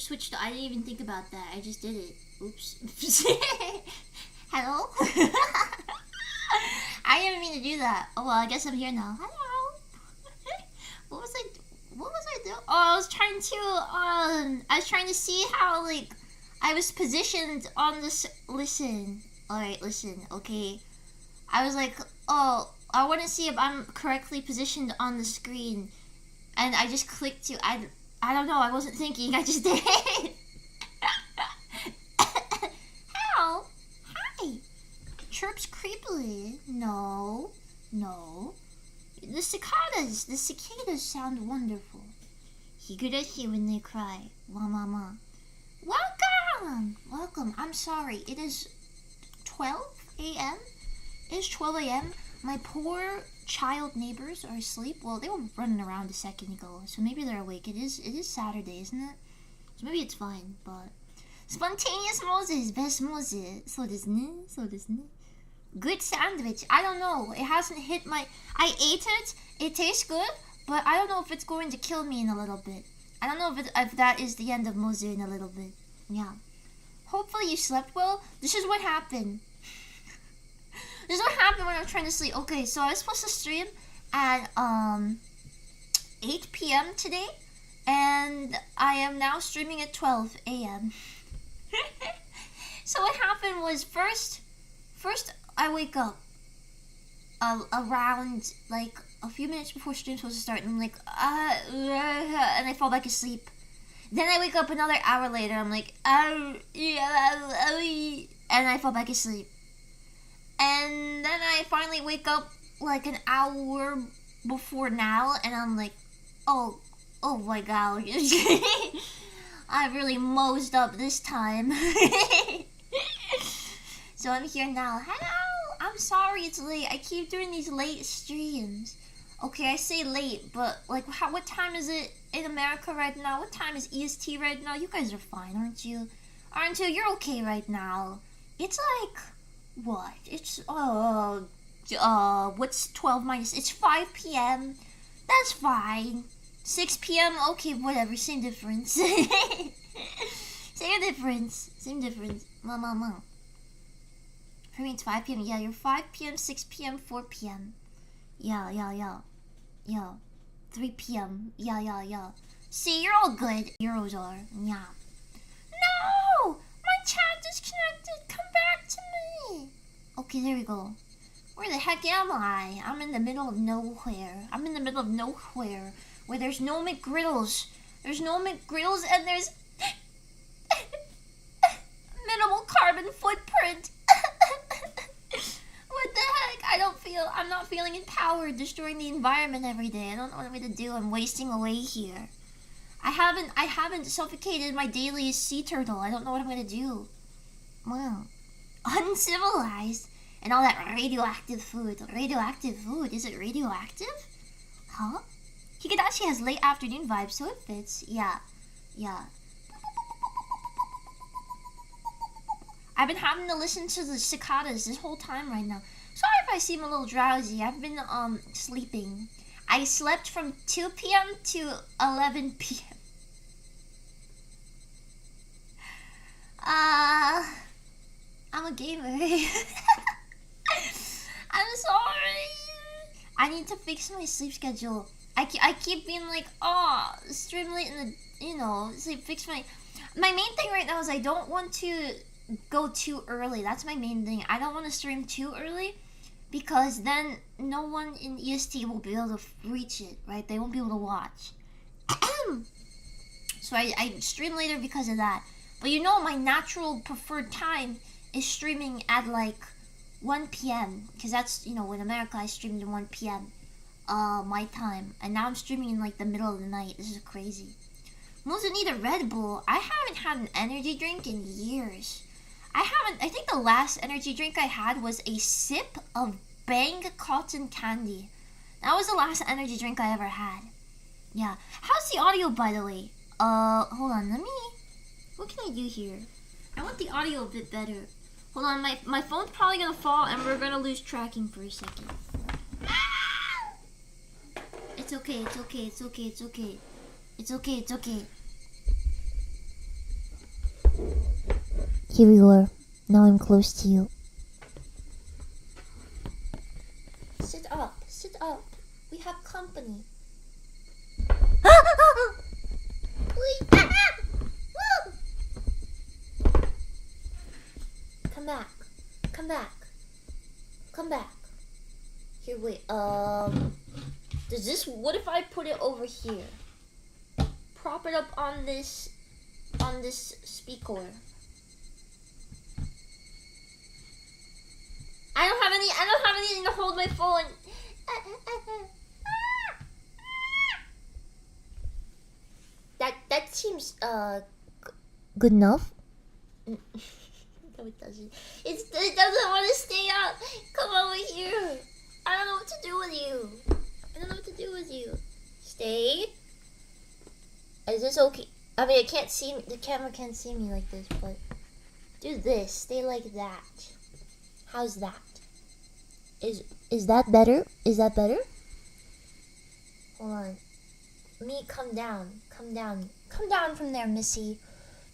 switched. I didn't even think about that. I just did it. Oops. Hello? I didn't mean to do that. Oh well, I guess I'm here now. Hello. What was I doing? Oh, I was trying to see how like I was positioned on this. Listen. All right, listen. Okay. I was like, oh, I want to see if I'm correctly positioned on the screen, and I just clicked to. I don't know. I wasn't thinking. I just did. How? Hi. Chirps creepily. No. The cicadas sound wonderful. Higurashi when they cry. Wa mama. Welcome. I'm sorry. It is 12 a.m. It is 12 a.m. My poor child neighbors are asleep. Well, they were running around a second ago, so maybe they're awake. It is Saturday, isn't it? So maybe it's fine, but... Spontaneous Moses, best Moses. So desu ne. Good sandwich. I don't know. It hasn't hit my... I ate it. It tastes good, but I don't know if it's going to kill me in a little bit. I don't know if that is the end of Moses in a little bit. Yeah. Hopefully you slept well. This is what happened. This is what happened when I was trying to sleep. Okay, so I was supposed to stream at 8 p.m. today, and I am now streaming at 12 a.m. So what happened was first I wake up around like a few minutes before stream's supposed to start, and I'm like and I fall back asleep. Then I wake up another hour later. I'm like and I fall back asleep. And then I finally wake up like an hour before now, and I'm like, oh my god, I really mosed up this time. So I'm here now. Hello! I'm sorry it's late. I keep doing these late streams. Okay, I say late, but like, what time is it in America right now? What time is EST right now? You guys are fine, aren't you? You're okay right now. It's like... What? It's, what's 12 minus? It's 5 p.m. That's fine. 6 p.m. Okay, whatever. Same difference. Same difference. Mama. For me, it's 5 p.m. Yeah, you're 5 p.m., 6 p.m., 4 p.m. Yeah. 3 p.m. Yeah. See, you're all good. Euros are. Yeah. No! My chat disconnected. Come back to me. Okay, there we go. Where the heck am I? I'm in the middle of nowhere. Where there's no McGriddles. There's no McGriddles, and there's minimal carbon footprint. What the heck? I'm not feeling empowered, destroying the environment every day. I don't know what I'm gonna do. I'm wasting away here. I haven't suffocated my daily sea turtle. I don't know what I'm gonna do. Wow. Uncivilized. And all that radioactive food. Is it radioactive? Huh? Higurashi has late afternoon vibes, so it fits. Yeah. I've been having to listen to the cicadas this whole time right now. Sorry if I seem a little drowsy. I've been sleeping. I slept from 2 p.m. to 11 p.m. I'm a gamer. I'm sorry. I need to fix my sleep schedule. I keep being like, stream late in the, fix my main thing right now is I don't want to go too early. That's my main thing. I don't want to stream too early, because then no one in EST will be able to reach it, right? They won't be able to watch. So I stream later because of that. But my natural preferred time is streaming at like 1 p.m. Because that's, in America I streamed at 1 p.m. My time. And now I'm streaming in like the middle of the night. This is crazy. Most need a Red Bull. I haven't had an energy drink in years. I think the last energy drink I had was a sip of Bang cotton candy. That was the last energy drink I ever had. Yeah. How's the audio, by the way? Hold on, what can I do here? I want the audio a bit better. Hold on, my phone's probably gonna fall and we're gonna lose tracking for a second. It's okay. Here you are. Now I'm close to you. Sit up. Sit up. We have company. Come back. Come back. Come back. Here, wait. Does this... What if I put it over here? Prop it up on this speaker. I don't have anything to hold my phone. That seems good enough. No, it doesn't. It doesn't want to stay up. Come over here. I don't know what to do with you. I don't know what to do with you. Stay. Is this okay? I mean, I can't see me. The camera can't see me like this, but do this. Stay like that. How's that? Is that better? Is that better? Hold on. Me, come down. Come down. Come down from there, Missy.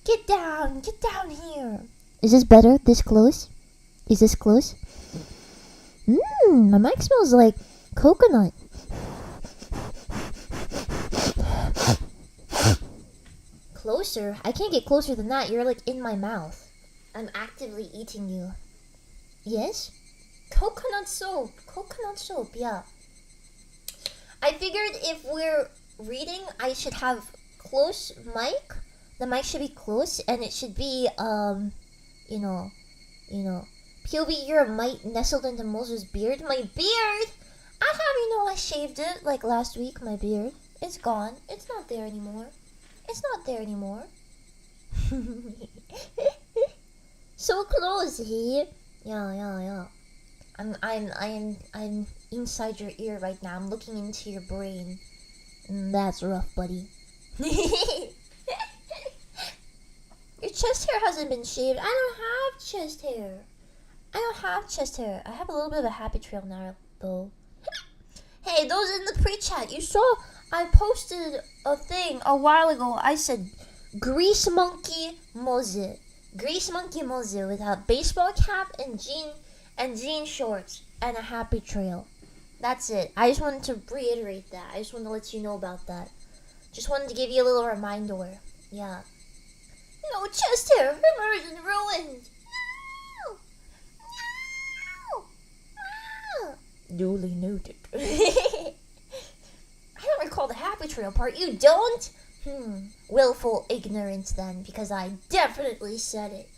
Get down. Get down here. Is this better? This close? Is this close? My mic smells like coconut. Closer? I can't get closer than that. You're like in my mouth. I'm actively eating you. Yes? Coconut soap. Coconut soap, yeah. I figured if we're reading, I should have close mic. The mic should be close, and it should be, you know, POV, you're a mite nestled into Moses' beard. My beard? I shaved it, like, last week, my beard. It's gone. It's not there anymore. It's not there anymore. So close, he. Yeah. I'm inside your ear right now. I'm looking into your brain. That's rough, buddy. Your chest hair hasn't been shaved. I don't have chest hair. I have a little bit of a happy trail now, though. Hey, those in the pre-chat, you saw I posted a thing a while ago. I said, Grease Monkey Mose. Grease Monkey Mose with a baseball cap and jean shorts and a happy trail. That's it. I just wanted to reiterate that. I just wanted to let you know about that. Just wanted to give you a little reminder. Yeah. No chest hair. Her immersion ruined. No. Duly noted. I don't recall the happy trail part. You don't? Willful ignorance then, because I definitely said it.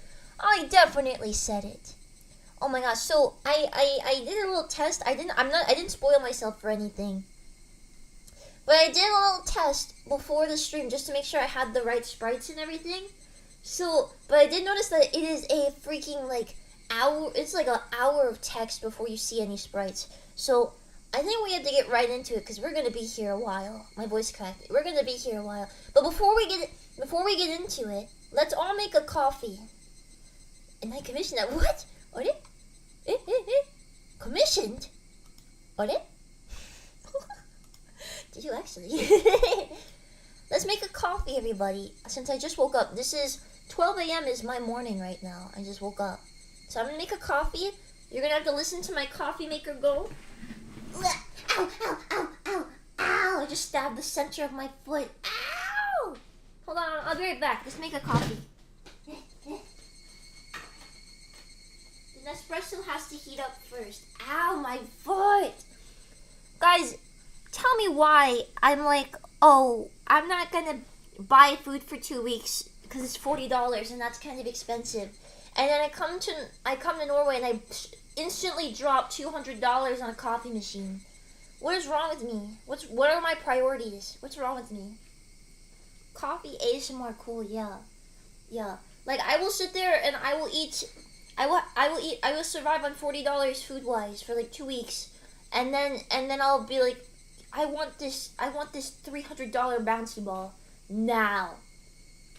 Oh my gosh, so I did a little test. I didn't spoil myself for anything. But I did a little test before the stream just to make sure I had the right sprites and everything. But I did notice that it is a freaking hour. It's like an hour of text before you see any sprites. So I think we have to get right into it because we're gonna be here a while. My voice cracked. We're gonna be here a while. But before we get into it, let's all make a coffee. And I commissioned that. What? Are it? Commissioned? Are it? Did you actually? Let's make a coffee, everybody. Since I just woke up, this is 12 a.m. is my morning right now. I just woke up. So I'm gonna make a coffee. You're gonna have to listen to my coffee maker go. Ow, ow, ow, ow, ow. I just stabbed the center of my foot. Ow! Hold on, I'll be right back. Let's make a coffee. The Nespresso has to heat up first. Ow, my foot! Guys, tell me why I'm like, oh, I'm not gonna buy food for 2 weeks because it's $40 and that's kind of expensive. And then I come to Norway and I instantly drop $200 on a coffee machine. What is wrong with me? What are my priorities? What's wrong with me? Coffee ASMR, cool, yeah. Like I will sit there and I will survive on $40 food wise for like 2 weeks, and then I'll be like, I want this $300 bouncy ball now.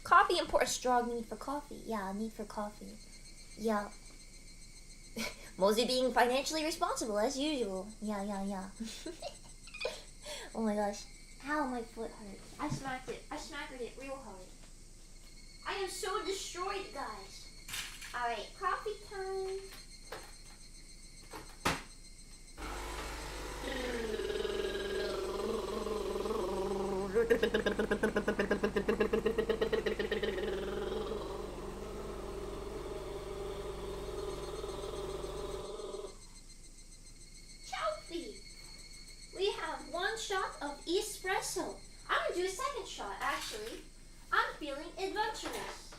Coffee import, a strong need for coffee. Yeah, need for coffee. Yeah. Mosey being financially responsible as usual. Yeah. Oh my gosh. Ow, my foot hurts. I smacked it real hard. I am so destroyed, guys. Alright, coffee time. Chelsea, we have one shot of espresso. I'm gonna do a second shot, actually. I'm feeling adventurous.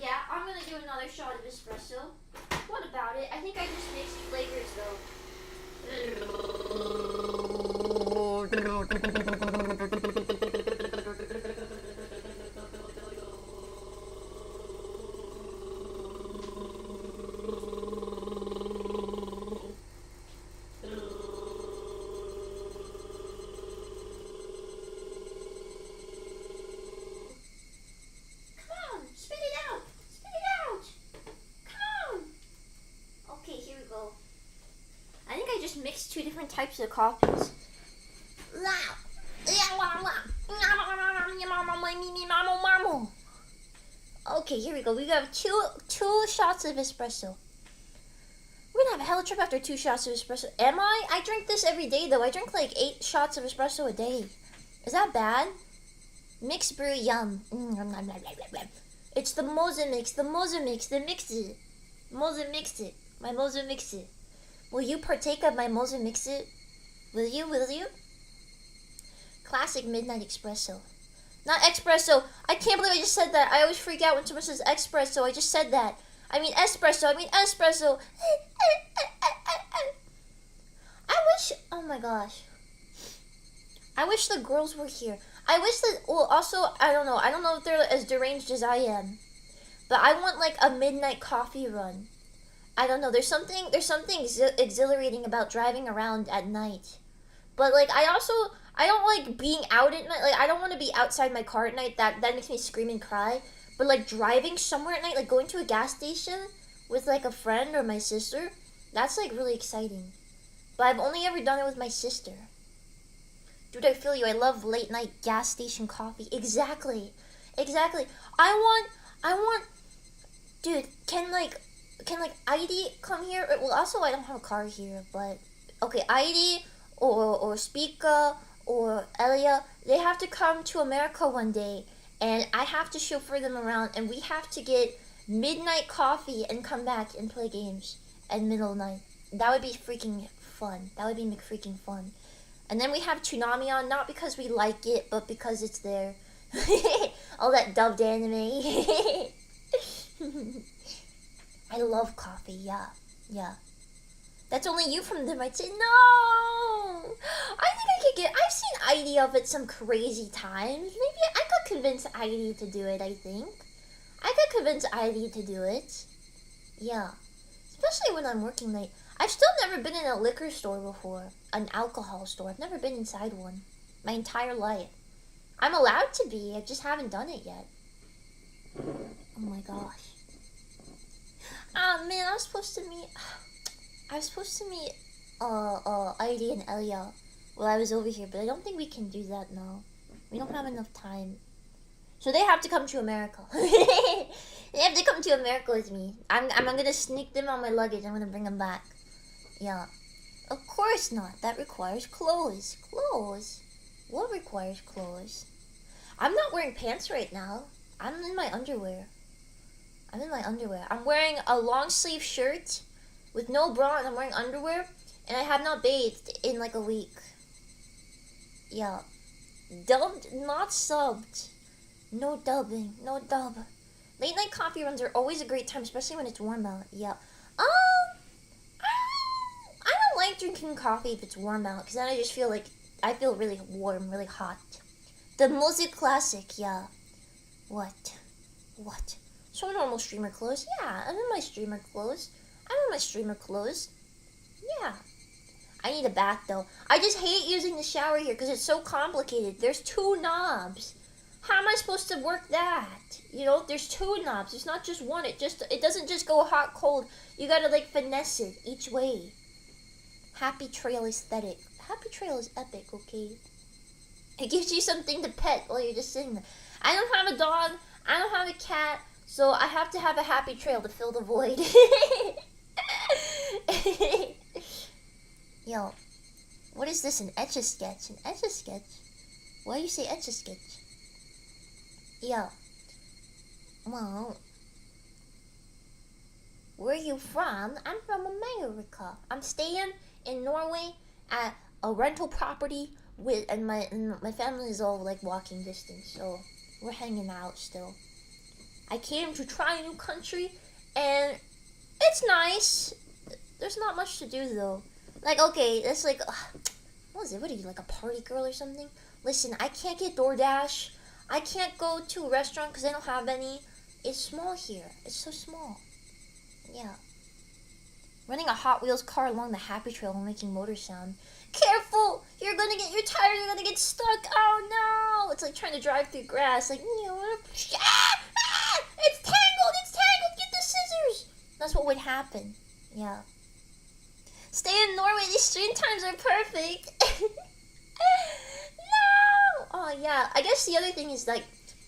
Yeah, I'm gonna do another shot of espresso. What about it? I think I just mixed flavors though. Mix two different types of coffees. Okay, here we go. We got two shots of espresso. We're gonna have a hell of a trip after 2 shots of espresso. Am I? I drink this every day though. I drink like 8 shots of espresso a day. Is that bad? Mixed brew, yum. It's the Moza mix, the mix it. Moza mix it. My Moza mix it. Will you partake of my Moza mix it? Will you? Classic midnight espresso. Not espresso. I can't believe I just said that. I always freak out when someone says espresso. I just said that. I mean espresso. I wish, oh my gosh. I wish the girls were here. I wish that, well, also, I don't know if they're as deranged as I am. But I want like a midnight coffee run. I don't know, there's something exhilarating about driving around at night. But like, I don't like being out at night. Like, I don't want to be outside my car at night. That makes me scream and cry. But like driving somewhere at night, like going to a gas station with like a friend or my sister, that's like really exciting. But I've only ever done it with my sister. Dude, I feel you. I love late night gas station coffee. Exactly. I want, dude, can Airi come here? Well, also I don't have a car here, but okay, Airi or Spica or Elia, they have to come to America one day, and I have to chauffeur them around, and we have to get midnight coffee and come back and play games at middle of the night. That would be freaking fun. That would be freaking fun. And then we have Toonami on, not because we like it, but because it's there. All that dubbed anime. I love coffee, yeah. That's only you from them, I'd say. No! I think I could I've seen Airi of it some crazy times. Maybe I could convince Airi to do it, I think. I could convince Airi to do it. Yeah. Especially when I'm working late. I've still never been in a liquor store before. An alcohol store. I've never been inside one. My entire life. I'm allowed to be, I just haven't done it yet. Oh my gosh. Ah, man, I was supposed to meet Airi and Elia while I was over here, but I don't think we can do that now. We don't have enough time. So they have to come to America. They have to come to America with me. I'm gonna sneak them on my luggage. I'm gonna bring them back. Yeah. Of course not. That requires clothes. Clothes? What requires clothes? I'm not wearing pants right now. I'm in my underwear. I'm wearing a long sleeve shirt with no bra, and I'm wearing underwear, and I have not bathed in like a week. Yeah. Dubbed, not subbed. No dubbing, no dub. Late night coffee runs are always a great time, especially when it's warm out. Yeah. I don't like drinking coffee if it's warm out, because then I just feel really warm, really hot. The music classic, yeah. What? So normal streamer clothes? Yeah, I'm in my streamer clothes. Yeah. I need a bath though. I just hate using the shower here because it's so complicated. There's 2 knobs. How am I supposed to work that? You know, there's 2 knobs. It's not just one. It doesn't just go hot, cold. You gotta like finesse it each way. Happy Trail aesthetic. Happy Trail is epic, okay? It gives you something to pet while you're just sitting there. I don't have a dog. I don't have a cat. So I have to have a happy trail to fill the void. Yo, what is this? An Etch-a-Sketch? An Etch-a-Sketch? Why do you say Etch-a-Sketch? Yo. Well, where are you from? I'm from America. I'm staying in Norway at a rental property and my family is all like walking distance, so we're hanging out still. I came to try a new country, and it's nice. There's not much to do though. Like, okay, it's like, what is it? What are you, like a party girl or something? Listen, I can't get DoorDash. I can't go to a restaurant because I don't have any. It's small here. It's so small. Yeah. Running a Hot Wheels car along the happy trail while making motor sound. Careful! You're tired, you're gonna get stuck. Oh no! It's like trying to drive through grass. Like, it's tangled! Get the scissors! That's what would happen. Yeah. Stay in Norway, these stream times are perfect. No! Oh yeah, I guess the other thing is like,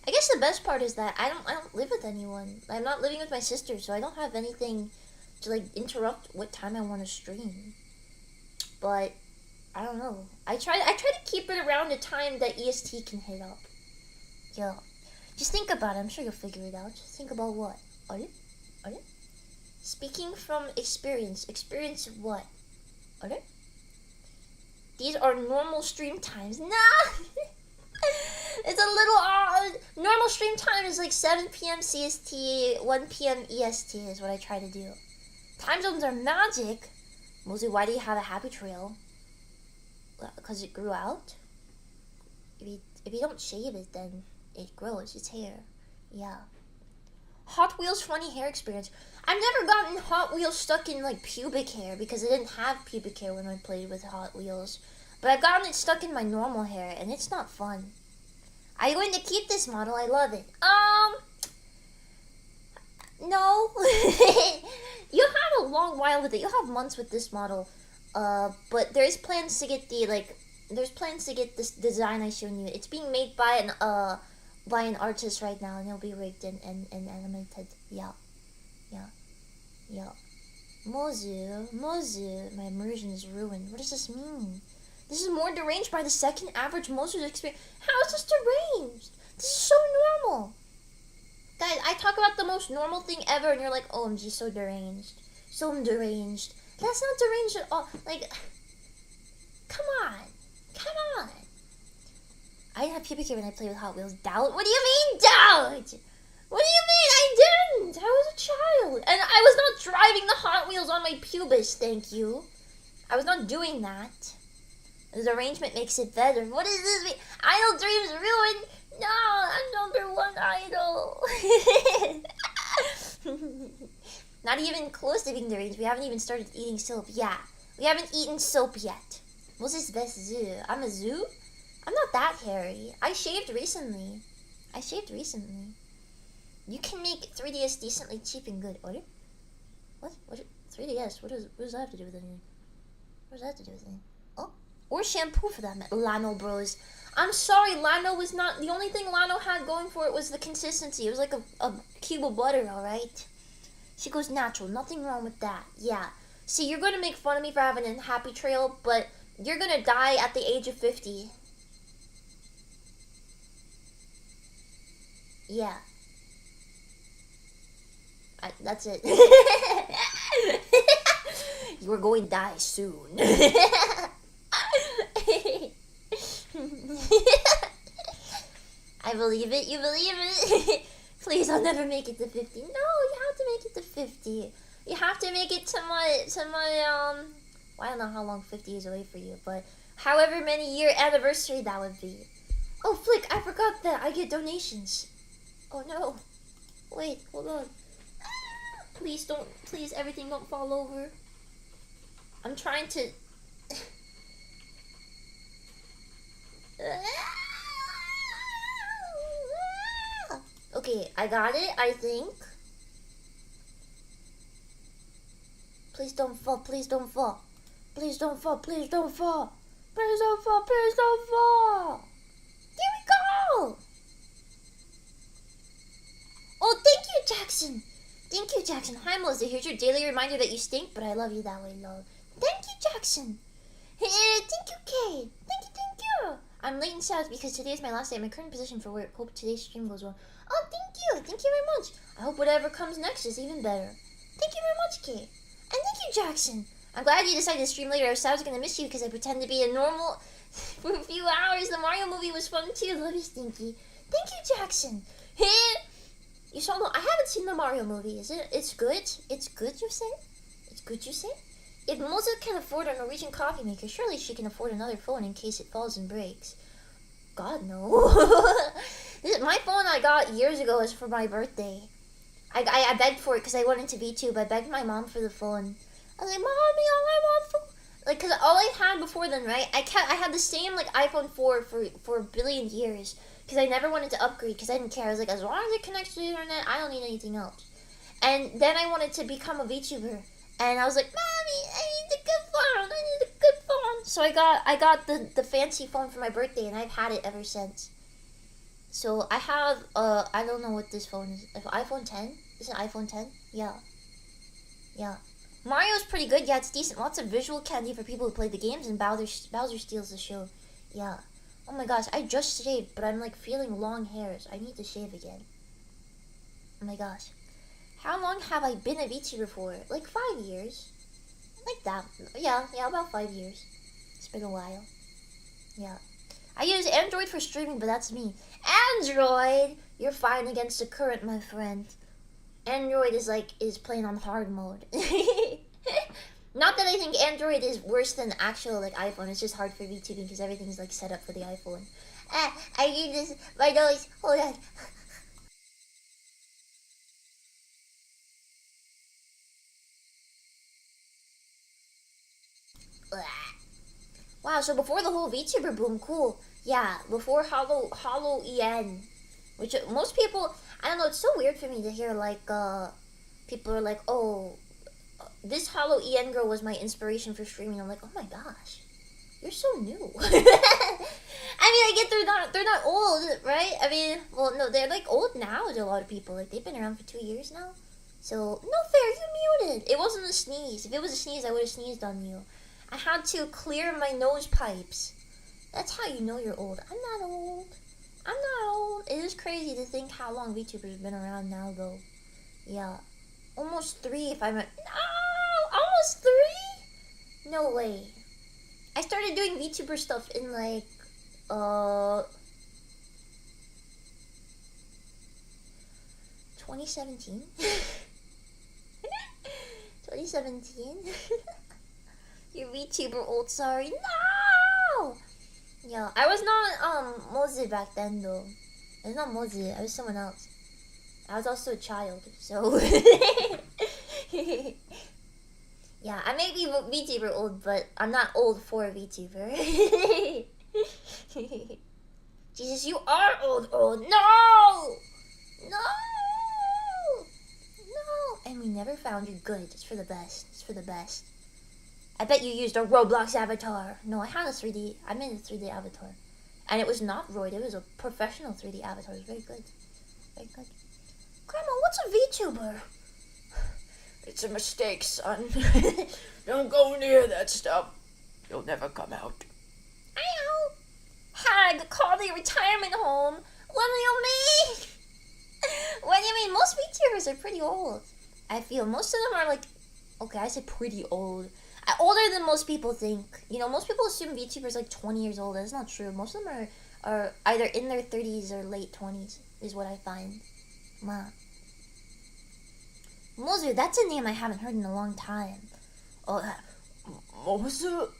I guess the best part is that I don't live with anyone. I'm not living with my sister, so I don't have anything to like interrupt what time I want to stream. But I don't know. I try to keep it around the time that EST can hit up. Yo, just think about it. I'm sure you'll figure it out. Just think about what? Are you? Speaking from experience. Experience of what? Are you? These are normal stream times. Nah. It's a little odd. Normal stream time is like 7 p.m. CST, 1 p.m. EST is what I try to do. Time zones are magic. Mostly, why do you have a happy trail? Because it grew out? If you don't shave it, then it grows. It's hair. Yeah. Hot Wheels funny hair experience. I've never gotten Hot Wheels stuck in like pubic hair because I didn't have pubic hair when I played with Hot Wheels. But I've gotten it stuck in my normal hair and it's not fun. Are you going to keep this model? I love it. No. You have a long while with it. You'll have months with this model. But there's plans to get this design I showed you. It's being made by an artist right now, and it'll be rigged and animated. Yeah. Mozu, my immersion is ruined. What does this mean? This is more deranged by the second average Mozu's experience. How is this deranged? This is so normal. Guys, I talk about the most normal thing ever, and you're like, OMG, so deranged. So deranged. That's not deranged at all. Like, come on. I didn't have pubic hair when I played with Hot Wheels. Doubt? What do you mean, doubt? What do you mean? I didn't. I was a child. And I was not driving the Hot Wheels on my pubis, thank you. I was not doing that. This arrangement makes it better. What does this mean? Idle dreams ruined? No, I'm #1 idol. Not even close to being deranged. We haven't even started eating soap. Yeah, we haven't eaten soap yet. What's this best zoo? I'm a zoo? I'm not that hairy. I shaved recently. You can make 3DS decently cheap and good. What? 3DS? What does that have to do with anything? Oh, or shampoo for that matter. Lano Bros. I'm sorry, Lano was not... The only thing Lano had going for it was the consistency. It was like a cube of butter, alright? She goes natural. Nothing wrong with that. Yeah. See, you're going to make fun of me for having a happy trail, but you're going to die at the age of 50. Yeah. That's it. You are going to die soon. I believe it. You believe it? Please, I'll never make it to 50. No, you have to make it to 50. You have to make it to my, well, I don't know how long 50 is away for you, but however many year anniversary that would be. Oh, Flick, I forgot that I get donations. Oh, no. Wait, hold on. Please, everything don't fall over. I'm trying to... Okay, I got it, I think. Please don't fall, please don't fall. Please don't fall, please don't fall. Please don't fall, please don't fall. Here we go. Oh, thank you, Jackson! Thank you, Jackson. Hi, Melissa. Here's your daily reminder that you stink, but I love you that way, love. Thank you, Jackson. Hey, thank you, Kate. Thank you. I'm late and sad because today is my last day at my current position for work. Hope today's stream goes well. Oh, thank you. Thank you very much. I hope whatever comes next is even better. Thank you very much, Kate. And thank you, Jackson. I'm glad you decided to stream later. I was going to miss you because I pretend to be a normal for a few hours. The Mario movie was fun too. Love you, Stinky. Thank you, Jackson. You saw I haven't seen the Mario movie. Is it? It's good. It's good, you say? It's good, you say? If Moza can afford a Norwegian coffee maker, surely she can afford another phone in case it falls and breaks. God, no. My phone I got years ago was for my birthday. I begged for it because I went into VTube. I begged my mom for the phone. I was like, Mommy, all I want for... Like, because all I had before then, right? I had the same, like, iPhone 4 for a billion years. Because I never wanted to upgrade because I didn't care. I was like, as long as it connects to the internet, I don't need anything else. And then I wanted to become a VTuber. And I was like, Mommy, I need a good phone. I need a good phone. So I got the fancy phone for my birthday, and I've had it ever since. So I have, I don't know what this phone is. iPhone 10? Is it iPhone 10? Yeah. Yeah. Mario's pretty good. Yeah, it's decent. Lots of visual candy for people who play the games, and Bowser steals the show. Yeah. Oh my gosh, I just shaved, but I'm like feeling long hairs. I need to shave again. Oh my gosh. How long have I been a VTuber for? Like 5 years. Like that. Yeah, about 5 years. It's been a while. Yeah. I use Android for streaming, but that's me. Android! You're fine against the current, my friend. Android is playing on hard mode. Not that I think Android is worse than actual like iPhone. It's just hard for VTubing because everything's like set up for the iPhone. I need this. My nose. Hold on. Wow. So before the whole VTuber boom, cool. Yeah. Before Hollow EN, which most people, I don't know. It's so weird for me to hear like people are like, oh. This Hollow EN girl was my inspiration for streaming. I'm like, oh my gosh, you're so new. I mean, I get they're not old, right? I mean, well, no, they're like old now to a lot of people. Like they've been around for 2 years now. So no fair, you muted. It wasn't a sneeze. If it was a sneeze, I would have sneezed on you. I had to clear my nose pipes. That's how you know you're old. I'm not old. I'm not old. It is crazy to think how long VTubers have been around now, though. Yeah, almost 3 if I'm. Almost 3? No way. I started doing VTuber stuff in like 2017. 2017. You're VTuber old, sorry. No. Yeah, I was not Mozi back then though. I was not Mozi. I was someone else. I was also a child, so. Yeah, I may be VTuber old, but I'm not old for a VTuber. Jesus, you are old. No! No! And we never found you. Good. It's for the best. It's for the best. I bet you used a Roblox avatar. No, I had a 3D. I made a 3D avatar. And it was not Roid. It was a professional 3D avatar. It was very good. Very good. Grandma, what's a VTuber? It's a mistake, son. Don't go near that stuff. You'll never come out. Ow! Hag, call the retirement home. What do you mean? What do you mean? Most VTubers are pretty old. I feel most of them are like, okay, I said pretty old. Older than most people think. You know, most people assume VTubers like 20 years old. That's not true. Most of them are either in their 30s or late 20s, is what I find. Wow. Mozu, that's a name I haven't heard in a long time. Oh, Mozu?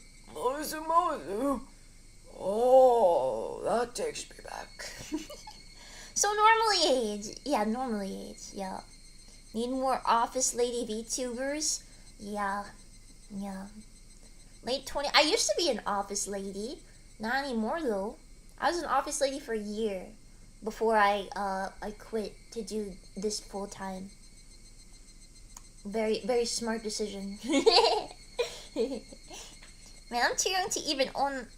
Oh, that takes me back. So normally age. Yeah, normally age, yeah. Need more office lady VTubers? Yeah. Late 20. I used to be an office lady. Not anymore, though. I was an office lady for a year before I quit to do this full time. Very, very smart decision. Man, I'm too young to even own...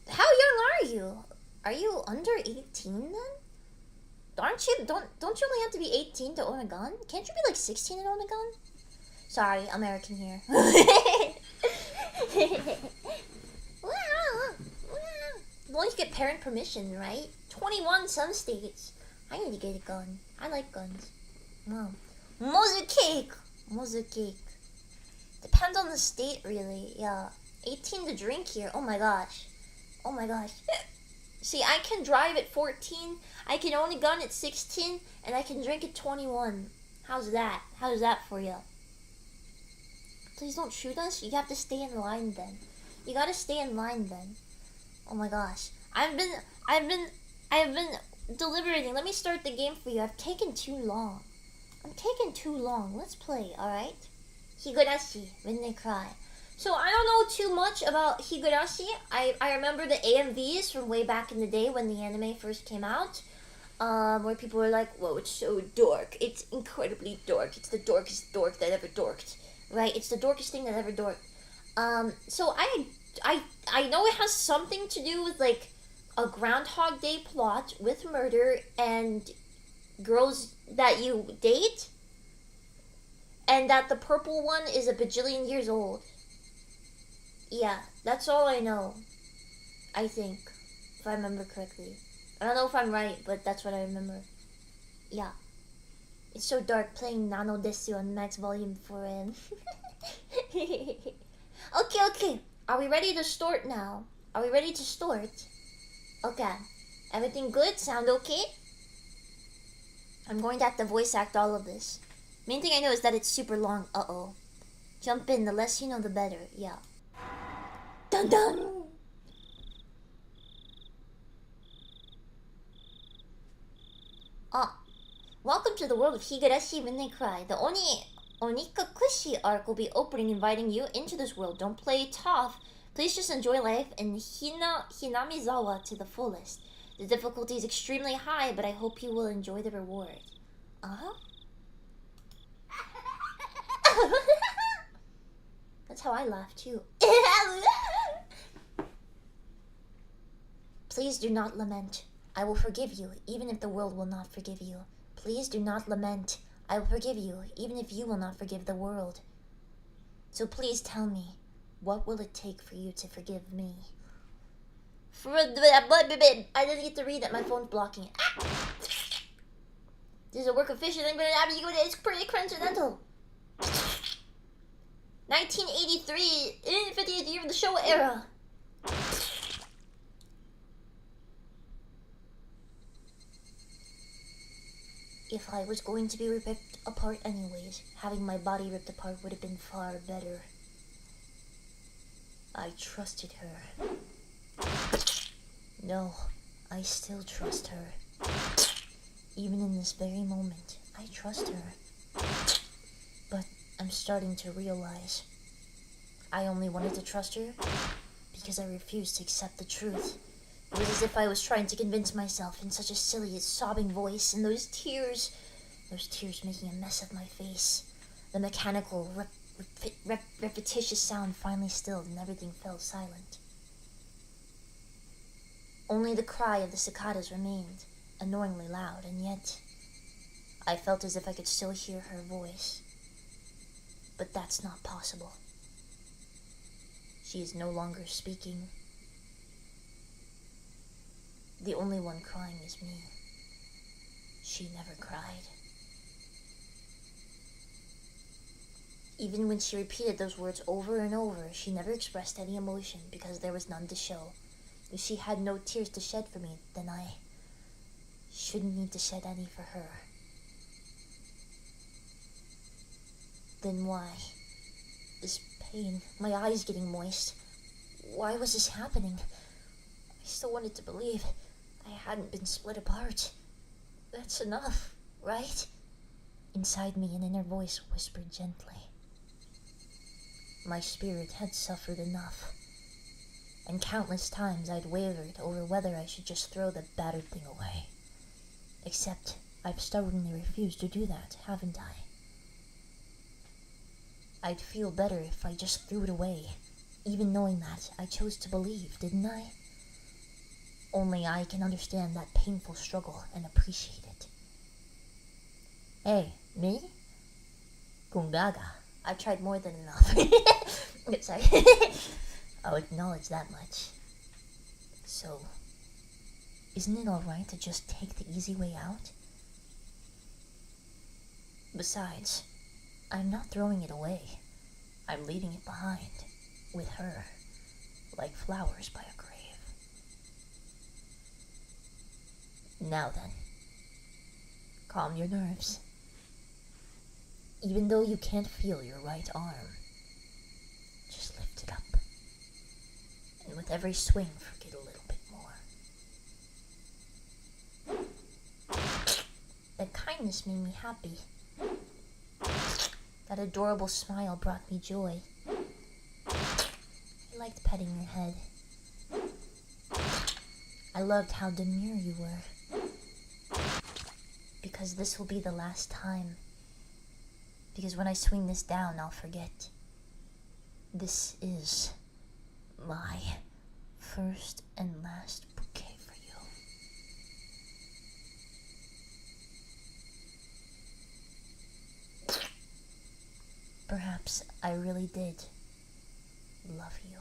How young are you? Are you under 18 then? Don't you only have to be 18 to own a gun? Can't you be like 16 and own a gun? Sorry, American here. Well, you get parent permission, right? 21 some states. I need to get a gun. I like guns. Wow. Mozu cake. Depends on the state, really. Yeah. 18 to drink here. Oh my gosh. See, I can drive at 14, I can own a gun at 16, and I can drink at 21. How's that? How's that for you? Please don't shoot us. You have to stay in line then. You gotta stay in line then. Oh my gosh. I've been deliberating. Let me start the game for you. I've taken too long. Let's play, alright? Higurashi, when they cry. So I don't know too much about Higurashi. I remember the AMVs from way back in the day when the anime first came out. Where people were like, whoa, it's so dork. It's incredibly dork. It's the dorkest dork that ever dorked. Right? It's the dorkest thing that ever dorked. So I know it has something to do with like a Groundhog Day plot with murder and girls that you date. And that the purple one is a bajillion years old. Yeah, that's all I know. I think, if I remember correctly. I don't know if I'm right, but that's what I remember. Yeah. It's so dark playing Nano Desu on max volume for him. Okay. Are we ready to start now? Okay. Everything good? Sound okay? I'm going to have to voice act all of this. Main thing I know is that it's super long. Uh-oh. Jump in. The less you know, the better. Yeah. Dun dun! Welcome to the world of Higurashi when they cry. The Onika Kushi arc will be opening, inviting you into this world. Don't play tough. Please just enjoy life in Hinamizawa to the fullest. The difficulty is extremely high, but I hope you will enjoy the reward. That's how I laugh too. Please do not lament. I will forgive you, even if the world will not forgive you. Please do not lament. I will forgive you, even if you will not forgive the world. So please tell me, what will it take for you to forgive me? I didn't get to read it. My phone's blocking it. This is a work of fiction. It's pretty coincidental. 1983, 50th year of the Showa era. If I was going to be ripped apart anyways, having my body ripped apart would have been far better. I trusted her. No, I still trust her. Even in this very moment, I trust her. But I'm starting to realize I only wanted to trust her because I refused to accept the truth. It was as if I was trying to convince myself in such a silly, sobbing voice, and those tears making a mess of my face. The mechanical, repetitious sound finally stilled and everything fell silent. Only the cry of the cicadas remained, annoyingly loud, and yet I felt as if I could still hear her voice. But that's not possible. She is no longer speaking. The only one crying is me. She never cried. Even when she repeated those words over and over, she never expressed any emotion because there was none to show. If she had no tears to shed for me, then I shouldn't need to shed any for her. Then why? This pain, my eyes getting moist. Why was this happening? I still wanted to believe I hadn't been split apart. That's enough, right? Inside me, an inner voice whispered gently. My spirit had suffered enough, and countless times I'd wavered over whether I should just throw the battered thing away. Except I've stubbornly refused to do that, haven't I? I'd feel better if I just threw it away, even knowing that I chose to believe, didn't I? Only I can understand that painful struggle and appreciate it. Hey, me? Kungaga. I've tried more than enough. Sorry. I'll acknowledge that much. So, isn't it alright to just take the easy way out? Besides, I'm not throwing it away. I'm leaving it behind, with her, like flowers by a grave. Now then, calm your nerves. Even though you can't feel your right arm, just lift it up. And with every swing, forget a little bit more. That kindness made me happy. That adorable smile brought me joy. I liked petting your head. I loved how demure you were. Because this will be the last time. Because when I swing this down, I'll forget. This is my first and last bouquet for you. Perhaps I really did love you.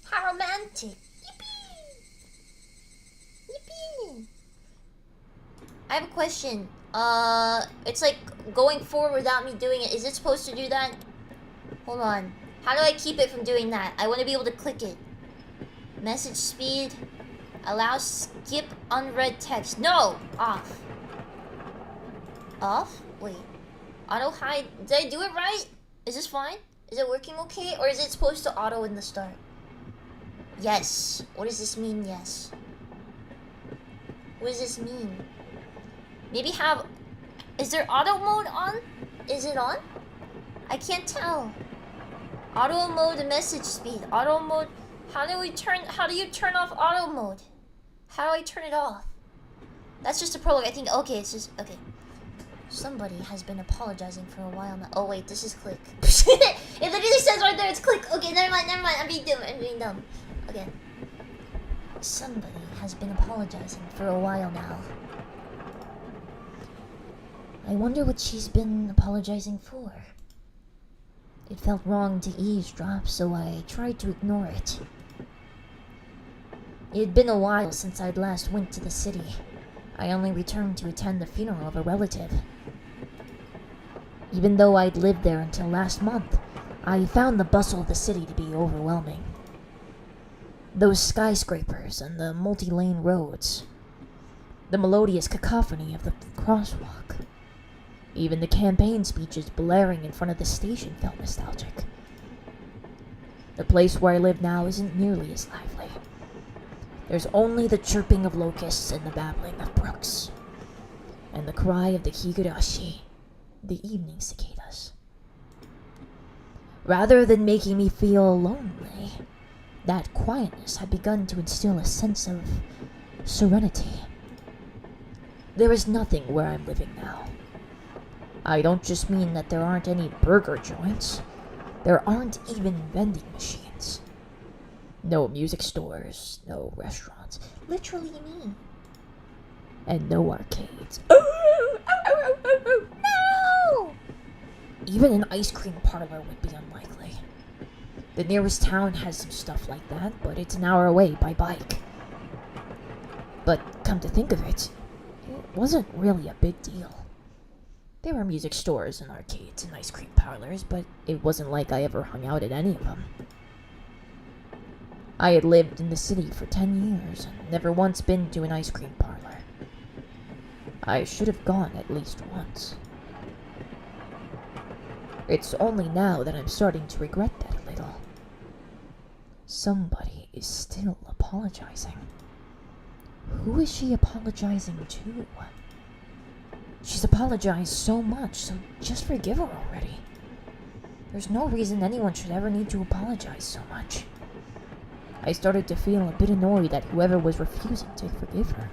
How romantic! Yippee! I have a question. It's like going forward without me doing it. Is it supposed to do that? Hold on. How do I keep it from doing that? I want to be able to click it. Message speed. Allow skip unread text. No! Off. Off? Wait. Auto hide. Did I do it right? Is this fine? Is it working okay? Or is it supposed to auto in the start? Yes. What does this mean, yes? What does this mean? Maybe have... Is there auto mode on? Is it on? I can't tell. Auto mode and message speed. Auto mode... How do you turn off auto mode? How do I turn it off? That's just a prologue. I think... Okay, it's just... Okay. Somebody has been apologizing for a while now. Oh, wait. This is click. It literally says right there it's click. Okay, never mind. I'm being dumb. Okay. Somebody has been apologizing for a while now. I wonder what she's been apologizing for. It felt wrong to eavesdrop, so I tried to ignore it. It had been a while since I'd last went to the city. I only returned to attend the funeral of a relative. Even though I'd lived there until last month, I found the bustle of the city to be overwhelming. Those skyscrapers and the multi-lane roads. The melodious cacophony of the crosswalk. Even the campaign speeches blaring in front of the station felt nostalgic. The place where I live now isn't nearly as lively. There's only the chirping of locusts and the babbling of brooks. And the cry of the Higurashi, the evening cicadas. Rather than making me feel lonely, that quietness had begun to instill a sense of serenity. There is nothing where I'm living now. I don't just mean that there aren't any burger joints. There aren't even vending machines. No music stores, no restaurants. Literally me. And no arcades. No! Even an ice cream parlor would be unlikely. The nearest town has some stuff like that, but it's an hour away by bike. But come to think of it, it wasn't really a big deal. There were music stores and arcades and ice cream parlors, but it wasn't like I ever hung out at any of them. I had lived in the city for 10 years and never once been to an ice cream parlor. I should have gone at least once. It's only now that I'm starting to regret that a little. Somebody is still apologizing. Who is she apologizing to? She's apologized so much, so just forgive her already. There's no reason anyone should ever need to apologize so much. I started to feel a bit annoyed at whoever was refusing to forgive her.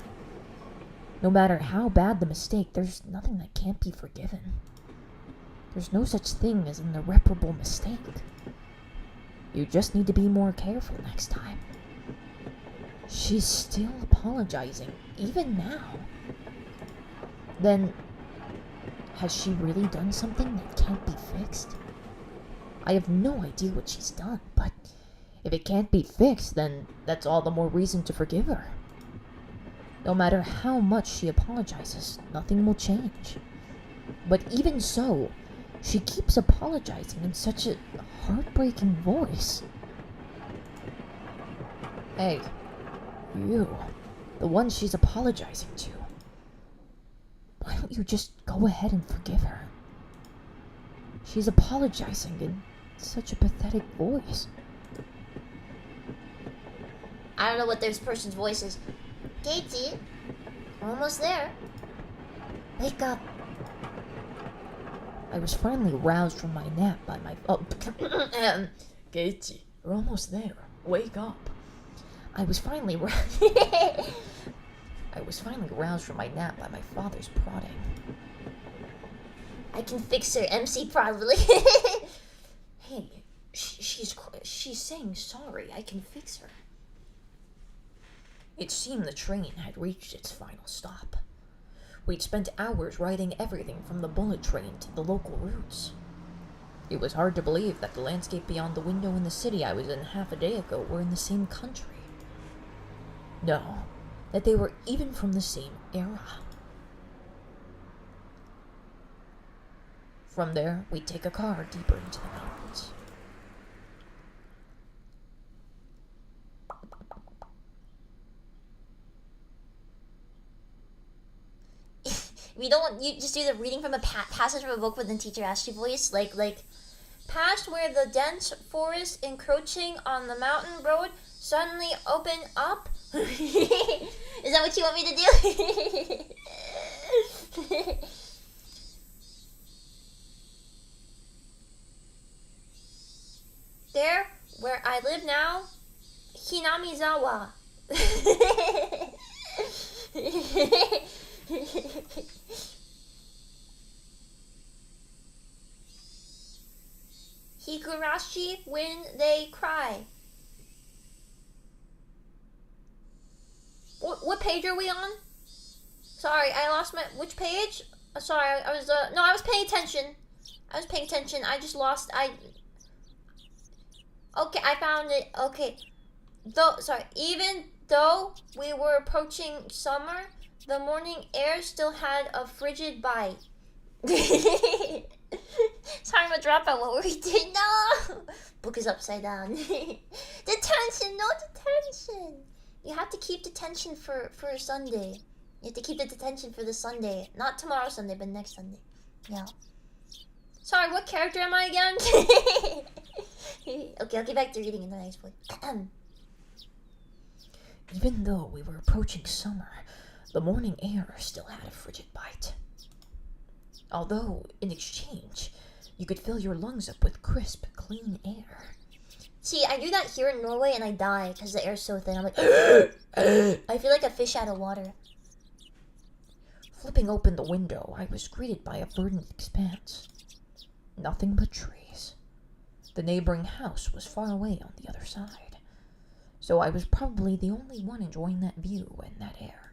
No matter how bad the mistake, there's nothing that can't be forgiven. There's no such thing as an irreparable mistake. You just need to be more careful next time. She's still apologizing, even now. Then, has she really done something that can't be fixed? I have no idea what she's done, but if it can't be fixed, then that's all the more reason to forgive her. No matter how much she apologizes, nothing will change. But even so, she keeps apologizing in such a heartbreaking voice. Hey, you, the one she's apologizing to. Why don't you just go ahead and forgive her? She's apologizing in such a pathetic voice. I don't know what this person's voice is. Katie, we're almost there. Wake up. I was finally roused from my nap by my... Katie, we're almost there. Wake up. I was finally roused from my nap by my father's prodding. I can fix her, MC probably. Hey, she's saying sorry. I can fix her. It seemed the train had reached its final stop. We'd spent hours riding everything from the bullet train to the local routes. It was hard to believe that the landscape beyond the window in the city I was in half a day ago were in the same country. No, that they were even from the same era. From there, we'd take a car deeper into the mountains. You just do the reading from a passage from a book with the teacher asks you voice, like, past where the dense forest encroaching on the mountain road suddenly open up. Is that what you want me to do? There, where I live now, Hinamizawa. Higurashi when they cry. What page are we on? Sorry, I lost my... Which page? Sorry, I was... No, I was paying attention. I just lost... Okay, I found it. Okay. Even though we were approaching summer, the morning air still had a frigid bite. Sorry, I'm gonna drop out what we did. No! Book is upside down. Detention! No detention! You have to keep detention for Sunday. You have to keep the detention for the Sunday. Not tomorrow Sunday, but next Sunday. Yeah. Sorry, what character am I again? Okay, I'll get back to reading in the next one. Even though we were approaching summer, the morning air still had a frigid bite. Although, in exchange, you could fill your lungs up with crisp, clean air. See, I do that here in Norway and I die because the air's so thin. I'm like, I feel like a fish out of water. Flipping open the window, I was greeted by a verdant expanse. Nothing but trees. The neighboring house was far away on the other side, so I was probably the only one enjoying that view and that air.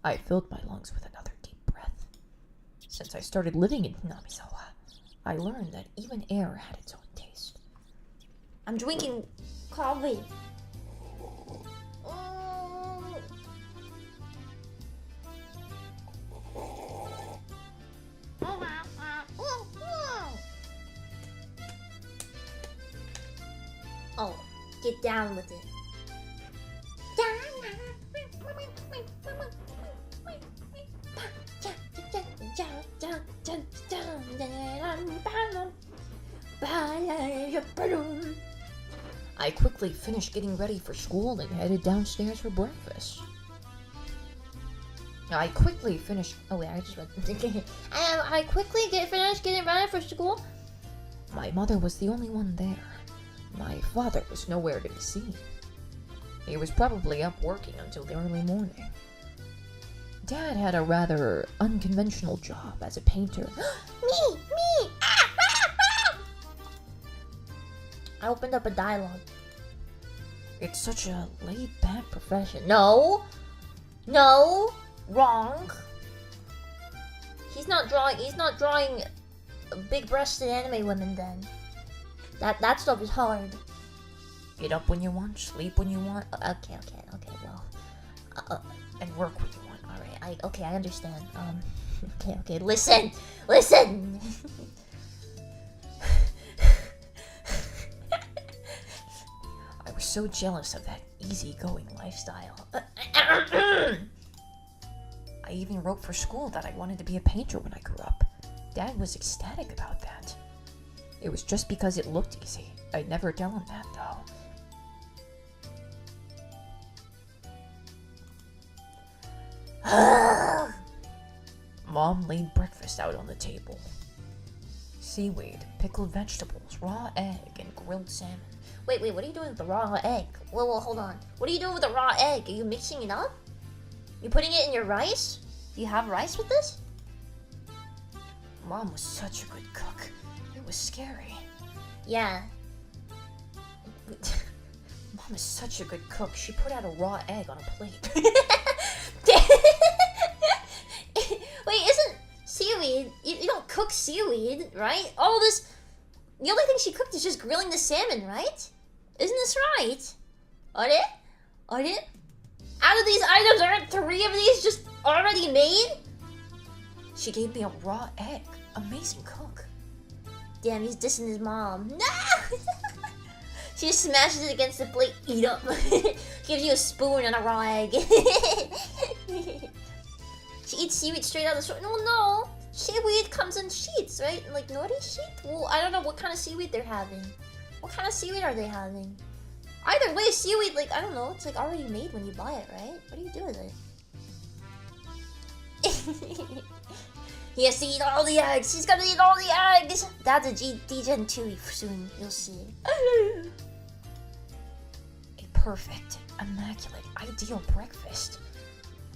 I filled my lungs with another deep breath. Since I started living in Hinamizawa, I learned that even air had its own taste. I'm drinking coffee. Oh, get down with it. I quickly finished getting ready for school and headed downstairs for breakfast. I quickly finished getting ready for school. My mother was the only one there. My father was nowhere to be seen. He was probably up working until the early morning. Dad had a rather unconventional job as a painter. Me! Ah, ah, ah. I opened up a dialogue. It's such a laid-back profession. No, wrong. He's not drawing big-breasted anime women then. That stuff is hard. Get up when you want, sleep when you want. Okay, well. And work when you want. Alright, I understand. Okay, listen! I was so jealous of that easygoing lifestyle. I even wrote for school that I wanted to be a painter when I grew up. Dad was ecstatic about that. It was just because it looked easy. I'd never tell him that, though. Mom laid breakfast out on the table. Seaweed, pickled vegetables, raw egg, and grilled salmon. Wait, what are you doing with the raw egg? Whoa, hold on. What are you doing with the raw egg? Are you mixing it up? You putting it in your rice? Do you have rice with this? Mom was such a good cook. It was scary. Yeah. Mom is such a good cook. She put out a raw egg on a plate. Wait, isn't seaweed... You don't cook seaweed, right? All this... The only thing she cooked is just grilling the salmon, right? Isn't this right? Are it? Out of these items, aren't 3 of these just already made? She gave me a raw egg. Amazing cook. Damn, he's dissing his mom. No! She just smashes it against the plate. Eat up. Gives you a spoon and a raw egg. She eats seaweed straight out of the store. No. Seaweed comes in sheets, right? Like nori sheet? Well, I don't know what kind of seaweed they're having. What kind of seaweed are they having? Either way, seaweed, like, I don't know. It's like already made when you buy it, right? What do you do with it? He has to eat all the eggs. He's gonna eat all the eggs. That's a D-Gen 2 soon. You'll see. A perfect, immaculate, ideal breakfast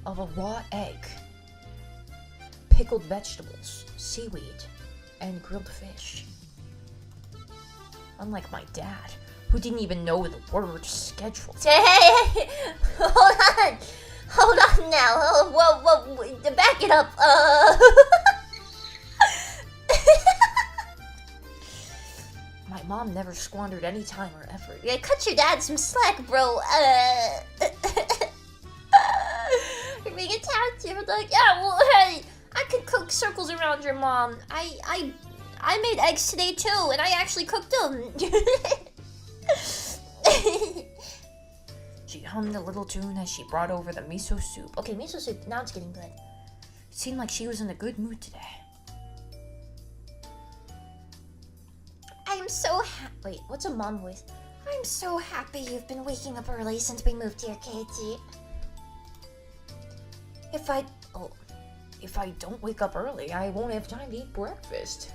of a raw egg, pickled vegetables, seaweed, and grilled fish. Unlike my dad, who didn't even know the word schedule. Hey, hold on now. Whoa, back it up. My mom never squandered any time or effort. Yeah, cut your dad some slack, bro. You're being attacked. You're like, yeah, well, hey, I could cook circles around your mom. I made eggs today too, and I actually cooked them. She hummed a little tune as she brought over the miso soup. Okay, miso soup. Now it's getting good. It seemed like she was in a good mood today. I'm so Wait, what's a mom voice? I'm so happy you've been waking up early since we moved here, Katie. If I don't wake up early, I won't have time to eat breakfast.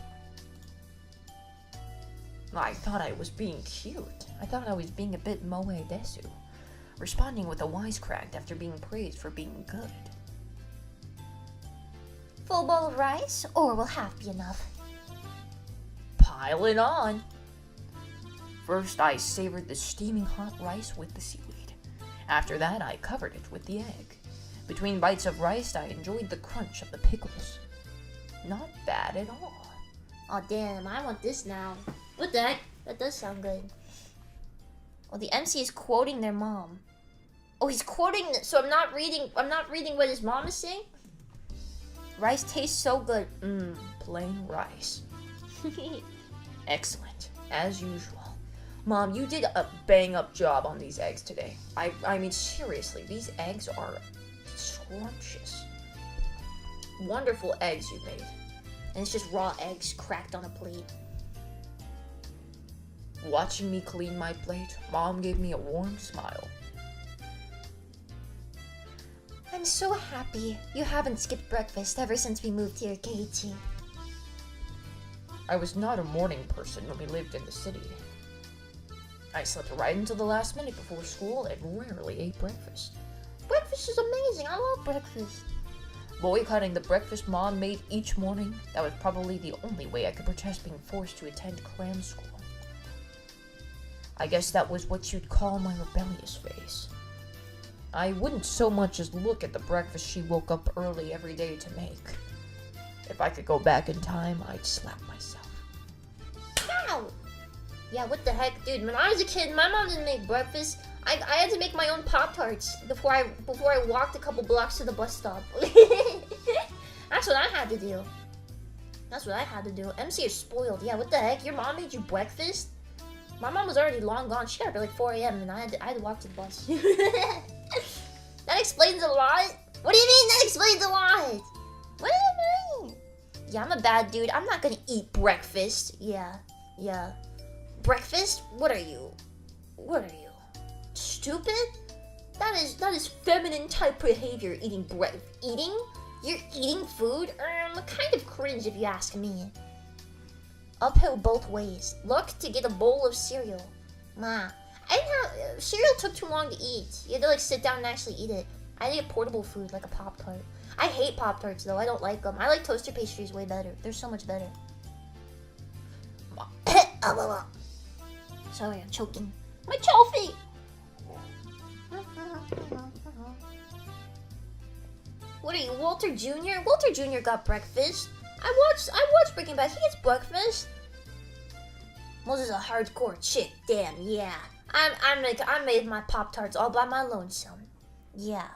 I thought I was being cute. I thought I was being a bit moe desu, responding with a wisecrack after being praised for being good. Full bowl of rice, or will half be enough? Pile it on! First, I savored the steaming hot rice with the seaweed. After that, I covered it with the egg. Between bites of rice, I enjoyed the crunch of the pickles. Not bad at all. Oh damn, I want this now. What the heck? That does sound good. Oh, the MC is quoting their mom. Oh, he's quoting, so I'm not reading what his mom is saying? Rice tastes so good. Plain rice. Excellent, as usual. Mom, you did a bang-up job on these eggs today. I mean, seriously, these eggs are scrumptious. Wonderful eggs you made. And it's just raw eggs cracked on a plate. Watching me clean my plate, Mom gave me a warm smile. I'm so happy you haven't skipped breakfast ever since we moved here, Katie. I was not a morning person when we lived in the city. I slept right until the last minute before school and rarely ate breakfast. Breakfast is amazing. I love breakfast. boycotting the breakfast Mom made each morning. That was probably the only way I could protest being forced to attend cram school. I guess that was what you'd call my rebellious phase. I wouldn't so much as look at the breakfast she woke up early every day to make. If I could go back in time, I'd slap myself. Ow! Yeah, what the heck, dude? When I was a kid, my mom didn't make breakfast. I had to make my own Pop-Tarts before I walked a couple blocks to the bus stop. That's what I had to do. MC is spoiled. Yeah, what the heck? Your mom made you breakfast? My mom was already long gone. She got up at like 4 a.m. and I had to walk to the bus. That explains a lot. What do you mean that explains a lot? What do you mean? Yeah, I'm a bad dude. I'm not gonna eat breakfast. Yeah. Breakfast? What are you? Stupid? That is feminine type behavior. Eating? You're eating food? Kind of cringe if you ask me. Uphill both ways. Look to get a bowl of cereal. Ma, cereal took too long to eat. You had to like sit down and actually eat it. I had to get portable food like a Pop-Tart. I hate Pop-Tarts though. I don't like them. I like toaster pastries way better. They're so much better. Sorry, I'm choking. My trophy! What are you, Walter Jr.? Walter Jr. got breakfast. I watched Breaking Bad. He gets breakfast. Moses is a hardcore chick. Damn, yeah. I made my Pop-Tarts all by my lonesome. Yeah.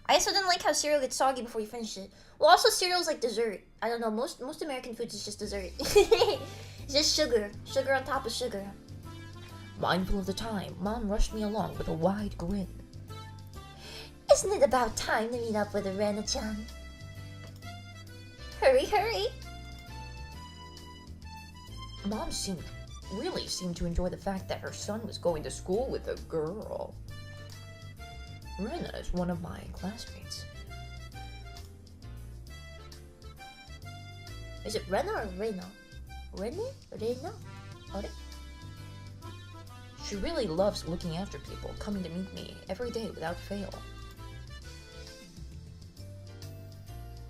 I also didn't like how cereal gets soggy before you finish it. Well, also cereal's like dessert. I don't know. Most American foods is just dessert. It's just sugar. Sugar on top of sugar. Mindful of the time, Mom rushed me along with a wide grin. Isn't it about time to meet up with Rena-chan? Hurry. Mom really seemed to enjoy the fact that her son was going to school with a girl. Rena is one of my classmates. Is it Rena or Rena? Rena? Okay. She really loves looking after people, coming to meet me every day without fail.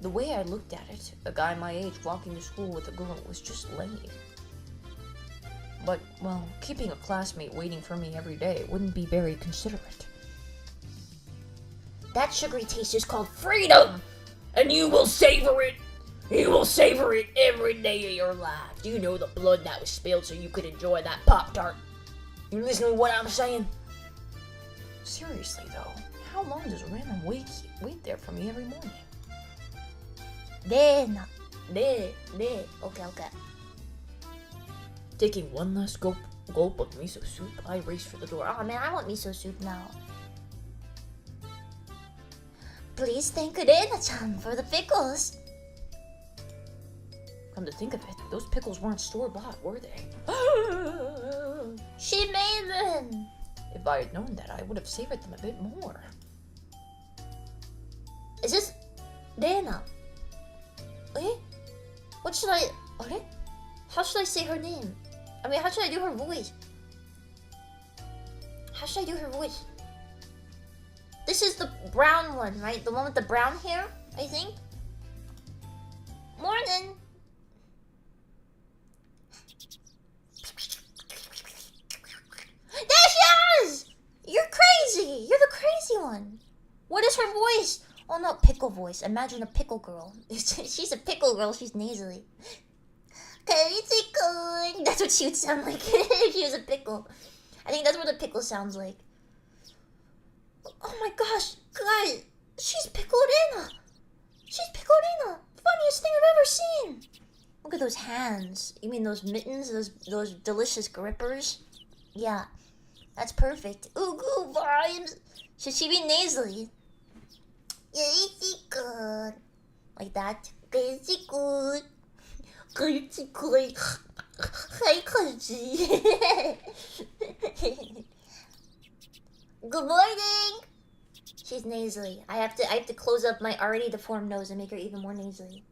The way I looked at it, a guy my age walking to school with a girl was just lame. But, well, keeping a classmate waiting for me every day wouldn't be very considerate. That sugary taste is called freedom! And you will savor it! You will savor it every day of your life. Do you know the blood that was spilled so you could enjoy that Pop-Tart? You listen to what I'm saying? Seriously though, how long does Rena wait there for me every morning? Rena. Okay. Taking one last gulp of miso soup, I raced for the door. Oh man, I want miso soup now. Please thank Rena-chan for the pickles. Come to think of it, those pickles weren't store-bought, were they? She made them! If I had known that, I would have savored them a bit more. Is this Rena? Eh? What should I... Okay? How should I say her name? I mean, how should I do her voice? This is the brown one, right? The one with the brown hair, I think? Morning! There she is! You're crazy! You're the crazy one! What is her voice? Oh no, pickle voice. Imagine a pickle girl. She's a pickle girl, she's nasally. Kirispica! That's what she would sound like if she was a pickle. I think that's what a pickle sounds like. Oh my gosh, guys! She's Pickle Rena! Funniest thing I've ever seen! Look at those hands. You mean those mittens? Those delicious grippers? Yeah. That's perfect. Ooh, goo vibes! Should she be nasally? Kirispica! Like that. Kirispica! Good morning! She's nasally. I have to close up my already deformed nose and make her even more nasally.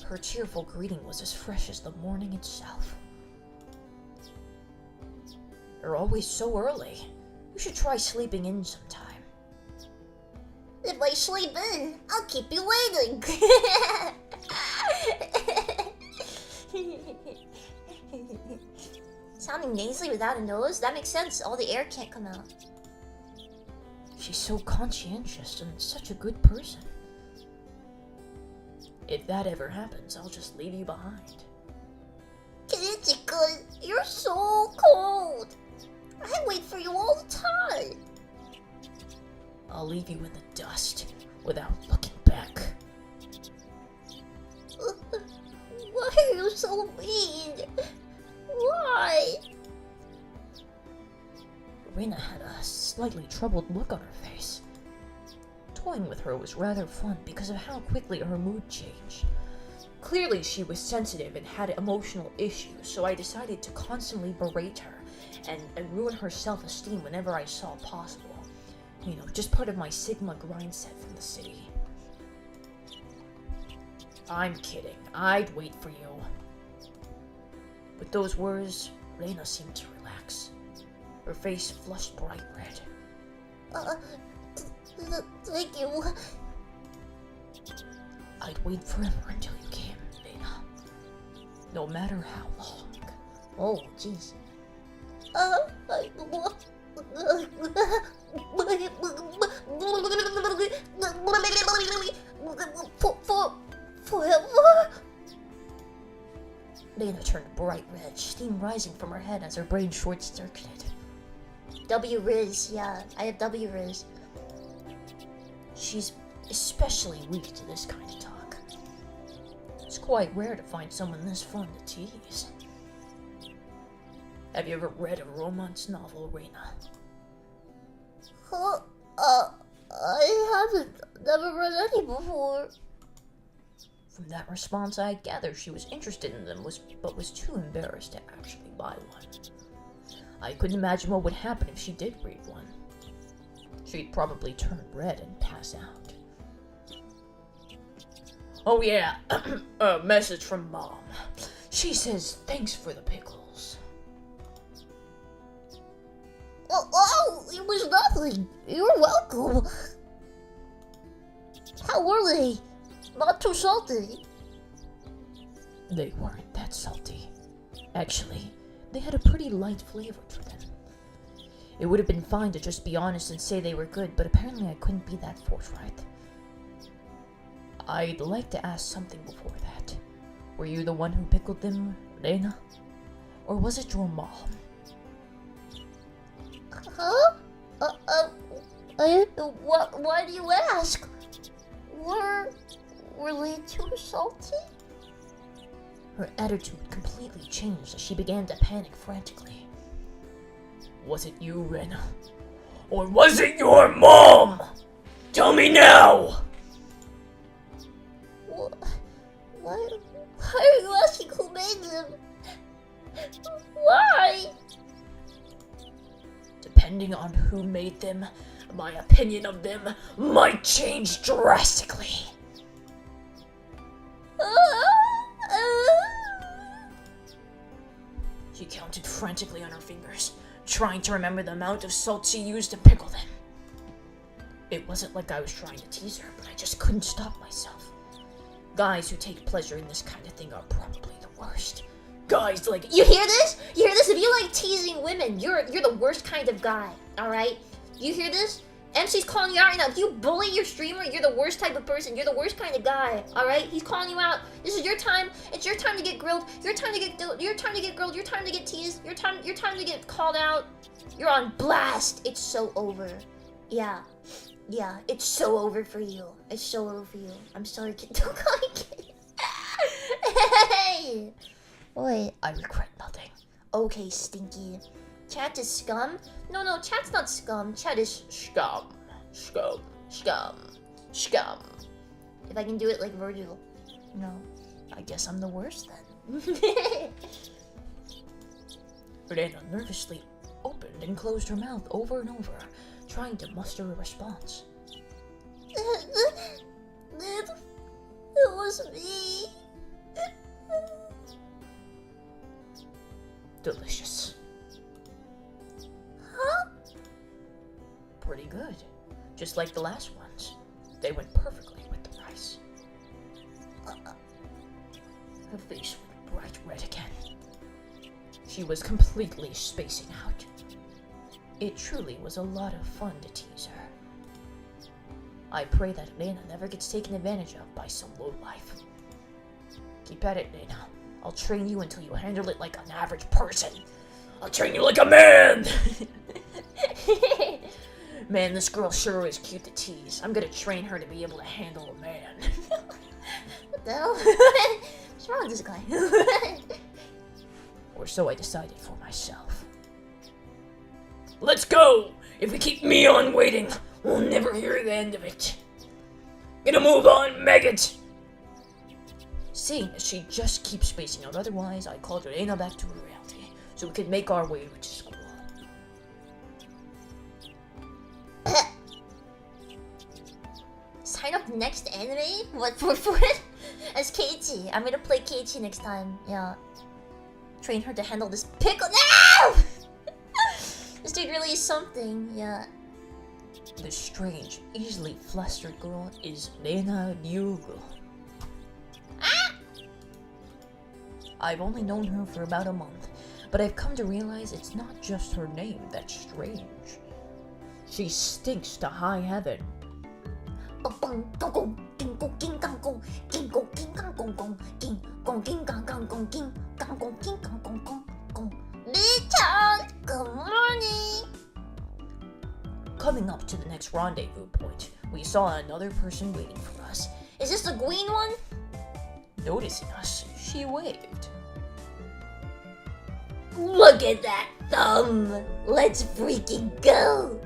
Her cheerful greeting was as fresh as the morning itself. You're always so early. You should try sleeping in sometime. If I sleep in, I'll keep you waiting. Sounding nasally without a nose? That makes sense. All the air can't come out. She's so conscientious and such a good person. If that ever happens, I'll just leave you behind. Kirispica, you're so cold. I wait for you all the time. I'll leave you in the dust without looking back. Why are you so mean? Why? Reina had a slightly troubled look on her face. Toying with her was rather fun because of how quickly her mood changed. Clearly she was sensitive and had emotional issues, so I decided to constantly berate her and ruin her self-esteem whenever I saw possible. You know, just part of my Sigma grind set from the city. I'm kidding. I'd wait for you. With those words, Reina seemed to relax. Her face flushed bright red. Thank you. I'd wait forever until you came, Reina. No matter how long. Oh, jeez. Forever? Reina turned bright red, steam rising from her head as her brain short-circuited. W-Riz, yeah. I have W-Riz. She's especially weak to this kind of talk. It's quite rare to find someone this fun to tease. Have you ever read a romance novel, Reina? I haven't. Never read any before. From that response, I gather she was interested in them, but was too embarrassed to actually buy one. I couldn't imagine what would happen if she did read one. She'd probably turn red and pass out. Oh yeah, a message from Mom. She says thanks for the pickles. Oh, it was nothing. You're welcome. How were they? Not too salty. They weren't that salty. Actually, they had a pretty light flavor to them. It would have been fine to just be honest and say they were good, but apparently I couldn't be that forthright. I'd like to ask something before that. Were you the one who pickled them, Reina? Or was it your mom? Huh? Why do you ask? Were they too salty? Her attitude completely changed as she began to panic frantically. Was it you, Reina? Or was it your mom? Tell me now! Why are you asking who made them? Why? Depending on who made them, my opinion of them might change drastically. She counted frantically on her fingers, trying to remember the amount of salt she used to pickle them. It wasn't like I was trying to tease her, but I just couldn't stop myself. Guys who take pleasure in this kind of thing are probably the worst. Guys like— You hear this? You hear this? If you like teasing women, you're the worst kind of guy, alright? You hear this? MC's calling you out right now. If you bully your streamer, you're the worst type of person. You're the worst kind of guy, alright? He's calling you out. This is your time. It's your time to get grilled. Your time to get grilled. Your time to get grilled. Your time to get teased. Your time to get called out. You're on blast. It's so over. Yeah, it's so over for you. It's so over for you. I'm sorry, kid. Don't call me kid. Hey! Wait. I regret nothing. Okay, Stinky. Chat is scum? No, chat's not scum. Chat is Scum. If I can do it like Virgil. No, I guess I'm the worst then. Reina nervously opened and closed her mouth over and over, trying to muster a response. It was me. Delicious. Huh? Pretty good. Just like the last ones. They went perfectly with the rice. Her face went bright red again. She was completely spacing out. It truly was a lot of fun to tease her. I pray that Lena never gets taken advantage of by some lowlife. Keep at it, Lena. I'll train you until you handle it like an average person. I'll train you like a man! Man, this girl sure is cute to tease. I'm gonna train her to be able to handle a man. What the hell? What's wrong with this guy? Or so I decided for myself. Let's go! If we keep Mion waiting, we'll never hear the end of it. Gonna move on, maggot! Seeing as she just keeps spacing out otherwise, I called Elena back to reality, so we could make our way to school. Sign up next anime? What for it? As Keiichi. I'm gonna play Keiichi next time. Yeah. Train her to handle this pickle. No! This dude really is something. Yeah. The strange, easily flustered girl is Lena Ryugu. Ah! I've only known her for about a month, but I've come to realize it's not just her name that's strange. She stinks to high heaven. Richard, good morning. Coming up to the next rendezvous point, we saw another person waiting for us. Is this the green one? Noticing us, she waved. Look at that thumb. Let's freaking go.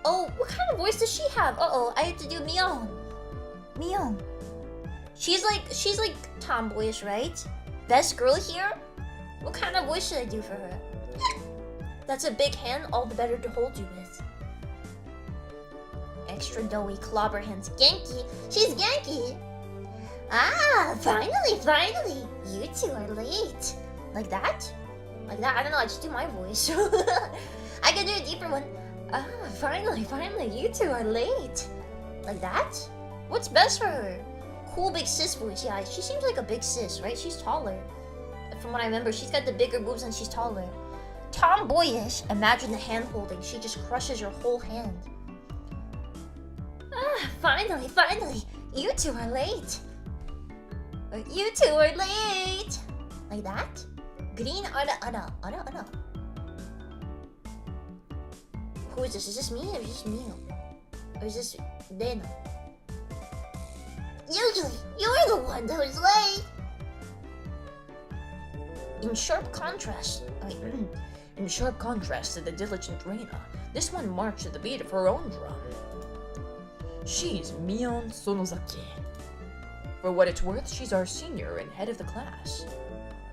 Oh, what kind of voice does she have? Uh-oh, I have to do Mion. Mion. She's like tomboyish, right? Best girl here? What kind of voice should I do for her? That's a big hand, all the better to hold you with. Extra doughy clobber hands. Genki. She's Genki. Ah, finally. You two are late. Like that? Like that? I don't know, I just do my voice. I can do a deeper one. Ah, finally, you two are late. Like that? What's best for her? Cool big sis voice. Yeah, she seems like a big sis, right? She's taller. From what I remember, she's got the bigger boobs and she's taller. Tomboyish. Imagine the hand holding. She just crushes your whole hand. Ah, finally. You two are late. You two are late. Like that? Green ara. Who is this? Is this me or is this Mio? Or is this Lena? Usually, you're the one who's late. In sharp contrast to the diligent Reina, this one marched to the beat of her own drum. She's Mion Sonozaki. For what it's worth, she's our senior and head of the class.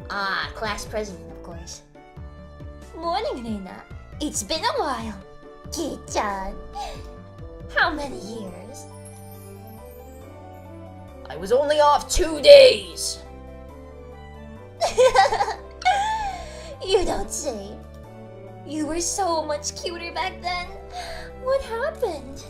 Ah, class president, of course. Morning, Reina. It's been a while. Ki-chan. How many years? I was only off 2 days! You don't say. You were so much cuter back then. What happened?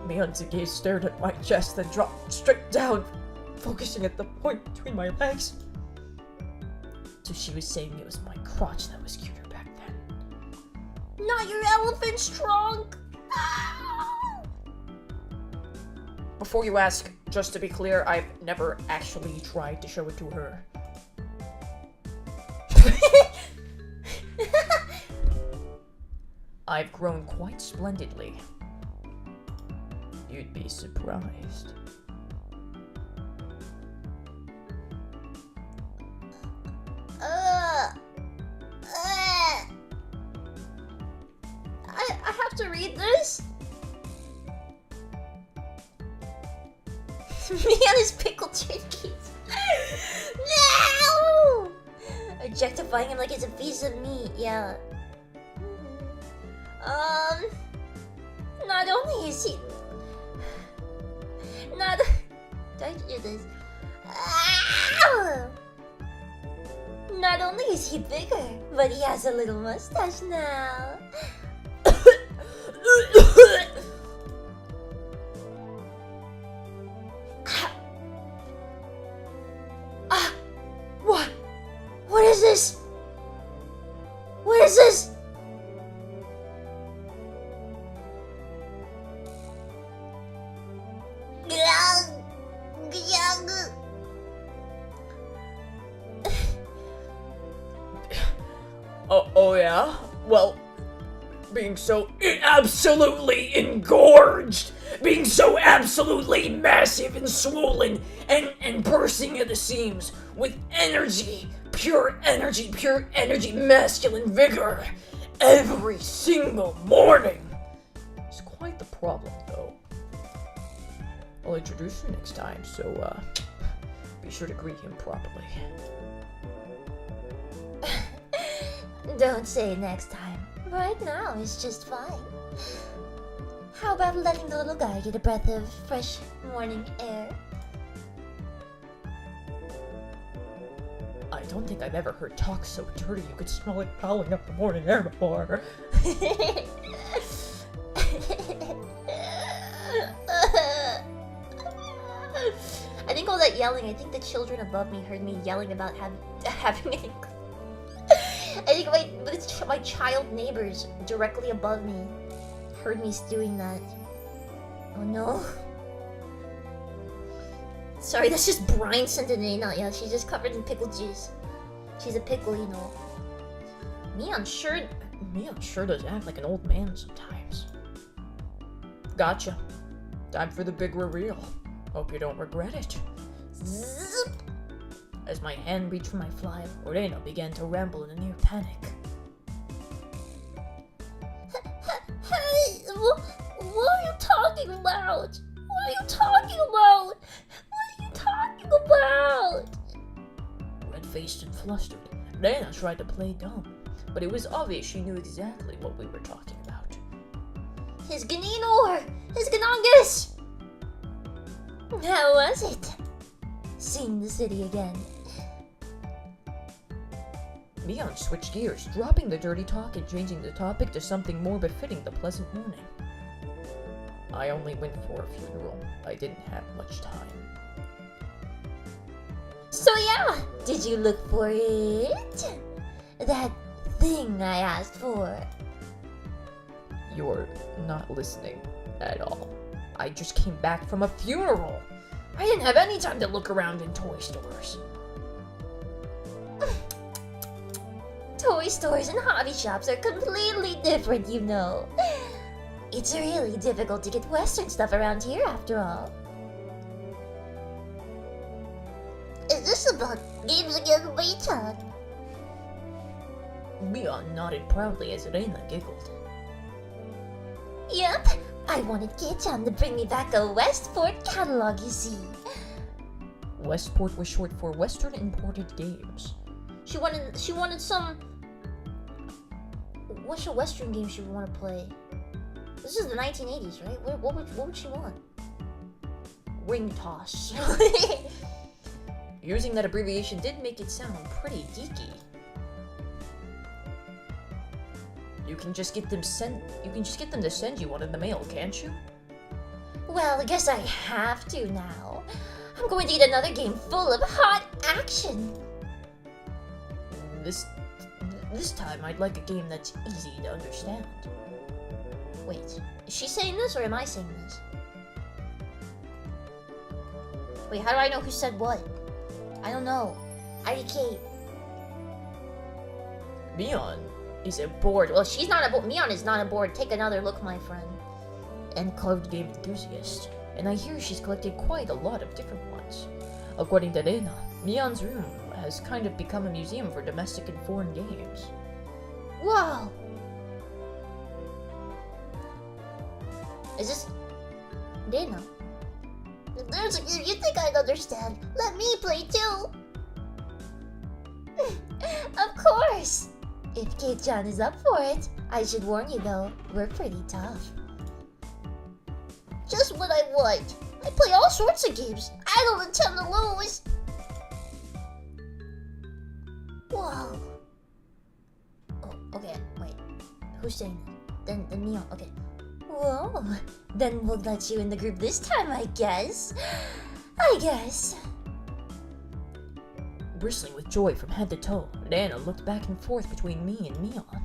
Mion's gaze stared at my chest, then dropped straight down, focusing at the point between my legs. So she was saying it was my crotch that was cuter back then. Not your elephant's trunk. Before you ask, just to be clear, I've never actually tried to show it to her. I've grown quite splendidly. You'd be surprised. I have to read this? Me and his pickled chickens. No! Objectifying him like it's a piece of meat, yeah. Not only is he... Don't do this. Not Not only is he bigger, but he has a little mustache now. What is this? What is this? Oh yeah? Well, being so absolutely engorged, being so absolutely massive and swollen and bursting at the seams with energy, pure energy, masculine vigor, every single morning. It's quite the problem, though. I'll introduce you next time, so be sure to greet him properly. Don't say next time. Right now it's just fine. How about letting the little guy get a breath of fresh morning air? I don't think I've ever heard talk so dirty you could smell it fouling up the morning air before. I think all that yelling, I think the children above me heard me yelling about having an I think my child neighbors directly above me heard me doing that. Oh no. Sorry, that's just brine scented not yeah, she's just covered in pickle juice. She's a pickle, you know. Mion sure does act like an old man sometimes. Gotcha. Time for the big reveal. Hope you don't regret it. Zip. As my hand reached for my fly, Moreno began to ramble in a near panic. Hey, what are you talking about? What are you talking about? What are you talking about? Red-faced and flustered, Lena tried to play dumb, but it was obvious she knew exactly what we were talking about. His Ganino! His Ganongus! How was it? Seeing the city again. Mion switched gears, dropping the dirty talk and changing the topic to something more befitting the pleasant morning. I only went for a funeral. I didn't have much time. So yeah, did you look for it? That thing I asked for. You're not listening at all. I just came back from a funeral. I didn't have any time to look around in toy stores. Toy stores and hobby shops are completely different, you know. It's really difficult to get Western stuff around here, after all. Is this about games again, Wei-chan? Mion nodded proudly as Reina giggled. Yep, I wanted Kei-chan to bring me back a Westport catalog, you see. Westport was short for Western Imported Games. She wanted some... What's a Western game she would want to play? This is the 1980s, right? What would she want? Ring toss. Using that abbreviation did make it sound pretty geeky. You can just get them to send you one in the mail, can't you? Well, I guess I have to now. I'm going to get another game full of hot action. This time I'd like a game that's easy to understand. Wait, is she saying this or am I saying this? Wait, how do I know who said what? I don't know. IDK. Mion is a bored. Well, she's not a bored. Mion is not a bored. Take another look, my friend. And carved game enthusiast, and I hear she's collected quite a lot of different ones. According to Reina, Mion's room has kind of become a museum for domestic and foreign games. Wow! Is this... Reina? If there's a game you think I'd understand, let me play too! Of course! If Kei-chan is up for it, I should warn you though, we're pretty tough. Just what I want. I play all sorts of games. I don't intend to lose. Whoa. Who's saying it? Then Neon. Okay. Whoa. Then we'll let you in the group this time, I guess. Bristling with joy from head to toe, Nana looked back and forth between me and Neon.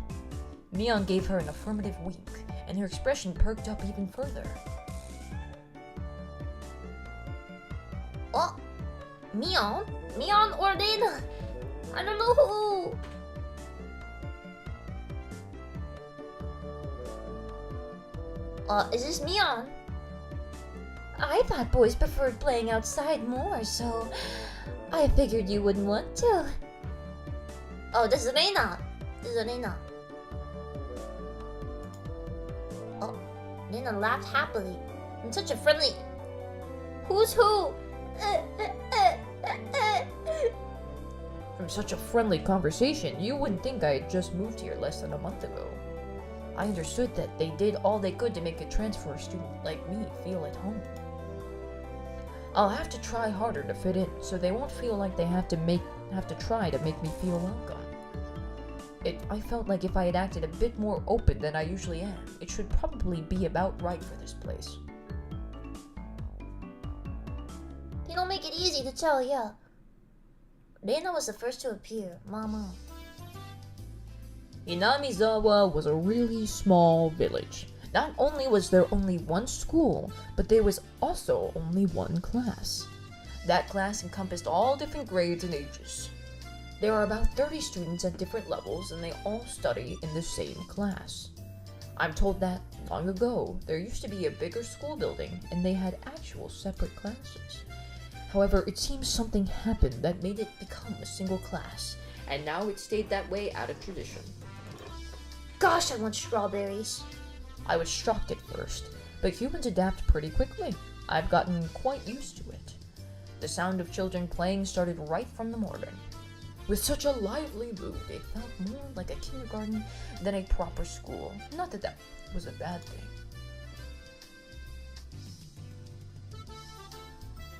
Neon gave her an affirmative wink, and her expression perked up even further. Oh, Neon or Dana? I don't know who. Is this Neon? I thought boys preferred playing outside more, so I figured you wouldn't want to. Oh, this is Reina. Oh, Reina laughed happily. And such a friendly... Who's who? From such a friendly conversation, you wouldn't think I had just moved here less than a month ago. I understood that they did all they could to make a transfer student like me feel at home. I'll have to try harder to fit in, so they won't feel like they have to try to make me feel welcome. I felt like if I had acted a bit more open than I usually am, it should probably be about right for this place. You don't make it easy to tell, yeah. Reina was the first to appear, Mama. Inamizawa was a really small village. Not only was there only one school, but there was also only one class. That class encompassed all different grades and ages. There are about 30 students at different levels, and they all study in the same class. I'm told that, long ago, there used to be a bigger school building, and they had actual separate classes. However, it seems something happened that made it become a single class, and now it stayed that way out of tradition. Gosh, I want strawberries. I was shocked at first, but humans adapt pretty quickly. I've gotten quite used to it. The sound of children playing started right from the morning. With such a lively mood, it felt more like a kindergarten than a proper school. Not that that was a bad thing.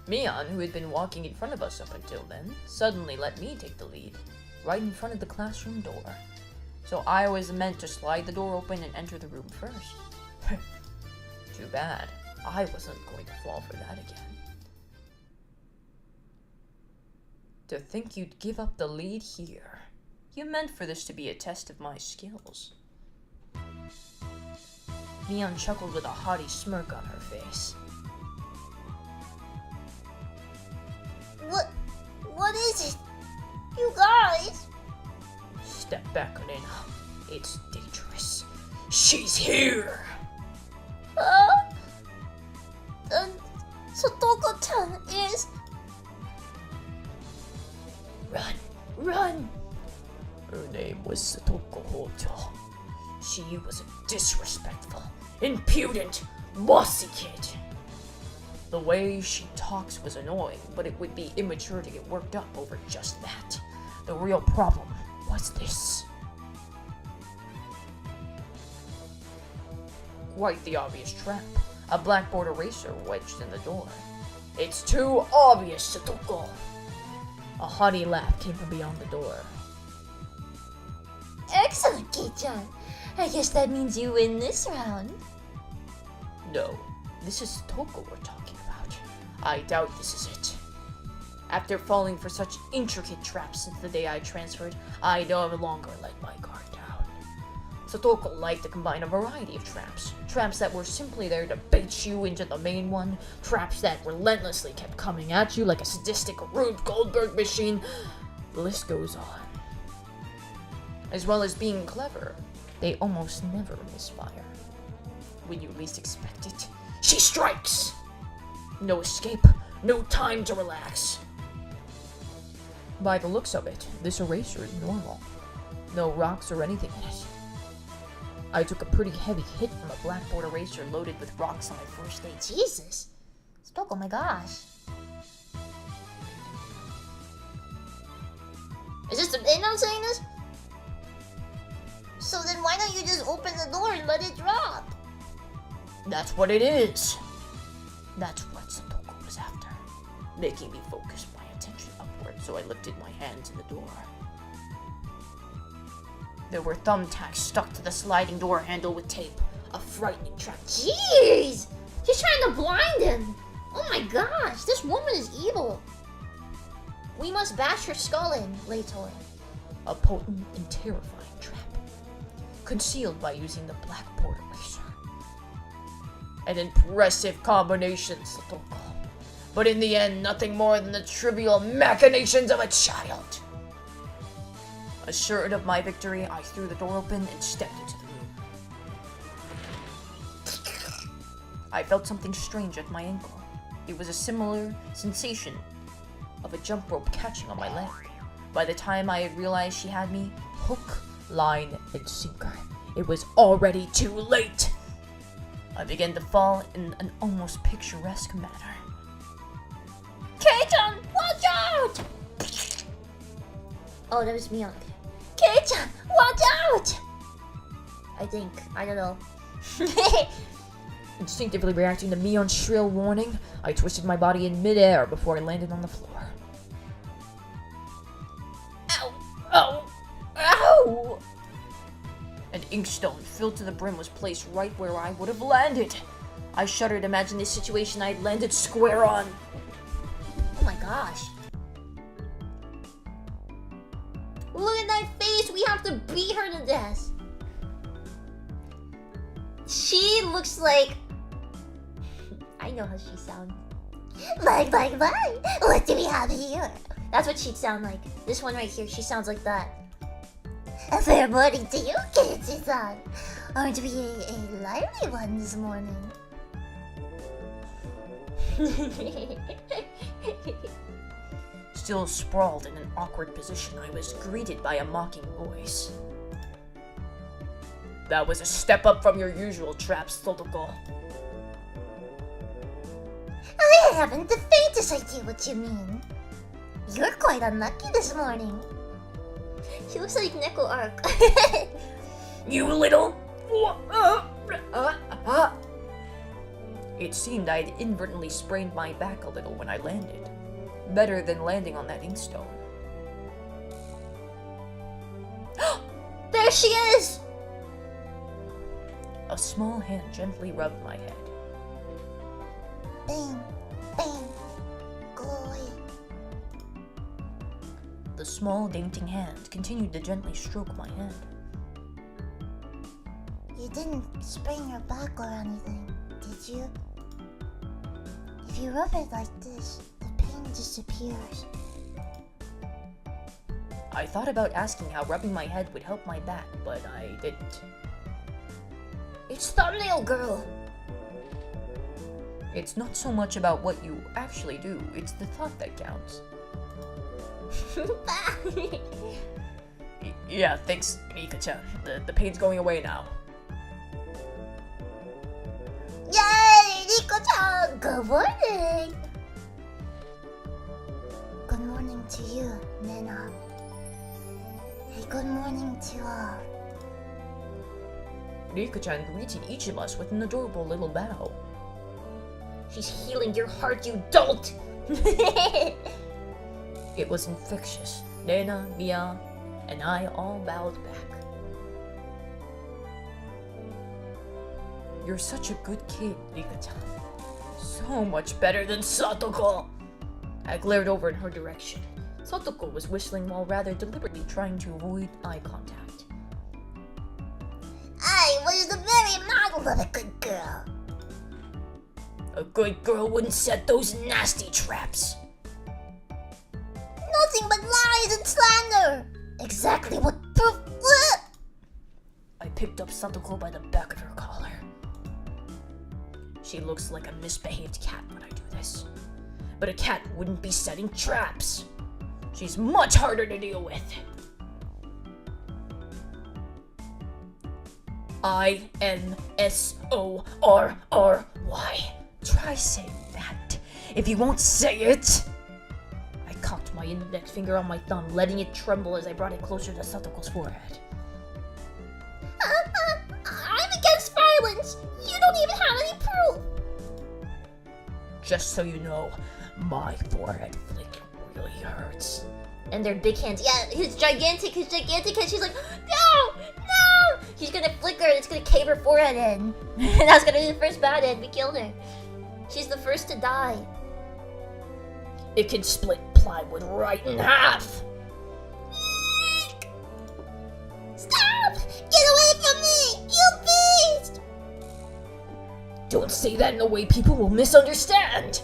Mion, who had been walking in front of us up until then, suddenly let me take the lead, right in front of the classroom door. So I was meant to slide the door open and enter the room first. Too bad. I wasn't going to fall for that again. To think you'd give up the lead here. You meant for this to be a test of my skills. Mion chuckled with a haughty smirk on her face. What is it? You guys! Step back, Elena. It's dangerous. She's here! Huh? Satoko-chan is... Run! Her name was Satoko Hojo. She was a disrespectful, impudent, bossy kid. The way she talks was annoying, but it would be immature to get worked up over just that. The real problem was this. Quite the obvious trap. A blackboard eraser wedged in the door. It's too obvious, Satoko. A haughty laugh came from beyond the door. Excellent, Kei-chan. I guess that means you win this round. No, this is Satoko we're talking about. I doubt this is it. After falling for such intricate traps since the day I transferred, I no longer let my guard down. Satoko liked to combine a variety of traps. Traps that were simply there to bait you into the main one. Traps that relentlessly kept coming at you like a sadistic Rube Goldberg machine. The list goes on. As well as being clever, they almost never misfire. When you least expect it, she strikes! No escape, no time to relax. By the looks of it, this eraser is normal. No rocks or anything in it. I took a pretty heavy hit from a blackboard eraser loaded with rocks on my first day. Jesus! Satoko, oh my gosh. Is this the day I'm saying this? So then why don't you just open the door and let it drop? That's what it is. That's what Satoko was after. Making me focus my attention upward, so I lifted my hand to the door. There were thumbtacks stuck to the sliding door handle with tape. A frightening trap. Jeez! She's trying to blind him! Oh my gosh, this woman is evil! We must bash her skull in, Lator. A potent and terrifying trap. Concealed by using the blackboard eraser. An impressive combination, Satoko. But in the end, nothing more than the trivial machinations of a child. Assured of my victory, I threw the door open and stepped into the room. I felt something strange at my ankle. It was a similar sensation of a jump rope catching on my leg. By the time I had realized she had me, hook, line, and sinker, it was already too late. I began to fall in an almost picturesque manner. Kei-chan, watch out! Oh, that was me on there. Kei-chan, watch out! I don't know. Instinctively reacting to Mion's shrill warning, I twisted my body in midair before I landed on the floor. Ow! Ow! Ow! An inkstone filled to the brim was placed right where I would have landed. I shuddered to imagine the situation I had landed square on. Oh my gosh. Look at that face! We have to beat her to death! She looks like... I know how she sounds. Like, what do we have here? That's what she'd sound like. This one right here, she sounds like that. A fair morning to you, Kirispica. Aren't we a lively one this morning? Still sprawled in an awkward position, I was greeted by a mocking voice. That was a step up from your usual traps, Totoko. I haven't the faintest idea what you mean. You're quite unlucky this morning. She looks like Neko Arc. You little... It seemed I had inadvertently sprained my back a little when I landed. Better than landing on that inkstone. There she is! A small hand gently rubbed my head. Bang, bang, go away. The small, dainty hand continued to gently stroke my head. You didn't sprain your back or anything, did you? If you rub it like this, the pain disappears. I thought about asking how rubbing my head would help my back, but I didn't. It's Thumbnail Girl! It's not so much about what you actually do, it's the thought that counts. Yeah, thanks, Mika-chan. The pain's going away now. Yay! Nico-chan! Good morning! Good morning to you, Nena. Hey, good morning to all. Mika-chan greeted each of us with an adorable little bow. She's healing your heart, you dolt! It was infectious. Nena, Mia, and I all bowed back. You're such a good kid, Mika-chan. So much better than Satoko! I glared over in her direction. Satoko was whistling while rather deliberately trying to avoid eye contact. I was the very model of a good girl. A good girl wouldn't set those nasty traps. Nothing but lies and slander! Exactly what proof... I picked up Satoko by the back of her collar. She looks like a misbehaved cat when I do this. But a cat wouldn't be setting traps. She's much harder to deal with. I-N-S-O-R-R-Y. Try saying that. If you won't say it. I cocked my index finger on my thumb, letting it tremble as I brought it closer to Satoko's forehead. I'm against violence! You don't even have any proof! Just so you know, my forehead flick really hurts. And their big hands. Yeah, his gigantic, and she's like, no! She's gonna flicker and it's gonna cave her forehead in. And that's gonna be the first bad end. We killed her. She's the first to die. It can split plywood right in half. Stop! Get away from me! You beast! Don't say that in a way people will misunderstand.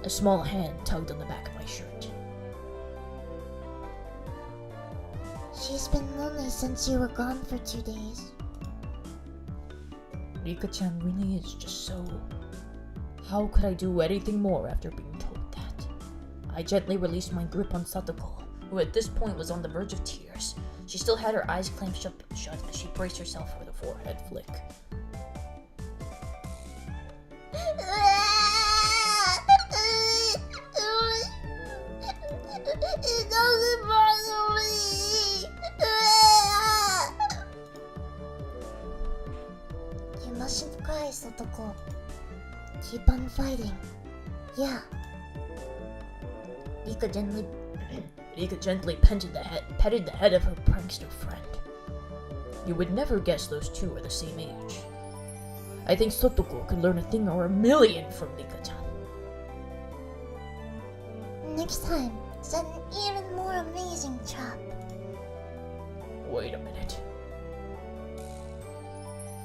A small hand tugged on the back of my shirt. She's been lonely since you were gone for 2 days. Rika-chan really is just so... How could I do anything more after being told that? I gently released my grip on Satoko, who at this point was on the verge of tears. She still had her eyes clamped shut as she braced herself for the forehead flick. It doesn't bother me. You mustn't cry, Satoko. Keep on fighting. Yeah. Rika gently petted the head of her prankster friend. You would never guess those two are the same age. I think Satoko could learn a thing or a million from Rika-chan. Next time, set an even more amazing trap. Wait a minute.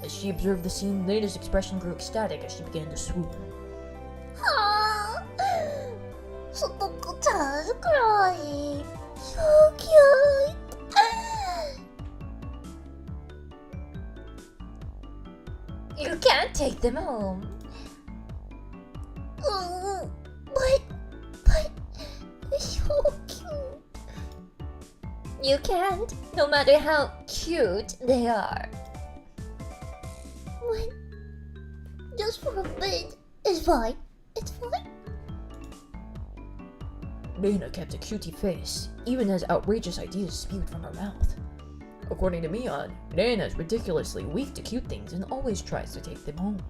As she observed the scene, Lena's expression grew ecstatic as she began to swoon. Satoko-chan's crying. So cute. You can't take them home. But they're so cute. You can't, no matter how cute they are. What? Just for a bit. It's fine. It's fine. Lena kept a cutie face, even as outrageous ideas spewed from her mouth. According to Mion, Lena is ridiculously weak to cute things and always tries to take them home.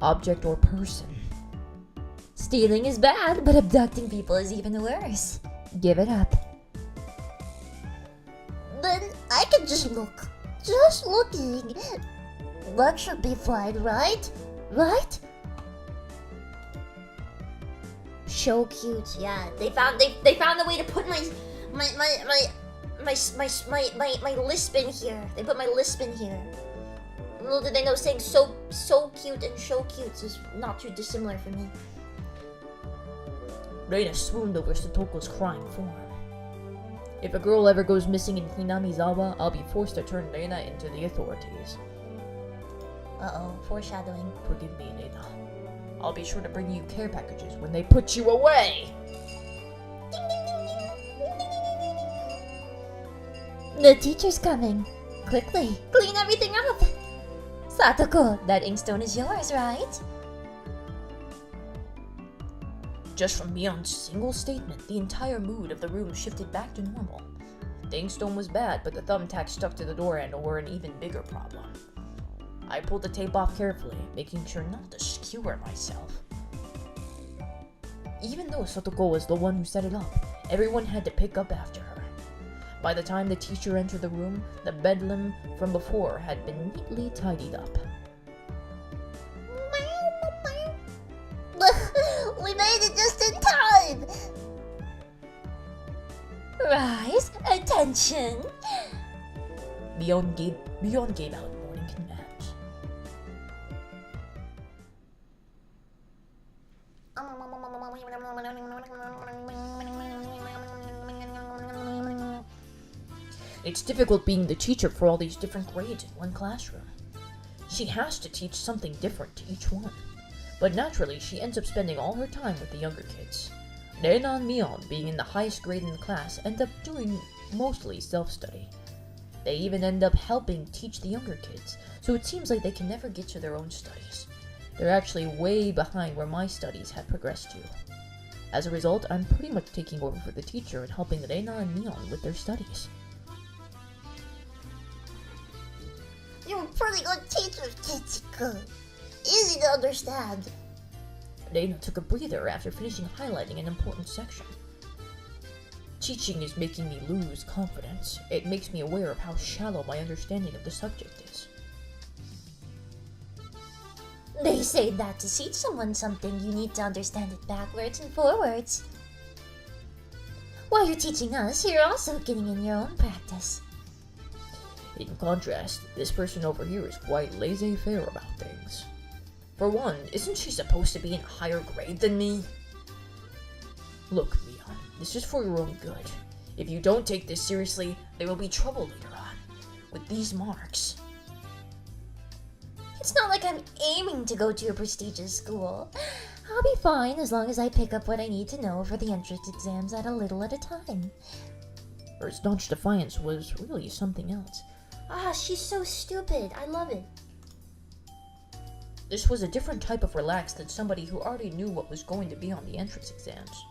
Object or person. Stealing is bad, but abducting people is even worse. Give it up. Then I can just look. Just looking. That should be fine, right? Right? So cute, yeah. They found a way to put my lisp in here. They put my lisp in here. Little did they know saying so cute and so cute is not too dissimilar for me. Reina swooned over Satoko's crying form. If a girl ever goes missing in Hinamizawa, I'll be forced to turn Reina into the authorities. Uh-oh, foreshadowing. Forgive me, Reina. I'll be sure to bring you care packages when they put you away! Ding, ding, ding, ding. The teacher's coming. Quickly, clean everything up. Satoko, that inkstone is yours, right? Just from Mion's single statement, the entire mood of the room shifted back to normal. The inkstone was bad, but the thumbtacks stuck to the door handle were an even bigger problem. I pulled the tape off carefully, making sure not to skewer myself. Even though Satoko was the one who set it up, everyone had to pick up after her. By the time the teacher entered the room, the bedlam from before had been neatly tidied up. We made it just in time! Rise, attention! Mion gave out morning commands. It's difficult being the teacher for all these different grades in one classroom. She has to teach something different to each one. But naturally, she ends up spending all her time with the younger kids. Reina and Mion, being in the highest grade in the class, end up doing mostly self-study. They even end up helping teach the younger kids, so it seems like they can never get to their own studies. They're actually way behind where my studies had progressed to. As a result, I'm pretty much taking over for the teacher and helping Reina and Mion with their studies. You're a pretty good teacher, Kirispica. Easy to understand. Reina took a breather after finishing highlighting an important section. Teaching is making me lose confidence. It makes me aware of how shallow my understanding of the subject is. They say that to teach someone something, you need to understand it backwards and forwards. While you're teaching us, you're also getting in your own practice. In contrast, this person over here is quite laissez-faire about things. For one, isn't she supposed to be in a higher grade than me? Look, Leon, this is for your own good. If you don't take this seriously, there will be trouble later on. With these marks. It's not like I'm aiming to go to a prestigious school. I'll be fine as long as I pick up what I need to know for the entrance exams at a little at a time. Her staunch defiance was really something else. Ah, she's so stupid. I love it. This was a different type of relax than somebody who already knew what was going to be on the entrance exams.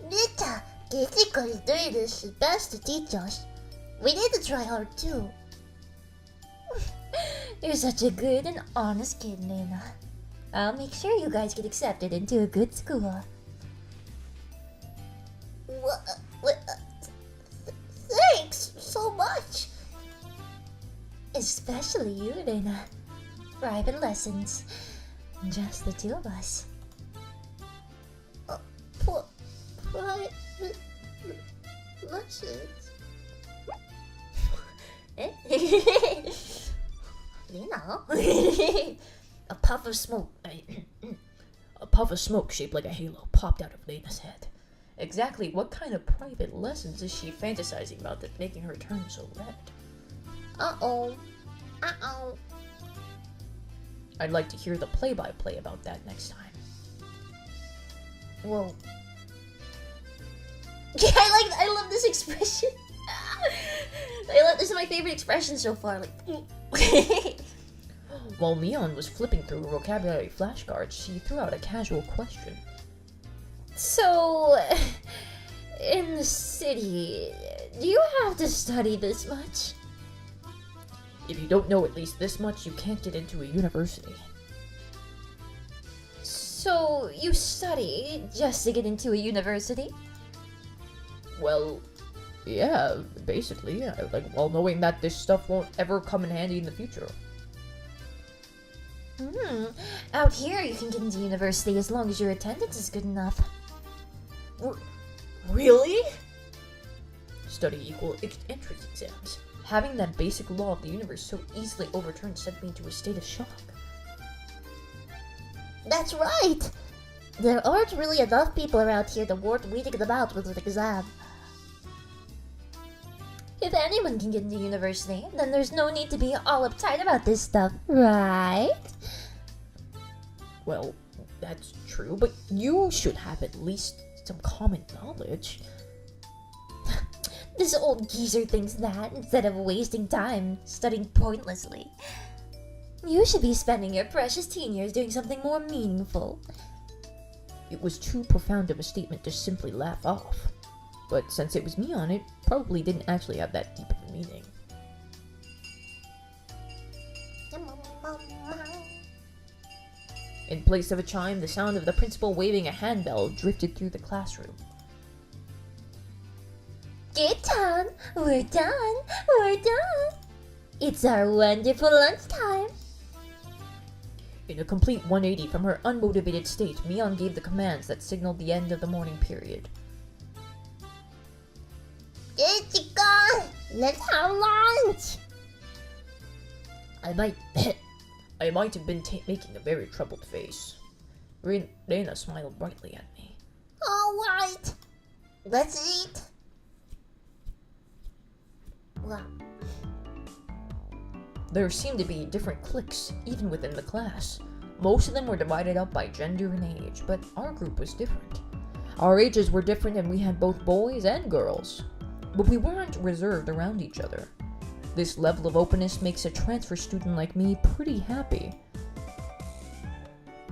Rita, Kirispica is doing his best to teach us. We need to try hard too. You're such a good and honest kid, Lena. I'll make sure you guys get accepted into a good school. Thanks so much. Especially you, Lena. Private lessons. Just the two of us. Private lessons? You know. A puff of smoke. A puff of smoke shaped like a halo popped out of Lena's head. Exactly what kind of private lessons is she fantasizing about that's making her turn so red? Uh-oh. Uh-oh. I'd like to hear the play-by-play about that next time. Whoa. Yeah, I love this expression. This is my favorite expression so far. While Leon was flipping through vocabulary flashcards, she threw out a casual question. So, in the city, do you have to study this much? If you don't know at least this much, you can't get into a university. So, you study just to get into a university? Well, yeah, basically, yeah. While knowing that this stuff won't ever come in handy in the future. Out here, you can get into university as long as your attendance is good enough. Really? Study equal entrance exams. Having that basic law of the universe so easily overturned sent me into a state of shock. That's right! There aren't really enough people around here to warrant weeding them out with an exam. If anyone can get into university, then there's no need to be all uptight about this stuff, right? Well, that's true, but you should have at least some common knowledge. This old geezer thinks that instead of wasting time studying pointlessly. You should be spending your precious teen years doing something more meaningful. It was too profound of a statement to simply laugh off. But since it was me on it, probably didn't actually have that deep of a meaning. In place of a chime, the sound of the principal waving a handbell drifted through the classroom. Get done! We're done! We're done! It's our wonderful lunchtime! In a complete 180 from her unmotivated state, Mion gave the commands that signaled the end of the morning period. It's gone! Let's have lunch! I might have been making a very troubled face. Rena smiled brightly at me. Alright! Let's eat! Wow. There seemed to be different cliques, even within the class. Most of them were divided up by gender and age, but our group was different. Our ages were different and we had both boys and girls. But we weren't reserved around each other. This level of openness makes a transfer student like me pretty happy.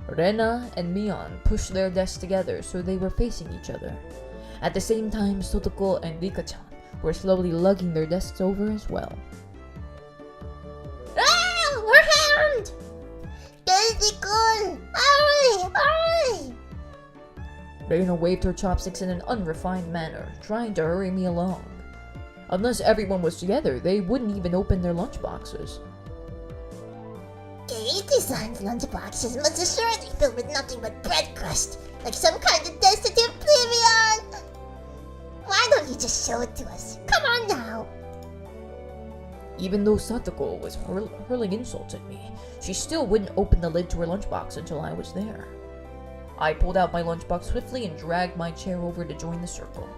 Rena and Mion pushed their desks together so they were facing each other. At the same time, Sotoko and Rika-chan were slowly lugging their desks over as well. Ah! We're harmed! Kirispica! Hurry! Hurry! Reina waved her chopsticks in an unrefined manner, trying to hurry me along. Unless everyone was together, they wouldn't even open their lunchboxes. Kirispica's lunchboxes must assuredly be filled with nothing but bread crust, like some kind of destitute plebeian! Why don't you just show it to us? Come on now! Even though Satoko was hurling insults at me, she still wouldn't open the lid to her lunchbox until I was there. I pulled out my lunchbox swiftly and dragged my chair over to join the circle.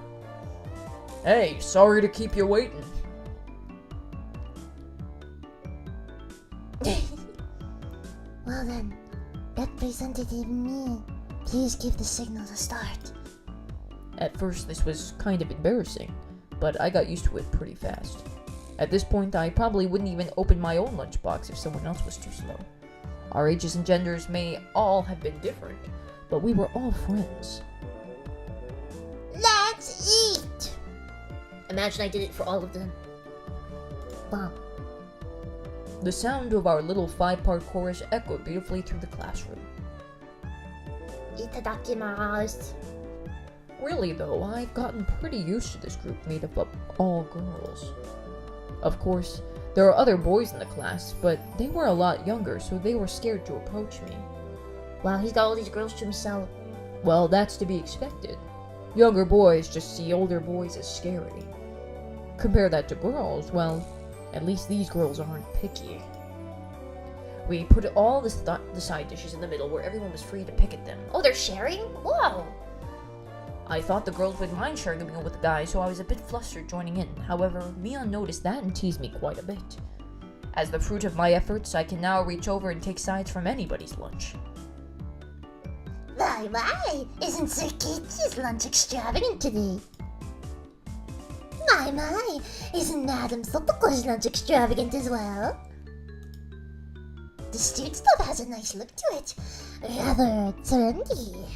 Hey, sorry to keep you waiting. Well then, Representative me, please give the signal to start. At first this was kind of embarrassing, but I got used to it pretty fast. At this point, I probably wouldn't even open my own lunchbox if someone else was too slow. Our ages and genders may all have been different, but we were all friends. Let's eat! Imagine I did it for all of them. Wow. The sound of our little 5-part chorus echoed beautifully through the classroom. Itadakimasu. Really though, I've gotten pretty used to this group made up of all girls. Of course, there are other boys in the class, but they were a lot younger, so they were scared to approach me. Wow, he's got all these girls to himself. Well, that's to be expected. Younger boys just see older boys as scary. Compare that to girls, well, at least these girls aren't picky. We put all the side dishes in the middle where everyone was free to pick at them. Oh, they're sharing? Whoa! I thought the girls would mind sharing a meal with the guys, so I was a bit flustered joining in. However, Mion noticed that and teased me quite a bit. As the fruit of my efforts, I can now reach over and take sides from anybody's lunch. My, isn't Sir Kichi's lunch extravagant today? My, isn't Madame Sotoko's lunch extravagant as well? The street stuff has a nice look to it. Rather trendy.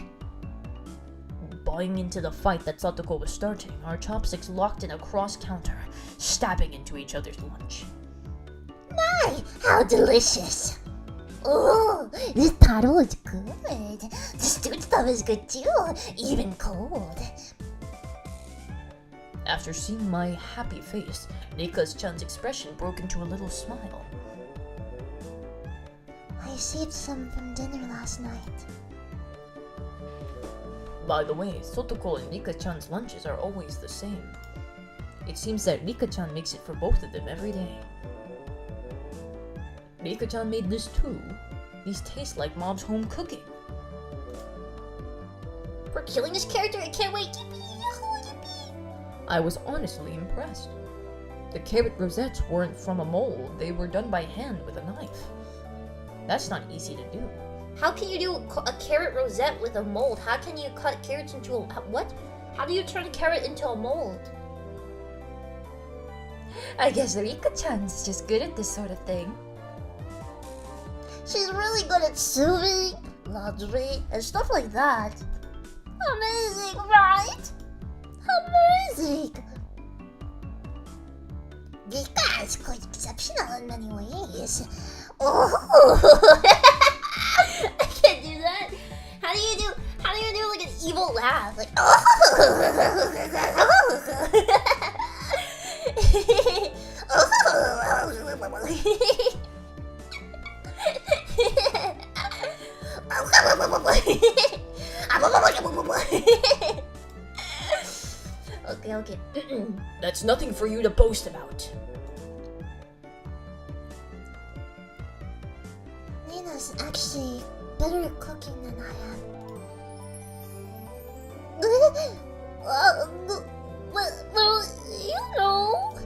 Buying into the fight that Satoko was starting, our chopsticks locked in a cross counter, stabbing into each other's lunch. My, how delicious! Oh, this taro is good. The stewed stuff is good too, even cold. After seeing my happy face, Nika's-chan's expression broke into a little smile. I saved some from dinner last night. By the way, Sotoko and Nika-chan's lunches are always the same. It seems that Nika-chan makes it for both of them every day. Nika-chan made this too. These taste like Mom's home cooking. We're killing this character, I can't wait. I was honestly impressed. The carrot rosettes weren't from a mold, they were done by hand with a knife. That's not easy to do. How can you do a carrot rosette with a mold? How can you cut carrots into a... what? How do you turn a carrot into a mold? I guess Rika-chan's just good at this sort of thing. She's really good at sewing, laundry, and stuff like that. Amazing, right? Amazing! Rika is quite exceptional in many ways. Oh! I can't do that. How do you do like an evil laugh? Like Okay. That's nothing for you to boast about. Lena's actually better at cooking than I am. Well, you know.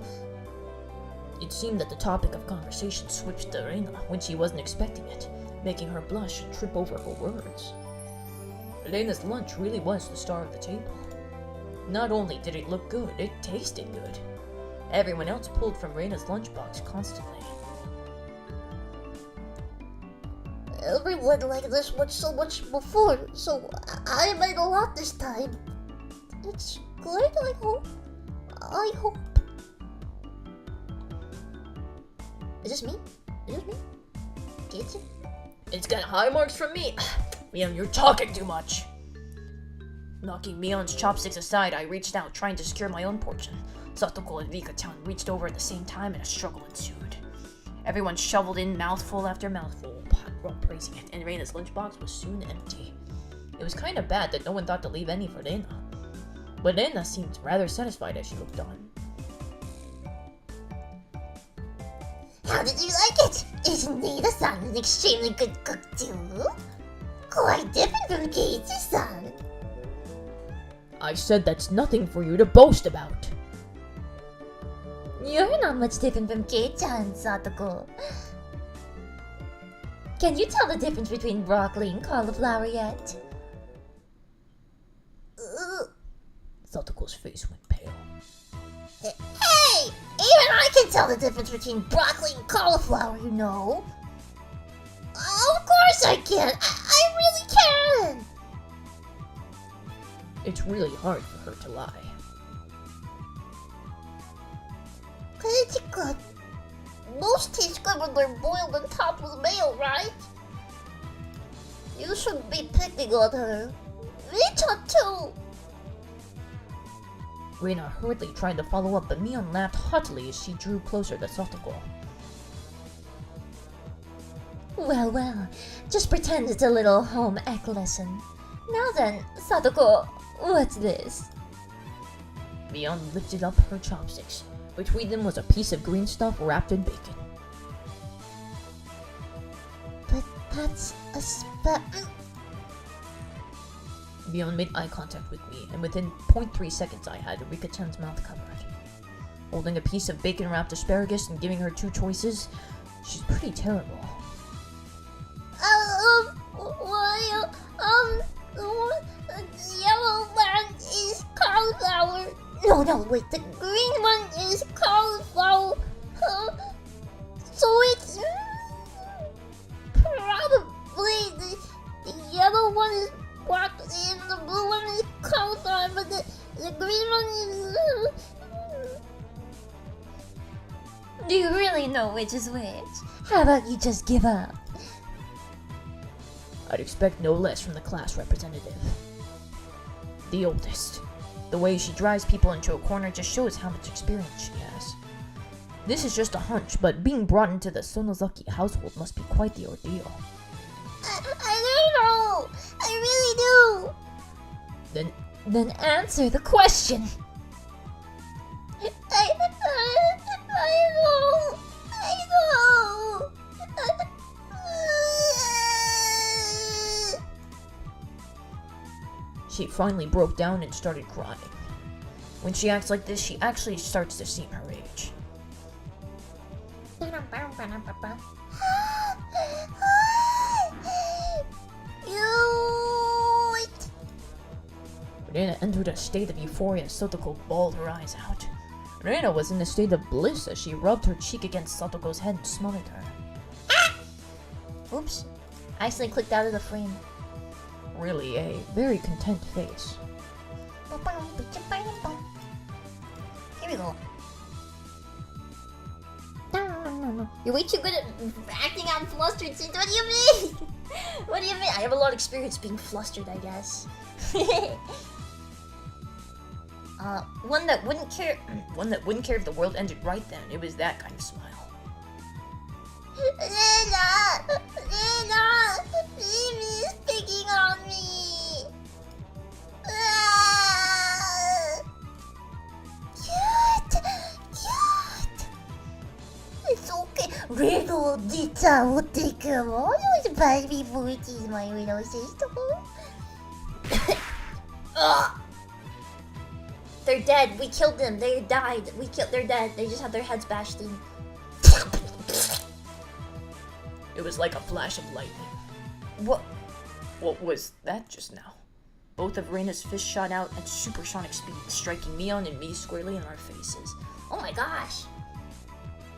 It seemed that the topic of conversation switched to Reina when she wasn't expecting it, making her blush and trip over her words. Elena's lunch really was the star of the table. Not only did it look good, it tasted good. Everyone else pulled from Reina's lunchbox constantly. Everyone liked this one so much before, so I made a lot this time. It's good, I hope. Is this me? Get it? It's got high marks from me. Liam, you're talking too much. Knocking Mion's chopsticks aside, I reached out, trying to secure my own portion. Satoko and Rika-chan reached over at the same time and a struggle ensued. Everyone shoveled in mouthful after mouthful, pot praising it, and Reina's lunchbox was soon empty. It was kind of bad that no one thought to leave any for Reina. But Reina seemed rather satisfied as she looked on. How did you like it? Isn't Nina-san an extremely good cook too? Quite different from Keiichi-san. I said that's nothing for you to boast about. You're not much different from Kei-chan, Satoko. Can you tell the difference between broccoli and cauliflower yet? Satoko's face went pale. Hey! Even I can tell the difference between broccoli and cauliflower, you know. Of course I can. I really can. It's really hard for her to lie. Kirispica, most taste good when they're boiled and topped with mayo, right? You shouldn't be picking on her. Rita too. Reina hurriedly tried to follow up, but Mion laughed haughtily as she drew closer to Satoko. Well, just pretend it's a little home ec lesson. Now then, Satoko, what's this? Mion lifted up her chopsticks. Between them was a piece of green stuff wrapped in bacon. But that's a Mion made eye contact with me, and within 0.3 seconds I had Rika-chan's mouth covered. Holding a piece of bacon-wrapped asparagus and giving her two choices, she's pretty terrible. The yellow one is cauliflower. No, wait, the green one is cauliflower. So it's probably the yellow one is broccoli and the blue one is cauliflower, but the green one is... Do you really know which is which? How about you just give up? I'd expect no less from the class representative. The oldest. The way she drives people into a corner just shows how much experience she has. This is just a hunch, but being brought into the Sonozaki household must be quite the ordeal. I don't know! I really do! Then answer the question! I know! She finally broke down and started crying. When she acts like this, she actually starts to seem her age. Reina entered a state of euphoria as Satoko bawled her eyes out. Reina was in a state of bliss as she rubbed her cheek against Satoko's head and smothered her. Oops. I accidentally clicked out of the frame. Really a very content face. Here we go. No. You're way too good at acting out flustered scenes. What do you mean? What do you mean? I have a lot of experience being flustered, I guess. One that wouldn't care if the world ended right then. It was that kind of smile. Lena! Mimi is picking on me! Cute! It's okay. Riddle Dita will take care of all those baby booties, my little sister. They're dead. We killed them. They died. They're dead. They just had their heads bashed in. It was like a flash of lightning. What? What was that just now? Both of Reina's fists shot out at supersonic speed, striking Mion and me squarely in our faces. Oh my gosh.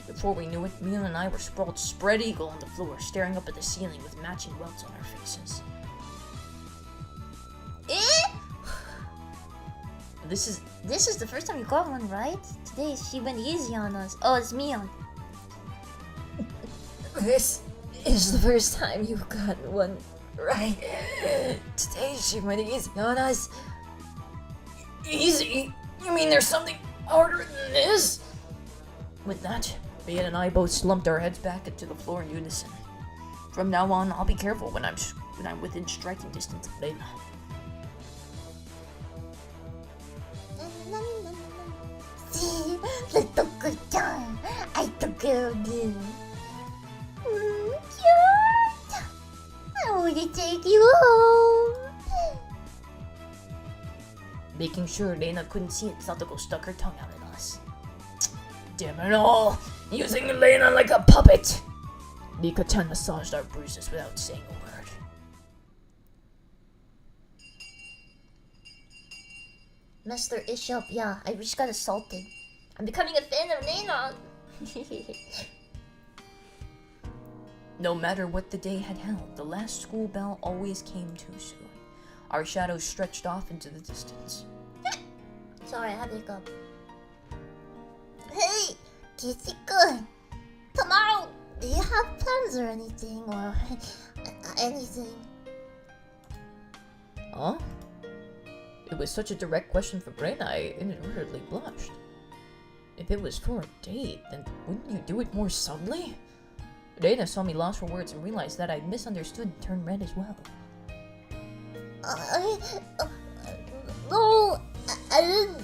Before we knew it, Mion and I were sprawled spread eagle on the floor, staring up at the ceiling with matching welts on our faces. This is the first time you got one, right? Today she went easy on us. Oh, it's Mion. This is the first time you've gotten one right. Today she went easy on us. Easy? You mean there's something harder than this? With that, Mia and I both slumped our heads back into the floor in unison. From now on, I'll be careful when I'm within striking distance of Lena. See, little good time. I took care of you. Cute. I want to take you home. Making sure Lena couldn't see it, Satoko stuck her tongue out at us. Damn it all! Using Lena like a puppet! Mika-chan massaged our bruises without saying a word. Mr. Ishop, yeah, I just got assaulted. I'm becoming a fan of Lena. No matter what the day had held, the last school bell always came too soon. Our shadows stretched off into the distance. Sorry, I had to hiccup. Hey, Kirispica. Tomorrow, do you have plans or anything? Or anything? Huh? It was such a direct question for Brain, I inadvertently blushed. If it was for a date, then wouldn't you do it more subtly? Dana saw me lost for words and realized that I'd misunderstood and turned red as well. No, I didn't,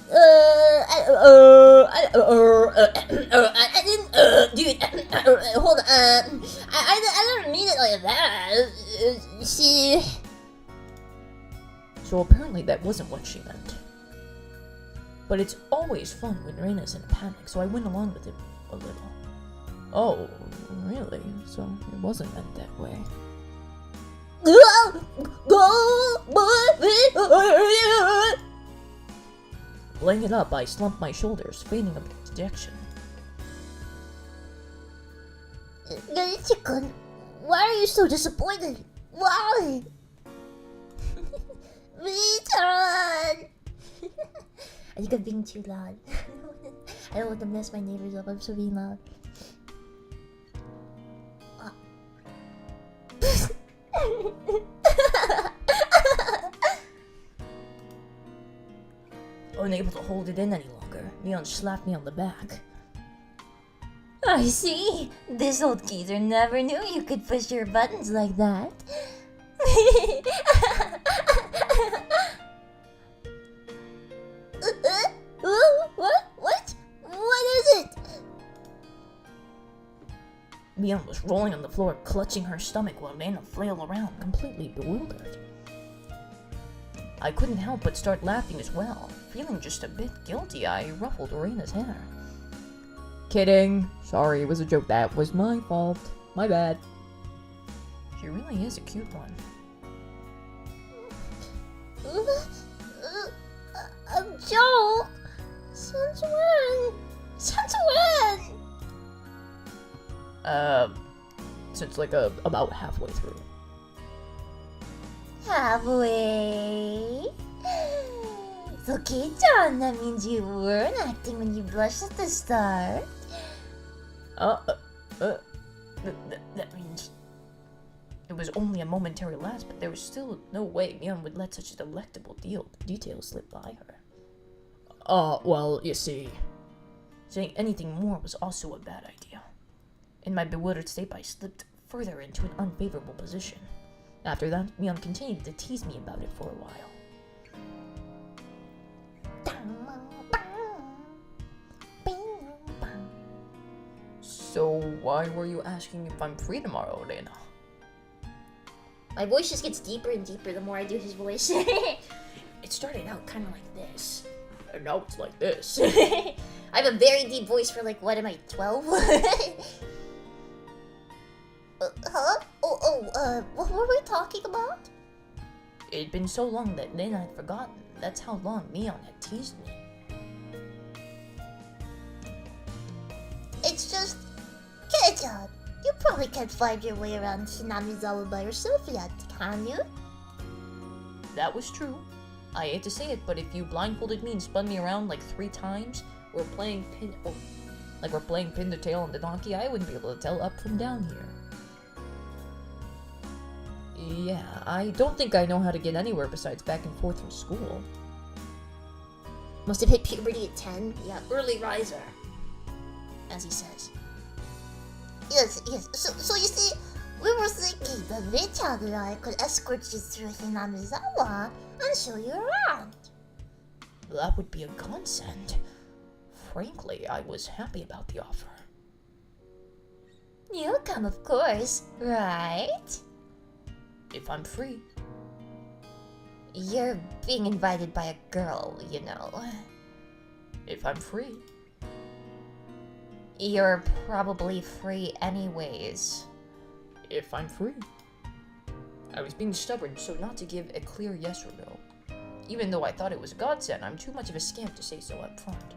dude, hold on, I didn't mean it like that, see? So apparently that wasn't what she meant. But it's always fun when Reina's in a panic, so I went along with it a little. Oh, really? So it wasn't meant that way. Laying it up, I slumped my shoulders, feigning a bit of dejection. Kirispica, why are you so disappointed? Why? V-Dere! I think I'm being too loud. I don't want to mess my neighbors up, I'm so being loud. Unable to hold it in any longer, Neon slapped me on the back. I see. This old geezer never knew you could push your buttons like that. What? What is it? Neon was rolling on the floor, clutching her stomach while Lena flailed around, completely bewildered. I couldn't help but start laughing as well. Feeling just a bit guilty, I ruffled Reina's hair. Kidding. Sorry, it was a joke. That was my fault. My bad. She really is a cute one. Joe? Since when? Since like about halfway through. Halfway? It's okay, John. That means you weren't acting when you blushed at the start. That means it was only a momentary lapse, but there was still no way Mion would let such a delectable detail slip by her. Well, you see, saying anything more was also a bad idea. In my bewildered state, I slipped further into an unfavorable position. After that, Mion continued to tease me about it for a while. So why were you asking if I'm free tomorrow, Lena? My voice just gets deeper and deeper the more I do his voice. It started out kind of like this, and now it's like this. I have a very deep voice for like, what am I, 12? What were we talking about? It'd been so long that Lena had forgotten. That's how long Mion had teased me. It's just, Kirispica, you probably can't find your way around Hinamizawa by yourself yet, can you? That was true. I hate to say it, but if you blindfolded me and spun me around like 3 times, we're playing pin the tail on the donkey, I wouldn't be able to tell up from down here. Yeah, I don't think I know how to get anywhere besides back and forth from school. Must have hit puberty at 10. Yeah, early riser, as he says. Yes. So you see, we were thinking that V-Dere and I could escort you through Hinamizawa and show you around. That would be a godsend. Frankly, I was happy about the offer. You'll come, of course, right? If I'm free. You're being invited by a girl, you know. If I'm free. You're probably free anyways. If I'm free. I was being stubborn, so not to give a clear yes or no. Even though I thought it was a godsend, I'm too much of a scamp to say so up front.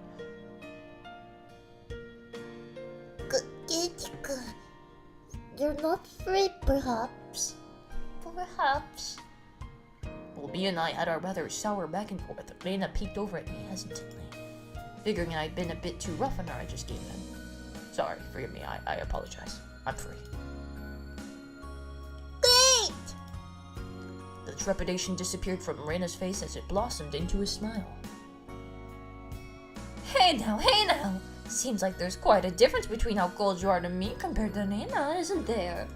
Kirispica, you're not free, perhaps? Perhaps. Well, Mia and I had our rather sour back and forth. Lena peeked over at me hesitantly, figuring I'd been a bit too rough on her. I just gave in. Sorry, forgive me, I apologize. I'm free. Great! The trepidation disappeared from Reina's face as it blossomed into a smile. Hey now. Seems like there's quite a difference between how cold you are to me compared to Nana, isn't there?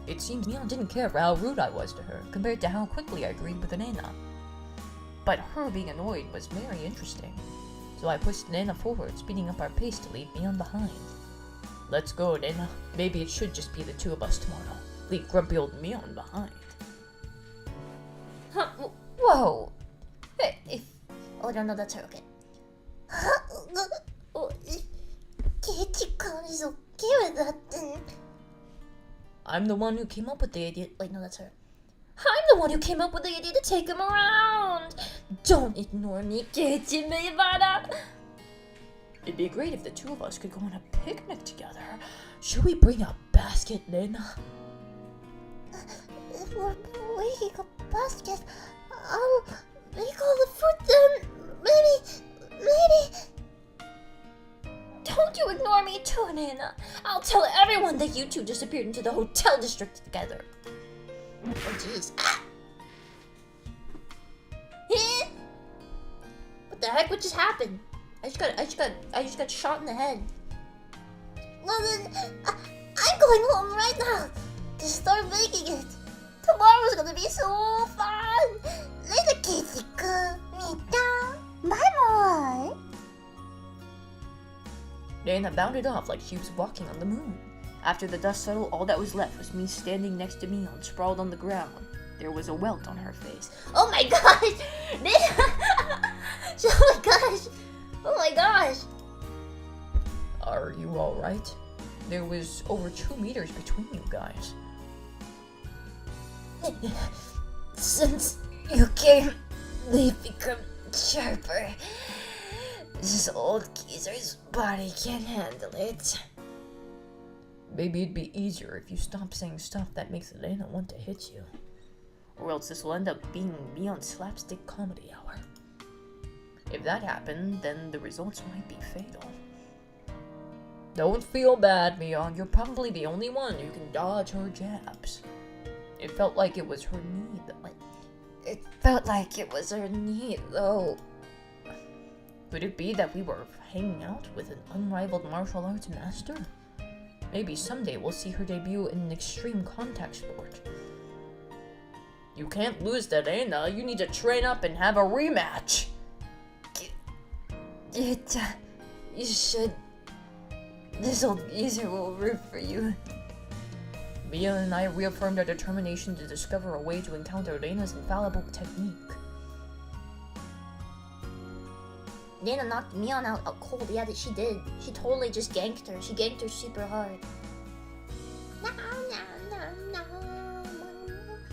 It seems Mia didn't care for how rude I was to her, compared to how quickly I agreed with Nana. But her being annoyed was very interesting, so I pushed Nana forward, speeding up our pace to leave Mia behind. Let's go, Nana. Maybe it should just be the two of us tomorrow. Leave grumpy old Mia behind. Huh, whoa. Hey, Oh, no, that's her, okay. Kirispica is okay with that then. I'm the one who came up with the idea. Wait, no, that's her. I'm the one who came up with the idea to take him around. Don't ignore me, Kirispica. It'd be great if the two of us could go on a picnic together. Should we bring a basket, Nana? If we're bringing a basket, I'll make all the food then. Maybe. Don't you ignore me too, Nana. I'll tell everyone that you two disappeared into the hotel district together. Oh, jeez. What the heck? What just happened? I just got shot in the head. Well then, I'm going home right now to start making it. Tomorrow's gonna be so fun. Later, Kirispica. Mita. Bye-bye. Nana bounded off like she was walking on the moon. After the dust settled, all that was left was me standing next to Mia, sprawled on the ground. There was a welt on her face. Oh my gosh! Oh my gosh! Are you alright? There was over 2 meters between you guys. Since you came, they've become sharper. This old geezer's body can't handle it. Maybe it'd be easier if you stopped saying stuff that makes Elena want to hit you. Or else this will end up being Neon's slapstick comedy hour. If that happened, then the results might be fatal. Don't feel bad, Mion. You're probably the only one who can dodge her jabs. It felt like it was her need. It felt like it was her need, though. Could it be that we were hanging out with an unrivaled martial arts master? Maybe someday we'll see her debut in an extreme contact sport. You can't lose that, Aina. You need to train up and have a rematch. You should. This old geezer will root for you. Mia and I reaffirmed our determination to discover a way to encounter Reina's infallible technique. Nana knocked Mion out cold. Yeah, that she did. She totally just ganked her. She ganked her super hard. No.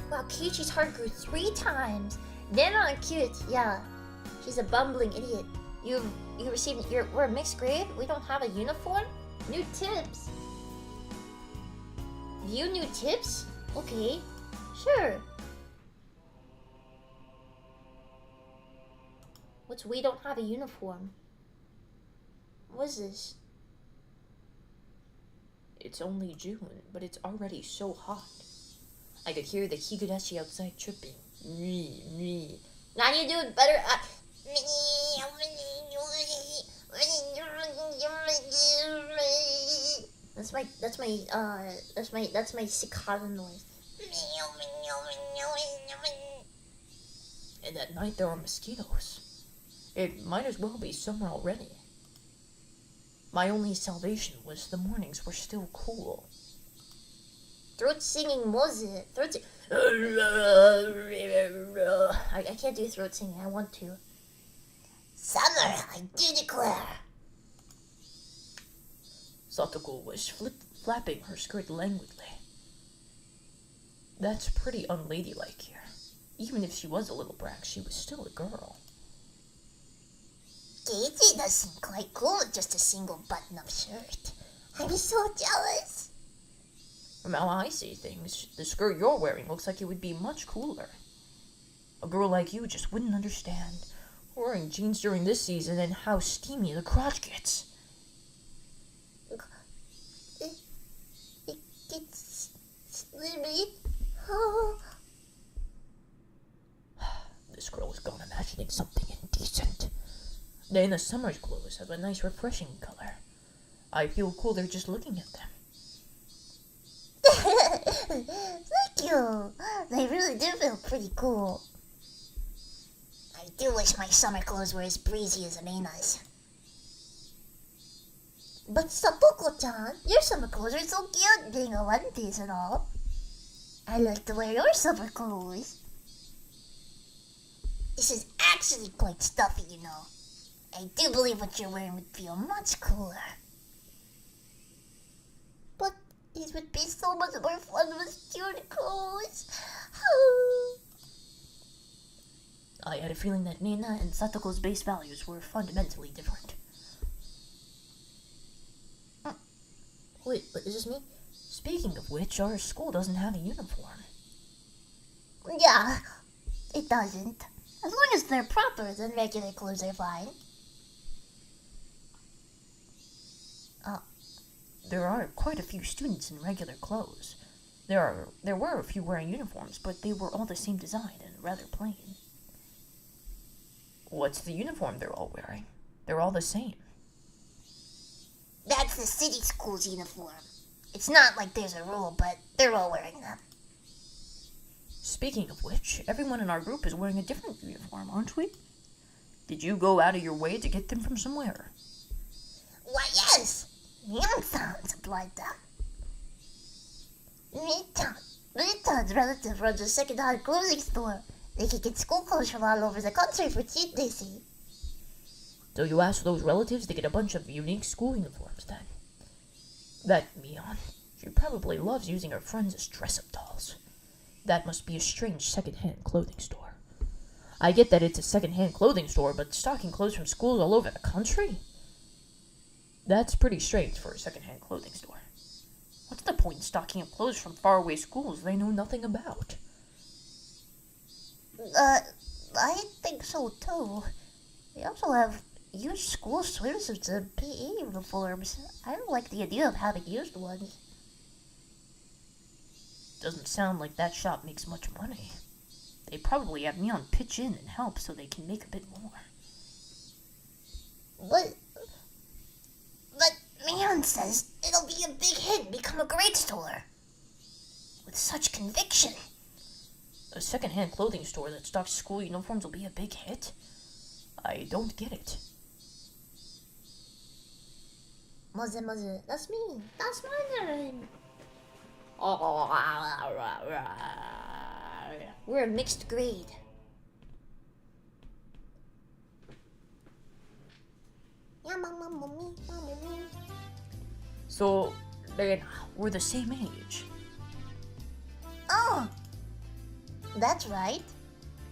Wow, Kiichi's heart grew 3 times. Nana and cute. Yeah, she's a bumbling idiot. You received. We're a mixed grade. We don't have a uniform. New tips. View new tips. Okay, sure. What's we don't have a uniform? What is this? It's only June, but it's already so hot. I could hear the Higurashi outside chirping. Now you do it better. That's my cicada noise. And at night there are mosquitoes. It might as well be summer already. My only salvation was the mornings were still cool. Throat singing moze. Throat sing. I can't do throat singing. I want to. Summer, I do declare. Satoko was flapping her skirt languidly. That's pretty unladylike here. Even if she was a little brat, she was still a girl. Daisy does seem quite cool with just a single button-up shirt. I'm so jealous. From how I see things, the skirt you're wearing looks like it would be much cooler. A girl like you just wouldn't understand wearing jeans during this season and how steamy the crotch gets. It gets slimy. Oh. This girl is gone imagining something indecent. Then the summer's clothes have a nice refreshing color. I feel cooler just looking at them. Thank you. They really do feel pretty cool. I do wish my summer clothes were as breezy as Amina's. But Satoko-chan, your summer clothes are so cute, being a one-piece and all. I like to wear your summer clothes. This is actually quite stuffy, you know. I do believe what you're wearing would feel much cooler. But it would be so much more fun with cute clothes. I had a feeling that Nina and Satoko's base values were fundamentally different. Wait, is this me? Speaking of which, our school doesn't have a uniform. Yeah, it doesn't. As long as they're proper, then regular clothes are fine. There are quite a few students in regular clothes. There were a few wearing uniforms, but they were all the same design and rather plain. What's the uniform they're all wearing? They're all the same. That's the city school's uniform. It's not like there's a rule, but they're all wearing them. Speaking of which, everyone in our group is wearing a different uniform, aren't we? Did you go out of your way to get them from somewhere? Why, yes! Mion-san supplied them. Mion-san's relative runs a second-hand clothing store. They can get school clothes from all over the country for cheap, they see. So you asked those relatives to get a bunch of unique school uniforms, then? That Mion, she probably loves using her friends as dress-up dolls. That must be a strange second-hand clothing store. I get that it's a second-hand clothing store, but stocking clothes from schools all over the country? That's pretty strange for a second-hand clothing store. What's the point in stocking up clothes from faraway schools they know nothing about? I think so too. They also have used school swimsuits and PE uniforms. I don't like the idea of having used ones. Doesn't sound like that shop makes much money. They probably have Mion pitch in and help so they can make a bit more. But Mion says it'll be a big hit and become a great store. With such conviction. A second-hand clothing store that stocks school uniforms will be a big hit? I don't get it. Moze. That's me. That's my name. We're a mixed grade. So, then, we're the same age. Oh, that's right.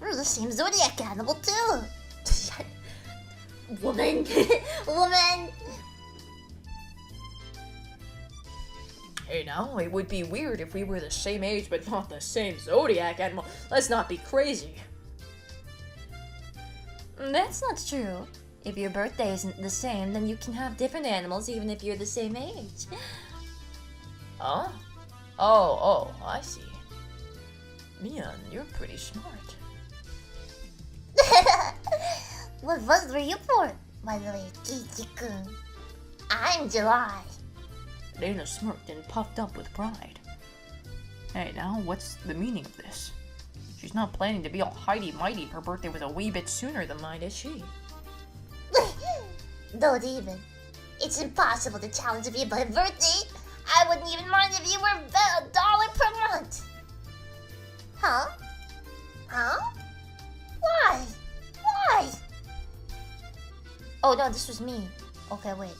We're the same zodiac animal too. Woman. Woman. Hey now, it would be weird if we were the same age but not the same zodiac animal. Let's not be crazy. That's not true. If your birthday isn't the same, then you can have different animals even if you're the same age. Huh? Oh, I see. Mion, you're pretty smart. What month were you born, by the way, Kichi-kun? I'm July. Lena smirked and puffed up with pride. Hey, now, what's the meaning of this? She's not planning to be all highty-mighty. Her birthday was a wee bit sooner than mine, is she? Don't even. It's impossible to challenge me by birthday. I wouldn't even mind if you were $1 per month. Huh? Huh? Why? Why? Oh no, this was me. Okay, wait.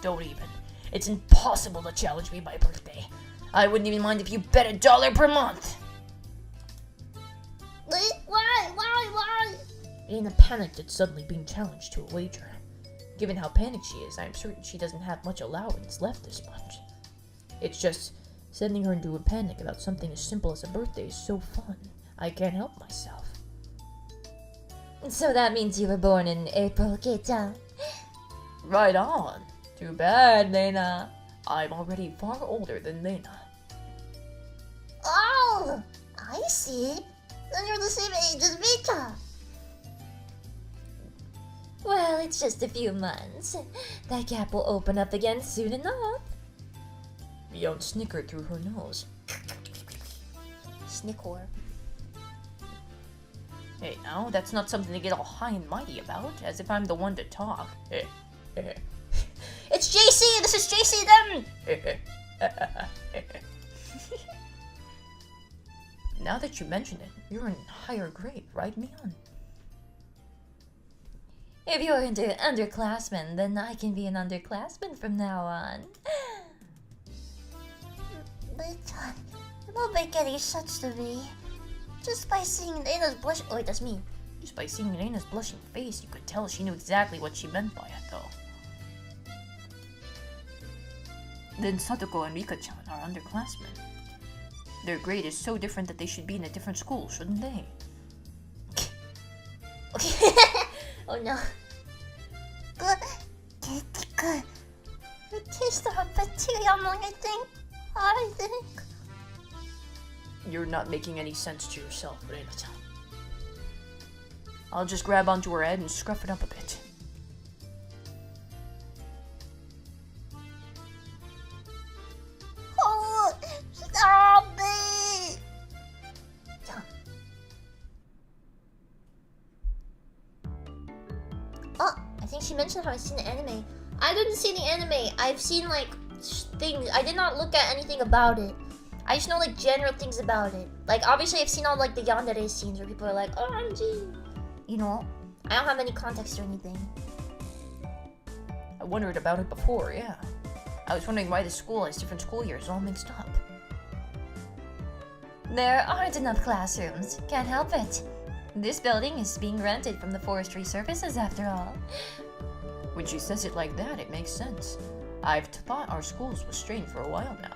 Don't even. It's impossible to challenge me by birthday. I wouldn't even mind if you bet $1 per month. Why? Lena panicked at suddenly being challenged to a wager. Given how panicked she is, I'm certain she doesn't have much allowance left this month. It's just sending her into a panic about something as simple as a birthday is so fun. I can't help myself. So that means you were born in April, Keita. Right on. Too bad, Lena. I'm already far older than Lena. Oh, I see. Then you're the same age as Vita. Well, it's just a few months. That gap will open up again soon enough. Beyond snickered through her nose. Snickor. Hey, now, that's not something to get all high and mighty about, as if I'm the one to talk. It's JC! This is JC then! Now that you mention it, you're in higher grade, right, Mion? If you're into underclassmen, then I can be an underclassman from now on. Vita, it won't make any sense to me. Just by seeing Lena's blush. Oh, wait, that's me. Just by seeing Lena's blushing face, you could tell she knew exactly what she meant by it, though. Then Satoko and Rika-chan are underclassmen. Their grade is so different that they should be in a different school, shouldn't they? Okay. Oh no. Good. It tastes a bit too yummy, I think. You're not making any sense to yourself, Rena-chan. I'll just grab onto her head and scruff it up a bit. Oh, stop it! Oh, I think she mentioned how I've seen the anime. I didn't see the anime. I've seen like things. I did not look at anything about it. I just know like general things about it. Like obviously I've seen all like the yandere scenes where people are like, OMG. You know, I don't have any context or anything. I wondered about it before, yeah. I was wondering why the school has different school years all mixed up. There aren't enough classrooms. Can't help it. This building is being rented from the forestry services after all. When she says it like that, it makes sense. I've thought our schools was strained for a while now.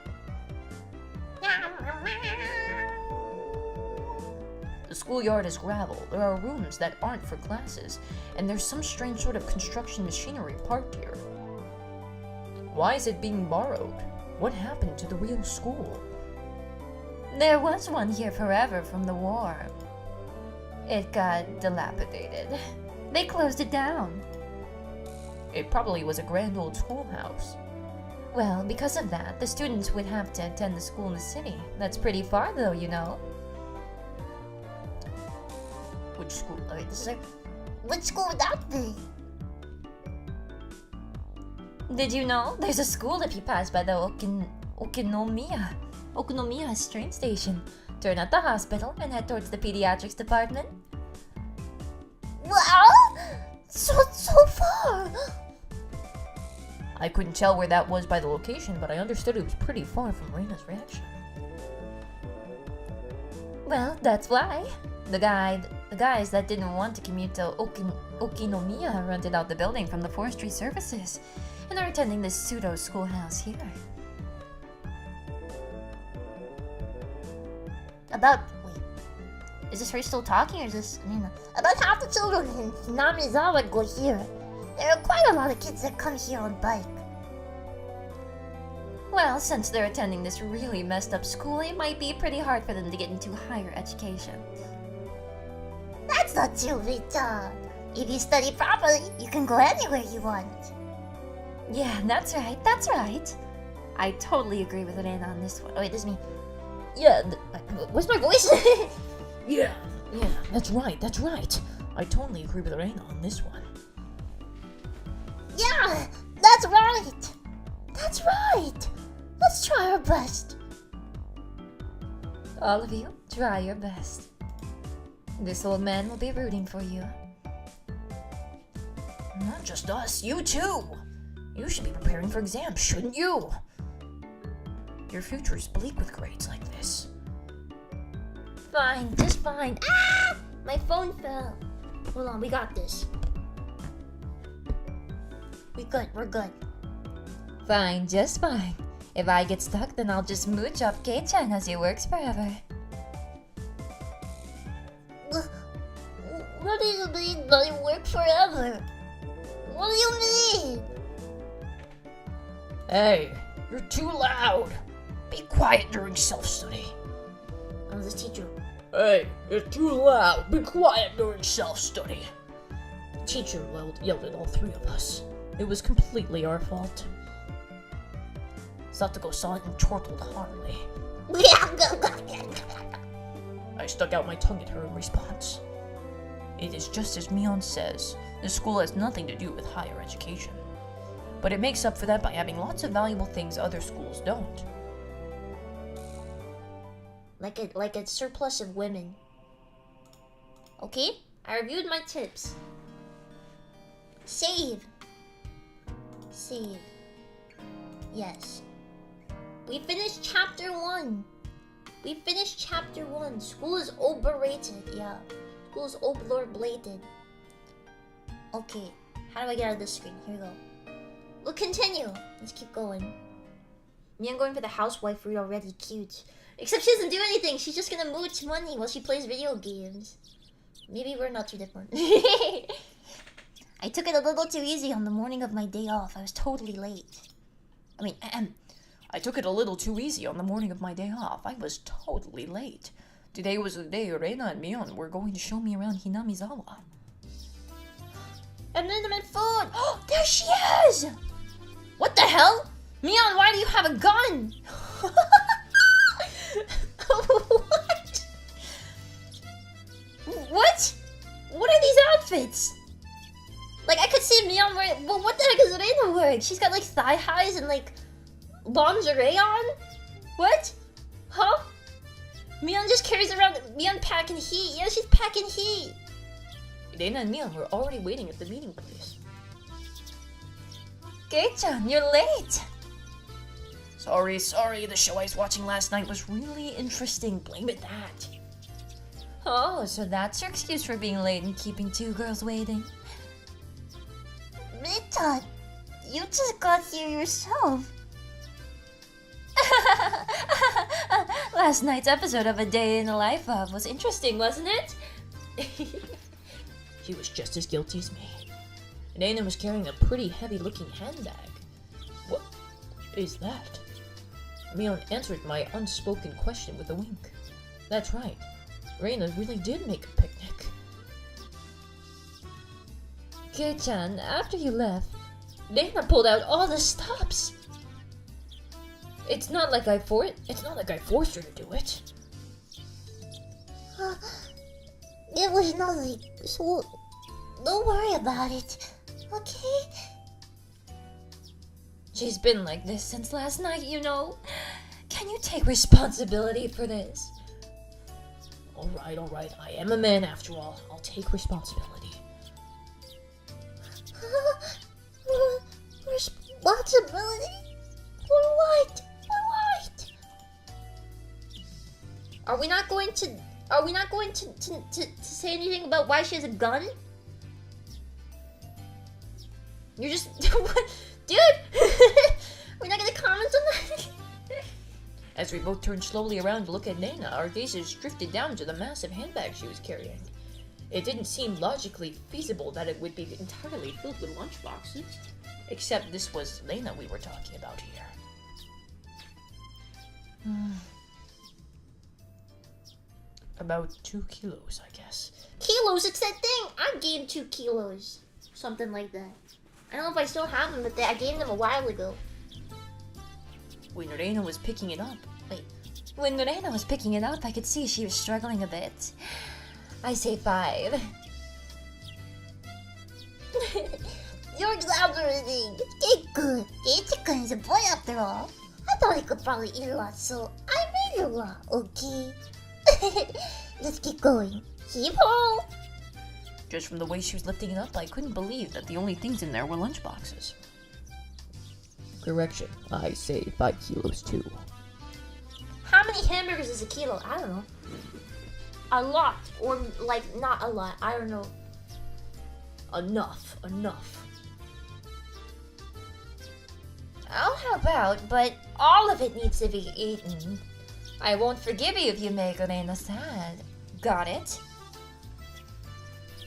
The schoolyard is gravel, there are rooms that aren't for classes, and there's some strange sort of construction machinery parked here. Why is it being borrowed? What happened to the real school? There was one here forever from the war. It got dilapidated. They closed it down. It probably was a grand old schoolhouse. Well, because of that, the students would have to attend the school in the city. That's pretty far though, you know. Which school? This is like... Which school would that be? Did you know? There's a school if you pass by the Okinomiya train station. Turn at the hospital and head towards the pediatrics department. Well, so far. I couldn't tell where that was by the location, but I understood it was pretty far from Reina's reaction. Well, that's why. The guys that didn't want to commute to Okinomiya rented out the building from the forestry services and are attending this pseudo schoolhouse here. Wait, is this her still talking or is this Nina? About half the children in Namizawa go here. There are quite a lot of kids that come here on bike. Well, since they're attending this really messed up school, it might be pretty hard for them to get into higher education. That's not true, Vita. If you study properly, you can go anywhere you want. Yeah, that's right. I totally agree with Reina on this one. Oh, wait, this is me. Yeah, what's my voice? Yeah, that's right. I totally agree with Reina on this one. Yeah, that's right. That's right. Let's try our best. All of you, try your best. This old man will be rooting for you. Not just us, you too. You should be preparing for exams, shouldn't you? Your future is bleak with grades like this. Fine, just fine. Ah! My phone fell. Hold on, we got this. We're good. Fine, just fine. If I get stuck, then I'll just mooch off Kei-chan as he works forever. What do you mean by work forever? What do you mean? Hey, you're too loud. Be quiet during self-study. Oh, this teacher. Hey, you're too loud. Be quiet during self-study. The teacher yelled at all three of us. It was completely our fault. Satoko saw it and chortled heartily. I stuck out my tongue at her in response. It is just as Mion says, the school has nothing to do with higher education. But it makes up for that by having lots of valuable things other schools don't. Like a surplus of women. Okay, I reviewed my tips. Save. Yes. We finished chapter 1. School is overrated, yeah. School is overblated. Okay, how do I get out of this screen? Here we go. We'll continue. Let's keep going. Me, I'm going for the housewife route already. Cute. Except she doesn't do anything. She's just gonna mooch money while she plays video games. Maybe we're not too different. I took it a little too easy on the morning of my day off. I was totally late. I took it a little too easy on the morning of my day off. I was totally late. Today was the day Reina and Mion were going to show me around Hinamizawa. And then I'm at food. Oh, there she is! What the hell? Mion, why do you have a gun? What? What? What are these outfits? Like, I could see Mion wearing... Well, what the heck is Reina wearing? She's got, like, thigh highs and, like, lingerie on? What? Huh? Mion just carries around... Mion packing heat. Yeah, she's packing heat. Reina and Mion were already waiting at the meeting place. Kei-chan, you're late. Sorry. The show I was watching last night was really interesting. Blame it that. Oh, so that's your excuse for being late and keeping two girls waiting. Mita, you just got here yourself. Last night's episode of A Day in the Life of was interesting, wasn't it? She was just as guilty as me. Reina was carrying a pretty heavy-looking handbag. What is that? Mion answered my unspoken question with a wink. That's right. Reina really did make a picnic. Kei-chan, after you left, Reina pulled out all the stops. It's not like I forced her to do it. It was nothing, so don't worry about it, okay? She's been like this since last night, you know. Can you take responsibility for this? Alright. I am a man after all. I'll take responsibility. Responsibility? For what? Are we not going to say anything about why she has a gun? You're just what? Dude! We're not gonna comment on that? As we both turned slowly around to look at Reina, our gazes drifted down to the massive handbag she was carrying. It didn't seem logically feasible that it would be entirely filled with lunchboxes. Except this was Reina we were talking about here. About 2 kilos, I guess. kilos, it's that thing! I gained 2 kilos. Something like that. I don't know if I still have them, but I gained them a while ago. When Reina was picking it up, When Reina was picking it up, I could see she was struggling a bit. I say 5. You're exaggerating. Kiku. Kiku is a boy after all. I thought he could probably eat a lot, so I made a lot, okay? Let's keep going. Keep home. just from the way she was lifting it up, I couldn't believe that the only things in there were lunchboxes. Correction, I say 5 kilos too. How many hamburgers is a kilo? I don't know. A lot. Or, like, not a lot. I don't know. Enough. I'll help out, but all of it needs to be eaten. I won't forgive you if you make Elena sad. Got it?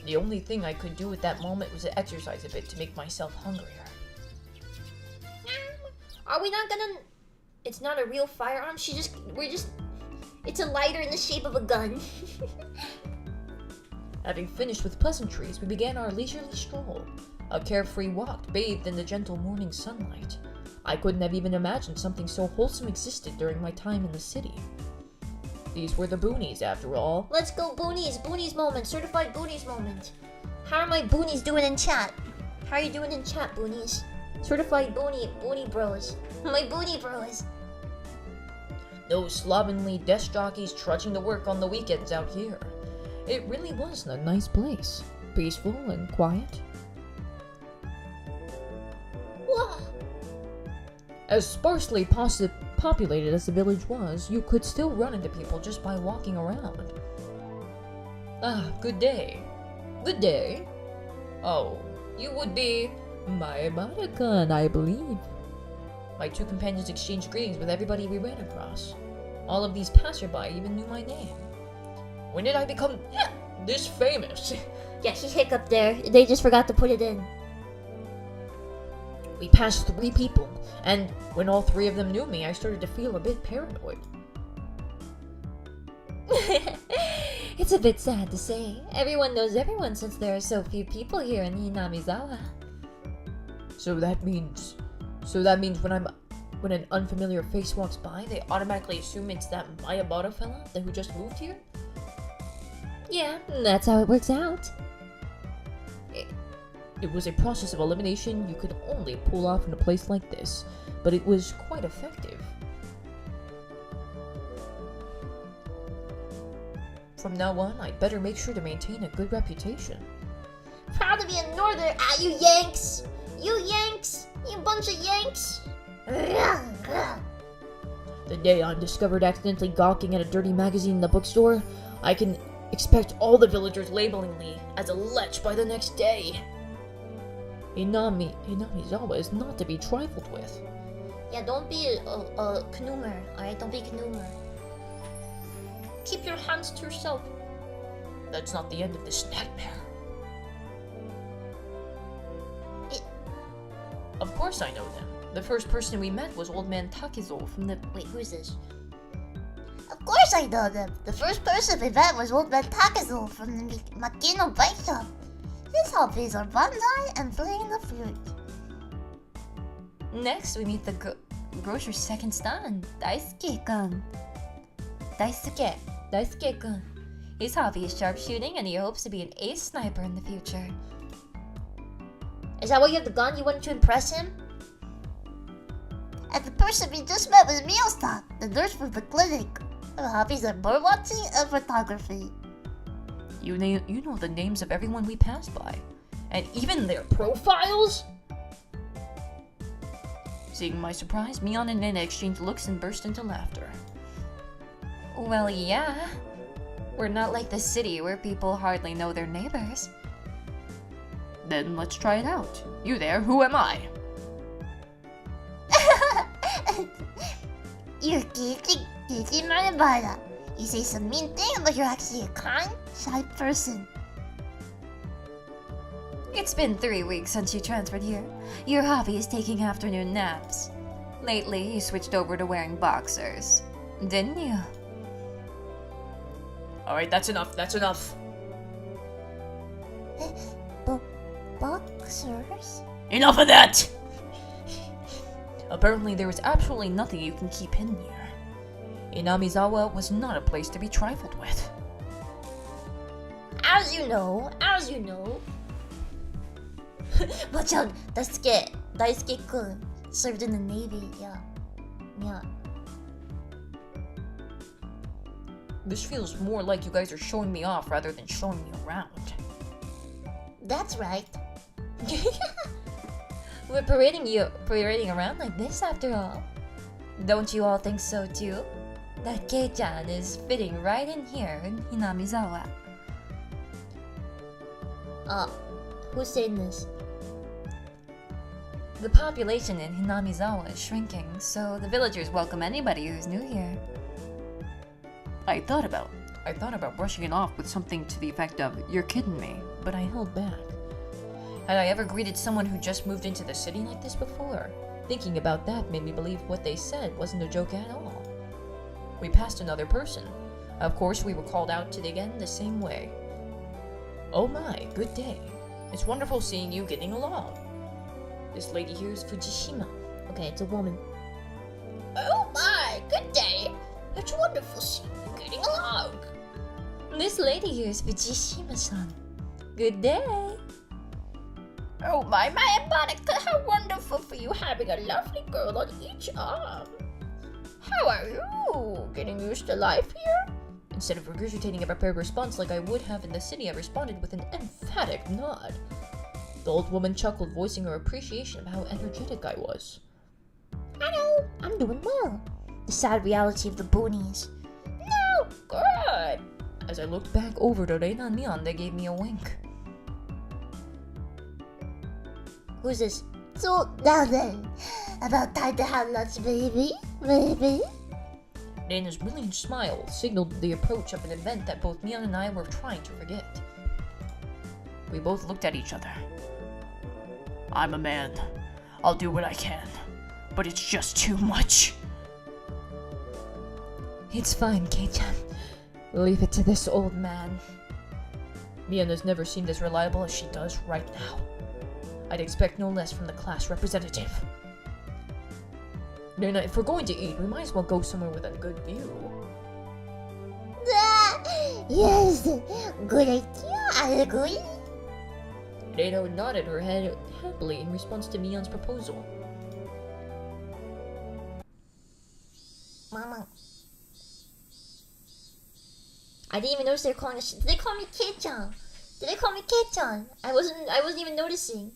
The only thing I could do at that moment was to exercise a bit to make myself hungrier. Are we not gonna... It's not a real firearm, it's a lighter in the shape of a gun. Having finished with pleasantries, we began our leisurely stroll. A carefree walk bathed in the gentle morning sunlight. I couldn't have even imagined something so wholesome existed during my time in the city. These were the boonies, after all. Let's go boonies, boonies moment, certified boonies moment. How are my boonies doing in chat? How are you doing in chat, boonies? Certified boonie bros. My boonie bros. No slovenly desk jockeys trudging to work on the weekends out here. It really was a nice place. Peaceful and quiet. Whoa. As sparsely populated as the village was, you could still run into people just by walking around. Ah, good day. Good day. Oh, you would be my Monica, I believe. My two companions exchanged greetings with everybody we ran across. All of these passerby even knew my name. When did I become this famous? Yeah, he hiccuped there. They just forgot to put it in. We passed 3 people, and when all 3 of them knew me, I started to feel a bit paranoid. It's a bit sad to say. Everyone knows everyone since there are so few people here in Hinamizawa. So that means when an unfamiliar face walks by, they automatically assume it's that Mayabara fella who just moved here? Yeah, that's how it works out. It was a process of elimination you could only pull off in a place like this, but it was quite effective. From now on, I'd better make sure to maintain a good reputation. Proud to be a northerner, you Yanks! You Yanks! You bunch of Yanks! The day I'm discovered accidentally gawking at a dirty magazine in the bookstore, I can expect all the villagers labeling me as a lech by the next day. Hinamizawa is not to be trifled with. Yeah, don't be a knoomer, alright? Don't be a knoomer. Keep your hands to yourself. That's not the end of this nightmare. Of course I know them. The first person we met was Old Man Takizo from the... Wait, who's this? Of course I know them. The first person we met was Old Man Takazo from the Makino bike shop. His hobbies are bonsai and playing the flute. Next, we meet the grocer's second son, Daisuke-kun. Daisuke-kun. His hobby is sharpshooting, and he hopes to be an ace sniper in the future. Is that why you have the gun? You wanted to impress him? And the person we just met was Miyosta, the nurse from the clinic. Her hobbies are bird watching and photography. You know the names of everyone we passed by, and even their profiles? Seeing my surprise, Mion and Nena exchanged looks and burst into laughter. Well, yeah. We're not like the city where people hardly know their neighbors. Then let's try it out. You there, who am I? You're Kiki Marabara. You say some mean thing, but you're actually a kind, shy person. It's been 3 weeks since you transferred here. Your hobby is taking afternoon naps. Lately, you switched over to wearing boxers. Didn't you? Alright, that's enough. Boxers? Enough of that! Apparently there is absolutely nothing you can keep hidden here. Inamizawa was not a place to be trifled with. As you know. Watch out, Daisuke-kun served in the Navy, yeah. This feels more like you guys are showing me off rather than showing me around. That's right. We're parading around like this after all. Don't you all think so too? That Kei-chan is fitting right in here in Hinamizawa. Who's saying this? The population in Hinamizawa is shrinking, so the villagers welcome anybody who's new here. I thought about brushing it off with something to the effect of, "You're kidding me," but I held back. Had I ever greeted someone who just moved into the city like this before? Thinking about that made me believe what they said wasn't a joke at all. We passed another person. Of course, we were called out to again the same way. "Oh my, good day. It's wonderful seeing you getting along. This lady here is Fujishima." Okay, it's a woman. Oh my, good day. It's wonderful seeing you getting along. This lady here is Fujishima-san. Good day. Oh my, Monica, how wonderful for you having a lovely girl on each arm. How are you? Getting used to life here? Instead of regurgitating a prepared response like I would have in the city, I responded with an emphatic nod. The old woman chuckled, voicing her appreciation of how energetic I was. Hello, I'm doing well. The sad reality of the boonies. No, good. As I looked back over to Reina Neon, they gave me a wink. Who's this? So, now then, about time to have lunch, baby? Baby? Reina's brilliant smile signaled the approach of an event that both Neon and I were trying to forget. We both looked at each other. "I'm a man. I'll do what I can. But it's just too much." It's fine, Kei-chan. Leave it to this old man. Mian has never seemed as reliable as she does right now. I'd expect no less from the class representative. Reina, if we're going to eat, we might as well go somewhere with a good view. Yes, good idea, I agree. Reina nodded her head happily in response to Mian's proposal. Mama. I didn't even notice they were calling us. Did they call me Kei-chan? Did they call me Kei-chan? I wasn't even noticing.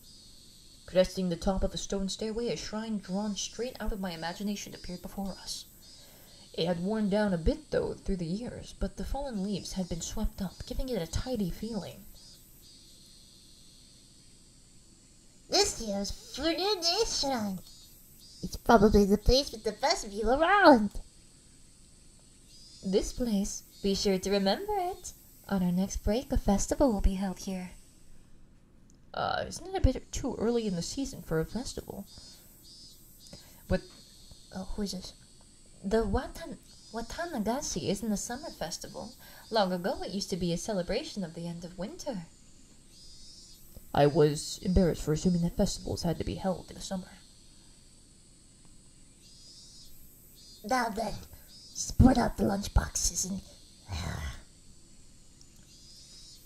Cresting the top of a stone stairway, a shrine drawn straight out of my imagination appeared before us. It had worn down a bit, though, through the years, but the fallen leaves had been swept up, giving it a tidy feeling. This year's Vtuber shrine. It's probably the place with the best view around. This place, be sure to remember it. On our next break, a festival will be held here. Isn't it a bit too early in the season for a festival? But, who is this? The Watanagashi isn't a summer festival. Long ago, it used to be a celebration of the end of winter. I was embarrassed for assuming that festivals had to be held in the summer. Now then, spread out the lunchboxes and...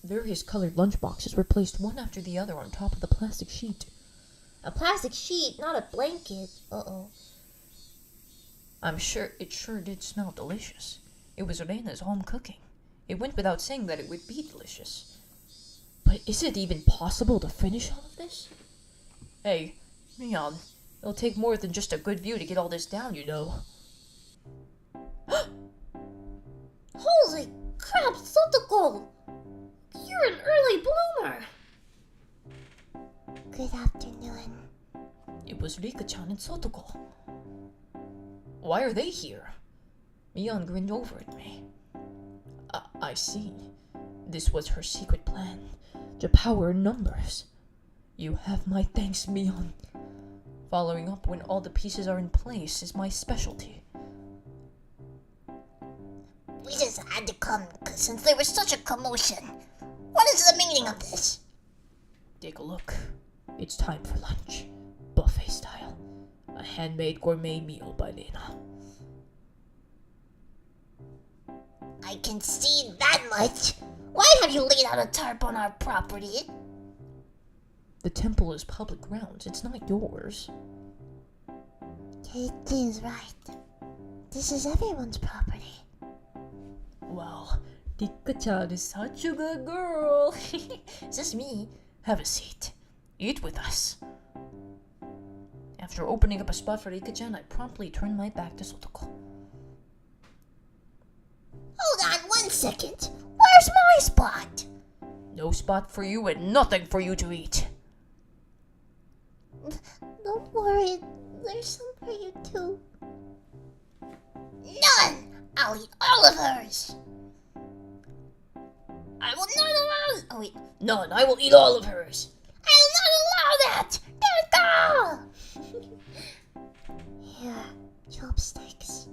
Various colored lunchboxes were placed one after the other on top of the plastic sheet. A plastic sheet, not a blanket. Uh-oh. I'm sure it sure did smell delicious. It was Reina's home cooking. It went without saying that it would be delicious. But is it even possible to finish all of this? Hey, Neon, it'll take more than just a good view to get all this down, you know. Holy crap, Sotoko! You're an early bloomer! Good afternoon. It was Rika-chan and Sotoko. Why are they here? Mion grinned over at me. I see. This was her secret plan. To power numbers. You have my thanks, Mion. Following up when all the pieces are in place is my specialty. We just had to come since there was such a commotion. What is the meaning of this? Take a look. It's time for lunch. Buffet style. A handmade gourmet meal by Lena. I can see that much. Why have you laid out a tarp on our property? The temple is public grounds. It's not yours. It is right. This is everyone's property. Wow, Rika-chan is such a good girl. It's just me. Have a seat. Eat with us. After opening up a spot for Rika-chan, I promptly turned my back to Sotoko. Hold on 1 second. Where's my spot? No spot for you and nothing for you to eat. Don't worry. There's some for you too. None! I'll eat all of hers. I will not allow. Oh wait, none. I will eat all of hers. I will not allow that! There it go! Here, chopsticks.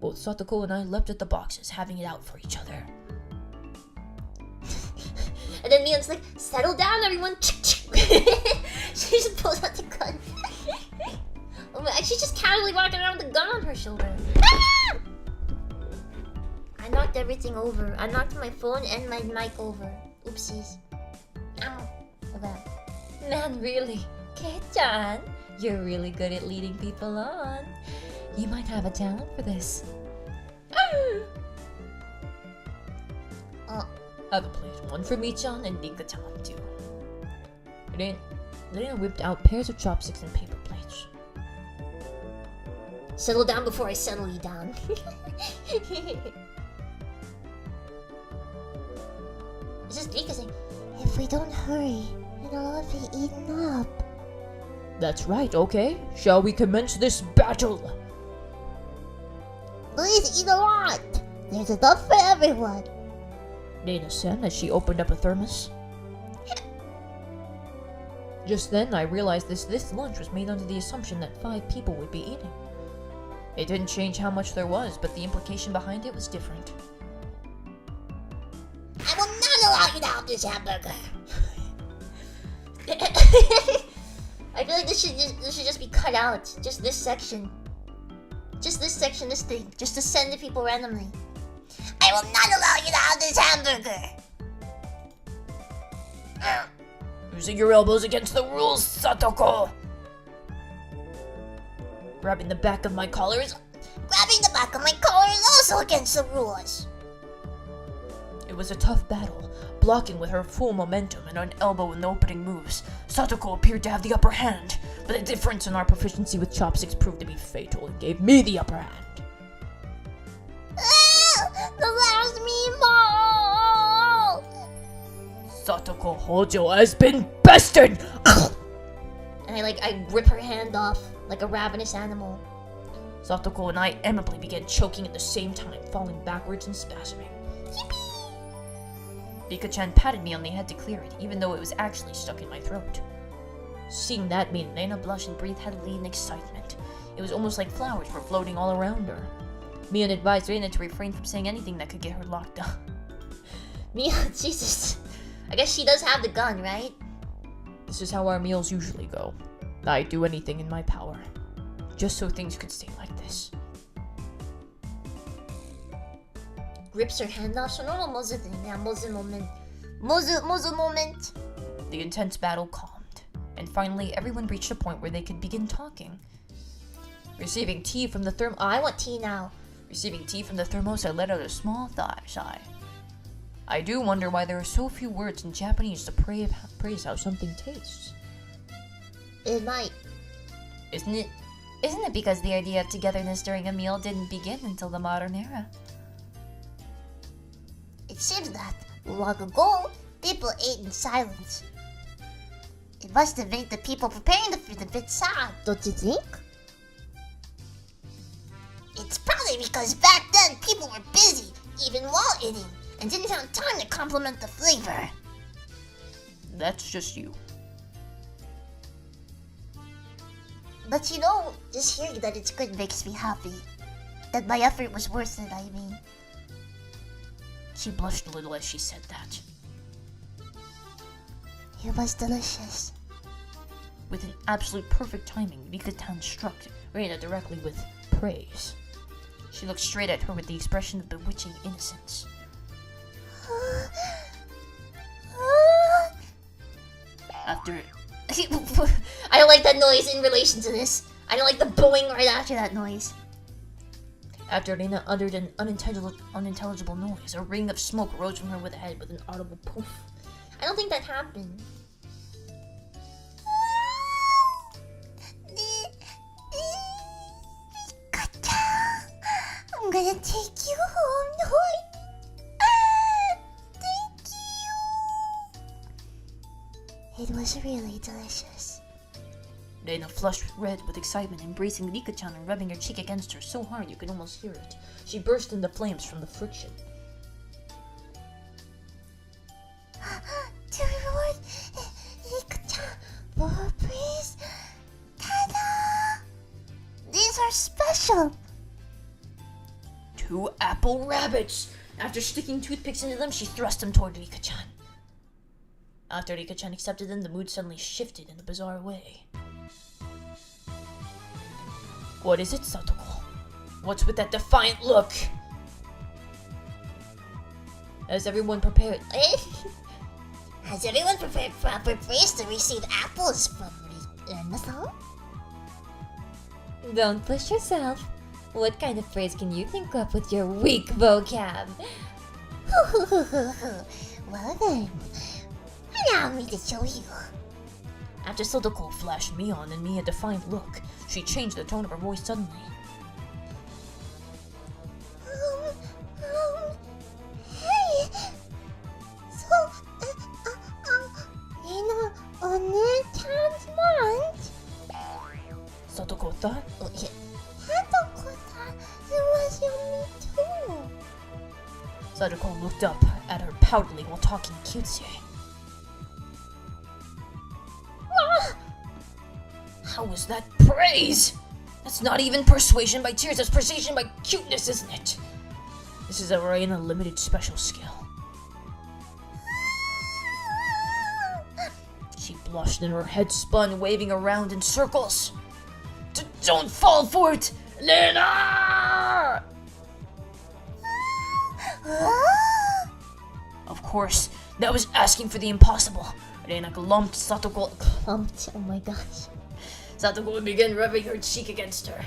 Both Satoko and I leapt at the boxes, having it out for each other. And then Mia's like, settle down, everyone. She just pulls out the gun. Oh my, she's just casually walking around with a gun on her shoulder. Ah! I knocked everything over. I knocked my phone and my mic over. Oopsies. Ow. Okay. Man, really? Kei-chan, you're really good at leading people on. You might have a talent for this. Have a plate. One for Mi-chan and Rika-chan, too. Then whipped out pairs of chopsticks and paper plates. Settle down before I settle you down. It's just Rika saying, If we don't hurry, it'll all be eaten up. That's right, okay? Shall we commence this battle? Please eat a lot. There's enough for everyone. Nana said as she opened up a thermos. Just then, I realized this lunch was made under the assumption that 5 people would be eating. It didn't change how much there was, but the implication behind it was different. I will not allow you to have this hamburger. I feel like this should just be cut out. Just this section. Just this section, this thing. Just to send to people randomly. I will not allow you to have this hamburger. Using your elbows against the rules, Satoko! Grabbing the back of my collar is... Grabbing the back of my collar is also against the rules. It was a tough battle, blocking with her full momentum and an elbow in the opening moves. Satoko appeared to have the upper hand, but the difference in our proficiency with chopsticks proved to be fatal and gave me the upper hand. The last meatball! Satoko Hojo has been bested! And I rip her hand off like a ravenous animal. Satoko and I amicably began choking at the same time, falling backwards and spasming. Rika-chan patted me on the head to clear it, even though it was actually stuck in my throat. Seeing that made Lena blush and breathe heavily in excitement. It was almost like flowers were floating all around her. Mian advised Reina to refrain from saying anything that could get her locked up. Mia, Jesus. I guess she does have the gun, right? This is how our meals usually go. I'd do anything in my power, just so things could stay like this. Rips her hand off, so normal Mozu thing. Yeah, Mozu moment. Mozu moment. The intense battle calmed, and finally everyone reached a point where they could begin talking. Receiving tea from the Oh, I want tea now. Receiving tea from the thermos, I let out a small sigh. I do wonder why there are so few words in Japanese to praise how something tastes. It might. Isn't it because the idea of togetherness during a meal didn't begin until the modern era? It seems that, long ago, people ate in silence. It must have made the people preparing the food a bit sad, don't you think? It's probably because back then people were busy, even while eating, and didn't have time to compliment the flavor. That's just you. But just hearing that it's good makes me happy. That my effort was worth it, I mean. She blushed a little as she said that. It was delicious. With an absolute perfect timing, Rika-tan struck Reina directly with praise. She looked straight at her with the expression of bewitching innocence. After... I don't like that noise in relation to this. I don't like the booing right after that noise. After Reina uttered an unintelligible noise, a ring of smoke rose from her head with an audible poof. I don't think that happened. I'm gonna take you home, Noy. Thank you. It was really delicious. Reina flushed red with excitement, embracing Rika-chan and rubbing her cheek against her so hard you could almost hear it. She burst into flames from the friction. To reward Rika-chan for her praise. Ta-da! These are special. 2 apple rabbits! After sticking toothpicks into them, she thrust them toward Rika-chan. After Rika-chan accepted them, the mood suddenly shifted in a bizarre way. What is it, Satoko? What's with that defiant look? Has everyone prepared Has everyone prepared proper praise to receive apples from Rika-san? Don't push yourself. What kind of phrase can you think up with your weak vocab? Well then, allow me to show you. After Satoko flashed Mion and me a defiant look, she changed the tone of her voice suddenly. Hey! So, Nina One-chan's mind? Satoko thought? Hatoko-san, it was you me too. Satoko looked up at her proudly while talking cutesy. How was that praise? That's not even persuasion by tears, that's persuasion by cuteness, isn't it? This is a Reina limited special skill. She blushed and her head spun, waving around in circles. Don't fall for it, Lena! Of course, that was asking for the impossible. Reina clumped Satoko. Clumped, oh my gosh. Satoko began rubbing her cheek against her.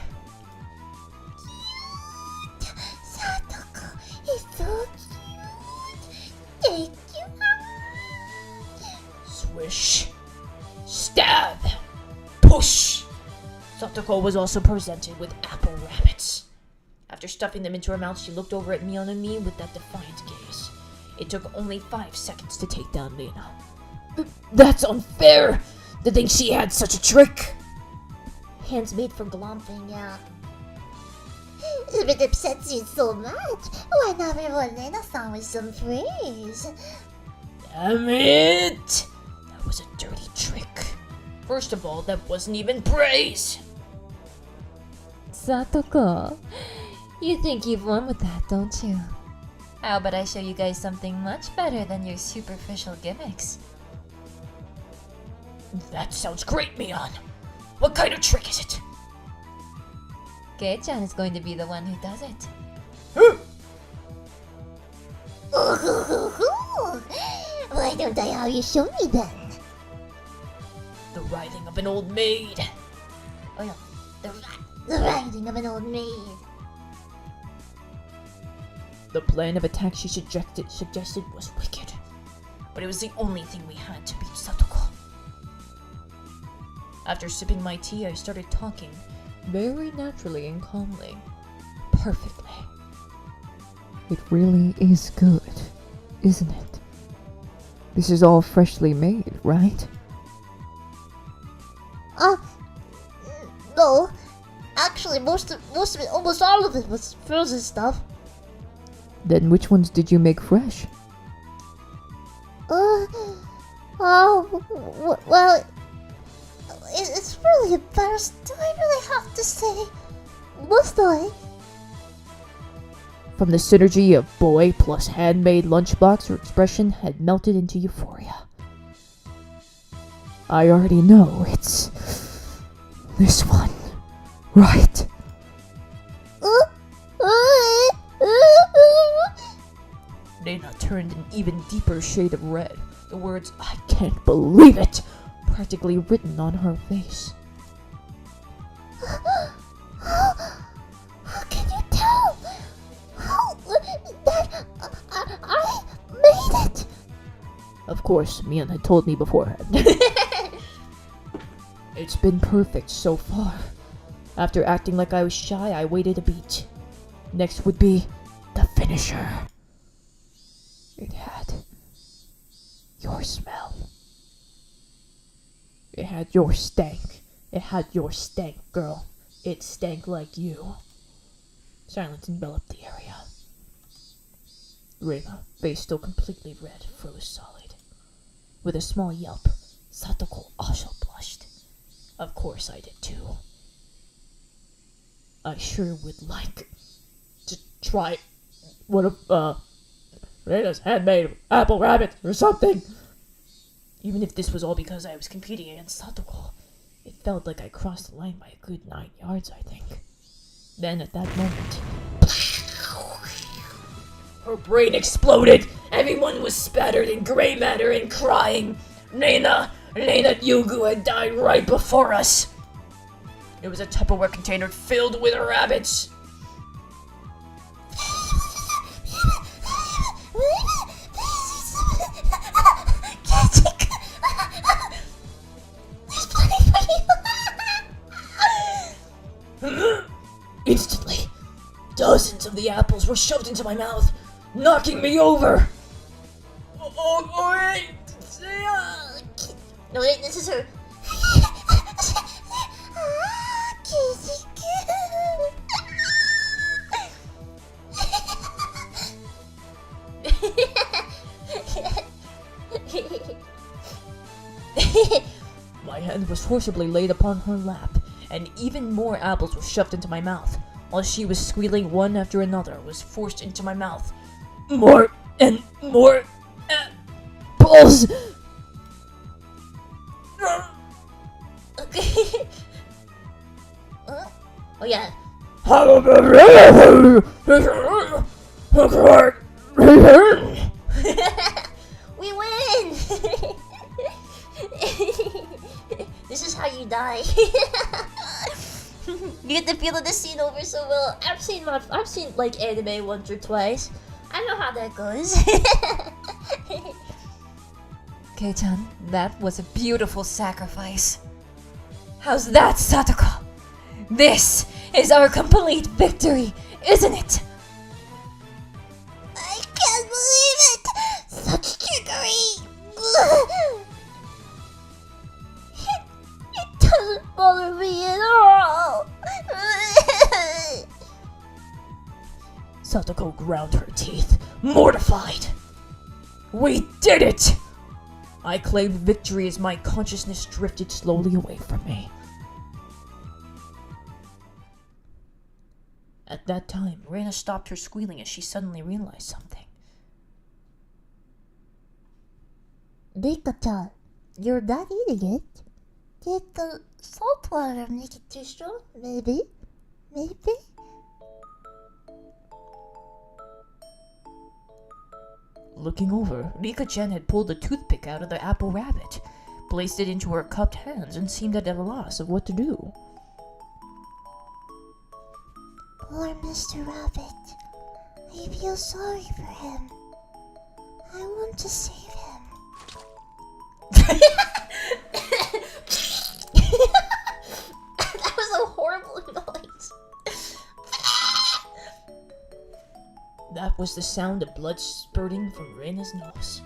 Satoko is so cute. Thank you. Swish. Stab. Push. Satoko was also presented with apple rabbits. After stuffing them into her mouth, she looked over at Mion and me with that defiant gaze. It took only 5 seconds to take down Lena. That's unfair! To think she had such a trick! Hands made for glomping, yeah. If it upsets you so much, why not reward Lena-san with some praise? Damn it! That was a dirty trick. First of all, that wasn't even praise! Satoko, you think you've won with that, don't you? How about I show you guys something much better than your superficial gimmicks? That sounds great, Mion. What kind of trick is it? Kei-chan is going to be the one who does it. Why don't I have you show me then? The writhing of an old maid. Oh no, The riding of an old maid. The plan of attack she suggested was wicked, but it was the only thing we had to beat Satoko. After sipping my tea, I started talking, very naturally and calmly. Perfectly. It really is good, isn't it? This is all freshly made, right? No. Actually, most of it, almost all of it was frozen stuff. Then which ones did you make fresh? Well, it's really embarrassing. Do I really have to say? Must I? From the synergy of boy plus handmade lunchbox, her expression had melted into euphoria. I already know it's this one, right? Nena turned an even deeper shade of red. The words, "I can't believe it," practically written on her face. How can you tell? How that I made it? Of course, Mian had told me beforehand. It's been perfect so far. After acting like I was shy, I waited a beat. Next would be the finisher. It had your smell. It had your stank. It had your stank, girl. It stank like you. Silence enveloped the area. Reina, face still completely red, froze solid. With a small yelp, Satoko also blushed. Of course I did too. I sure would like to try one of, Reina's handmade apple rabbit or something. Even if this was all because I was competing against Satoko, it felt like I crossed the line by a good 9 yards, I think. Then at that moment, her brain exploded. Everyone was spattered in gray matter and crying. Reina Yugu had died right before us. It was a Tupperware container filled with rabbits. Instantly, dozens of the apples were shoved into my mouth, knocking me over. Oh, wait. No, wait, this is her. My hand was forcibly laid upon her lap, and even more apples were shoved into my mouth, while she was squealing one after another was forced into my mouth. More and more apples! Oh yeah. We win! This is how you die. You get the feel of the scene over so well. I've seen like anime once or twice. I know how that goes. Kei-chan, that was a beautiful sacrifice. How's that, Satoko? This is our complete victory, isn't it? I can't believe it! Such trickery! It doesn't bother me at all! Satoko ground her teeth, mortified. We did it! I claimed victory as my consciousness drifted slowly away from me. At that time, Reina stopped her squealing as she suddenly realized something. Rika-chan, you're not eating it. Did the salt water make it too strong? Maybe? Looking over, Rika-chan had pulled a toothpick out of the apple rabbit, placed it into her cupped hands, and seemed at a loss of what to do. Poor Mr. Rabbit. I feel sorry for him. I want to save him. That was a horrible noise. That was the sound of blood spurting from Reina's nose.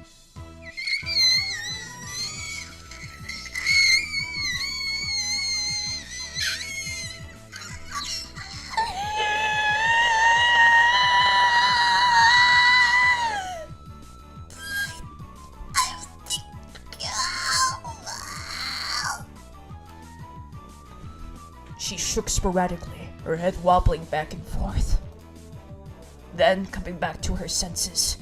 She shook sporadically, her head wobbling back and forth. Then, coming back to her senses,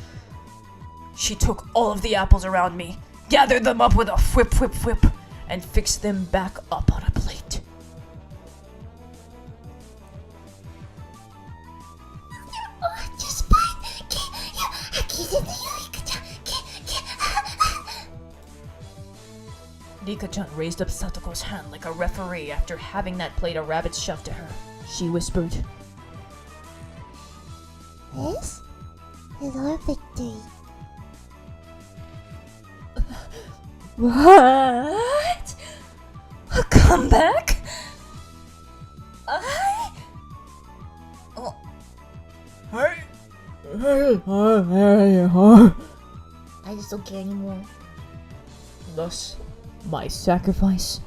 she took all of the apples around me, gathered them up with a whip, and fix them back up on a plate. Just fine. Rika-chan raised up Satoko's hand like a referee after having that plate of rabbit shoved to her. She whispered, This is our victory. What? A comeback? I just don't care anymore. Thus, my sacrifice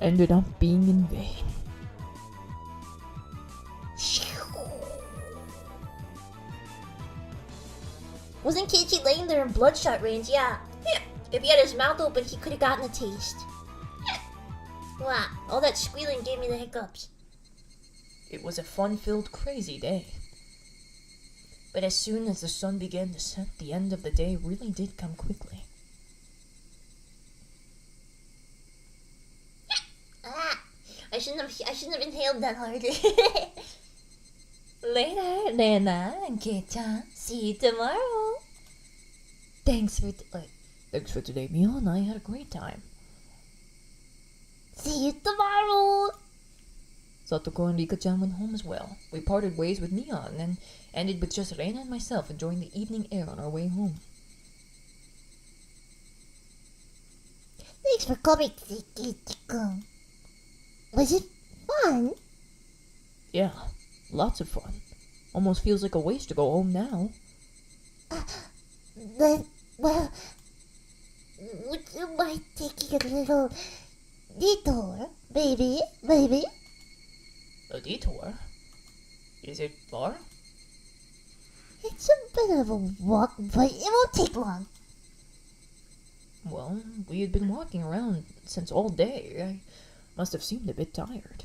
ended up being in vain. Wasn't Keiichi laying there in bloodshot range? Yeah. If he had his mouth open, he could have gotten a taste. Wow, all that squealing gave me the hiccups. It was a fun-filled, crazy day. But as soon as the sun began to set, the end of the day really did come quickly. I shouldn't have inhaled that hard. Later, Lena and Kei-chan. See you tomorrow. Thanks for Thanks for today, Mion. I had a great time. See you tomorrow. Satoko and Rika-chan went home as well. We parted ways with Neon and ended with just Reina and myself enjoying the evening air on our way home. Thanks for coming, Kirispica. Was it fun? Yeah, lots of fun. Almost feels like a waste to go home now. Then, well, would you mind taking a little detour, baby? A detour? Is it far? It's a bit of a walk, but it won't take long. Well, we had been walking around since all day. I must have seemed a bit tired.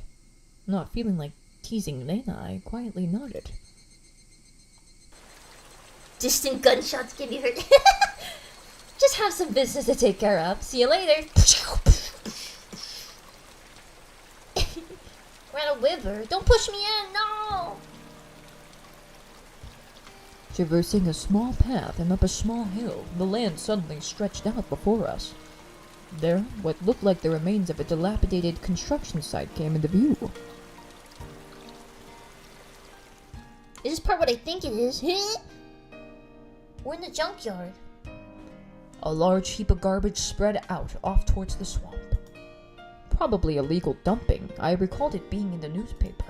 Not feeling like teasing Lena, I quietly nodded. Distant gunshots can be heard. Just have some business to take care of. See you later. We're at a river. Don't push me in. No. Traversing a small path and up a small hill, the land suddenly stretched out before us. There, what looked like the remains of a dilapidated construction site came into view. Is this part what I think it is? We're in the junkyard. A large heap of garbage spread out off towards the swamp. Probably illegal dumping. I recalled it being in the newspaper.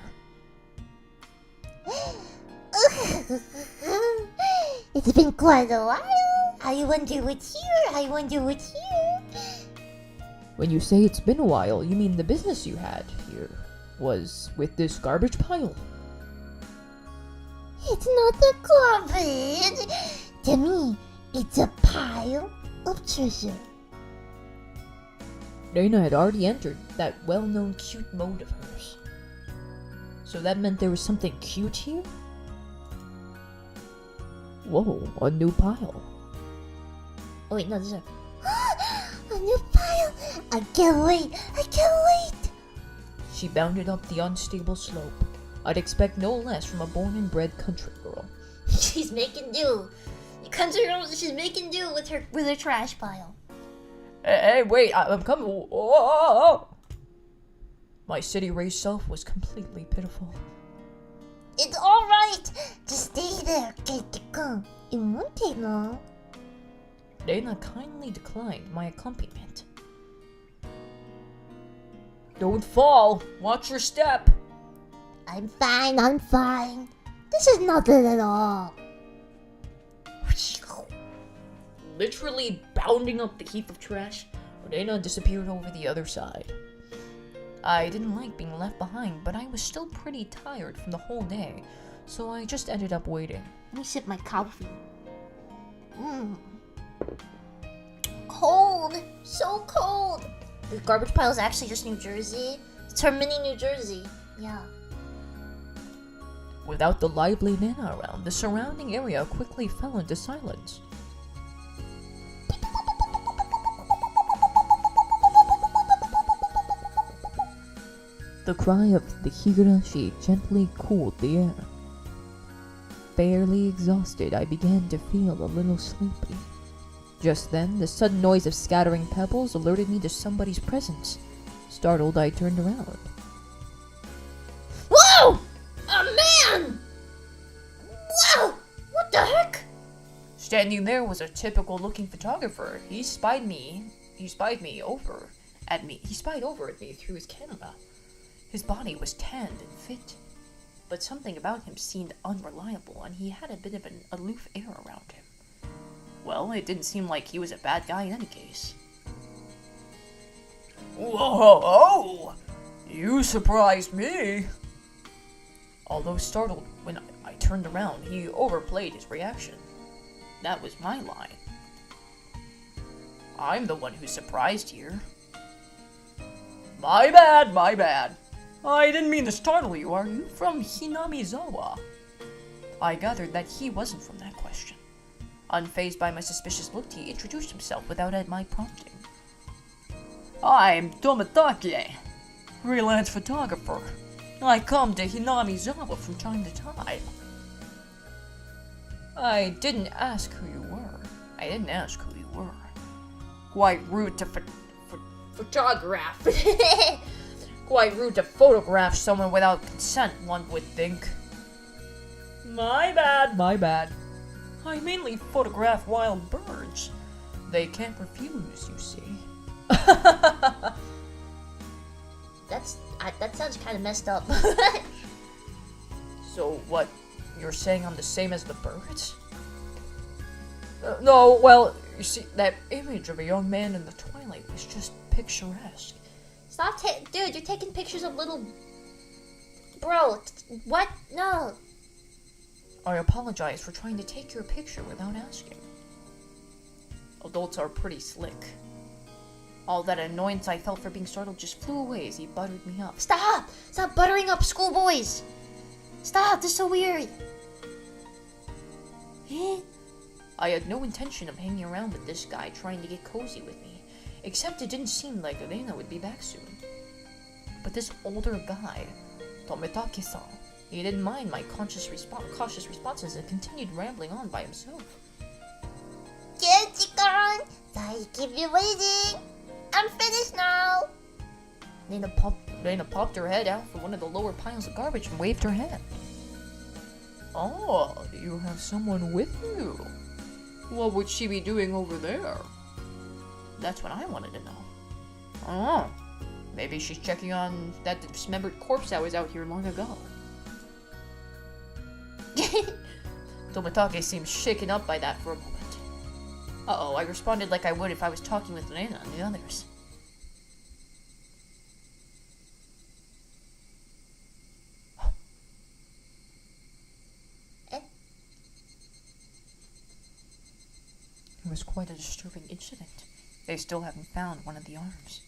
It's been quite a while. I wonder what's here. When you say it's been a while, you mean the business you had here was with this garbage pile? It's not a garbage. To me, it's a pile of treasure. Reina had already entered that well-known cute mode of hers. So that meant there was something cute here? Whoa, a new pile. Oh wait, no, this is A new pile. I can't wait. She bounded up the unstable slope. I'd expect no less from a born and bred country girl. She's making do. You country girl, she's making do with her trash pile. Hey, wait, I'm coming. Whoa. My city-raised self was completely pitiful. It's all right. Just stay there, Kirispica. It won't take long. Reina kindly declined my accompaniment. Don't fall! Watch your step! I'm fine. This is nothing at all. Literally bounding up the heap of trash, Reina disappeared over the other side. I didn't like being left behind, but I was still pretty tired from the whole day, so I just ended up waiting. Let me sip my coffee. Cold. So cold. The garbage pile is actually just New Jersey. It's her mini New Jersey. Yeah. Without the lively Nana around, the surrounding area quickly fell into silence. The cry of the Higurashi gently cooled the air. Fairly exhausted, I began to feel a little sleepy. Just then, the sudden noise of scattering pebbles alerted me to somebody's presence. Startled, I turned around. Whoa! A man! Wow! What the heck? Standing there was a typical-looking photographer. He spied over at me through his camera. His body was tanned and fit, but something about him seemed unreliable, and he had a bit of an aloof air around him. Well, it didn't seem like he was a bad guy in any case. Whoa! You surprised me! Although startled when I turned around, he overplayed his reaction. That was my line. I'm the one who's surprised here. My bad. I didn't mean to startle you. Are you from Hinamizawa? I gathered that he wasn't from that question. Unfazed by my suspicious look, he introduced himself without my prompting. I'm Tomitake, freelance photographer. I come to Hinamizawa from time to time. I didn't ask who you were. Quite rude to photograph. Quite rude to photograph someone without consent, one would think. My bad. I mainly photograph wild birds. They can't refuse, you see. That sounds kind of messed up. So what, you're saying I'm the same as the birds? No, well, you see, that image of a young man in the twilight was just picturesque. Stop, dude, you're taking pictures of little... Bro, what? No. I apologize for trying to take your picture without asking. Adults are pretty slick. All that annoyance I felt for being startled just flew away as he buttered me up. Stop buttering up schoolboys. Stop, this is so weird. I had no intention of hanging around with this guy trying to get cozy with me, except it didn't seem like Elena would be back soon. But this older guy, Tomitake-san, he didn't mind my cautious responses and continued rambling on by himself. Kirispica, sorry to keep you waiting. I'm finished now. Lena popped her head out from one of the lower piles of garbage and waved her hand. Oh, you have someone with you. What would she be doing over there? That's what I wanted to know. Oh, maybe she's checking on that dismembered corpse that was out here long ago. Tomitake seemed shaken up by that for a moment. Uh-oh, I responded like I would if I was talking with Lena and the others. It was quite a disturbing incident. They still haven't found one of the arms.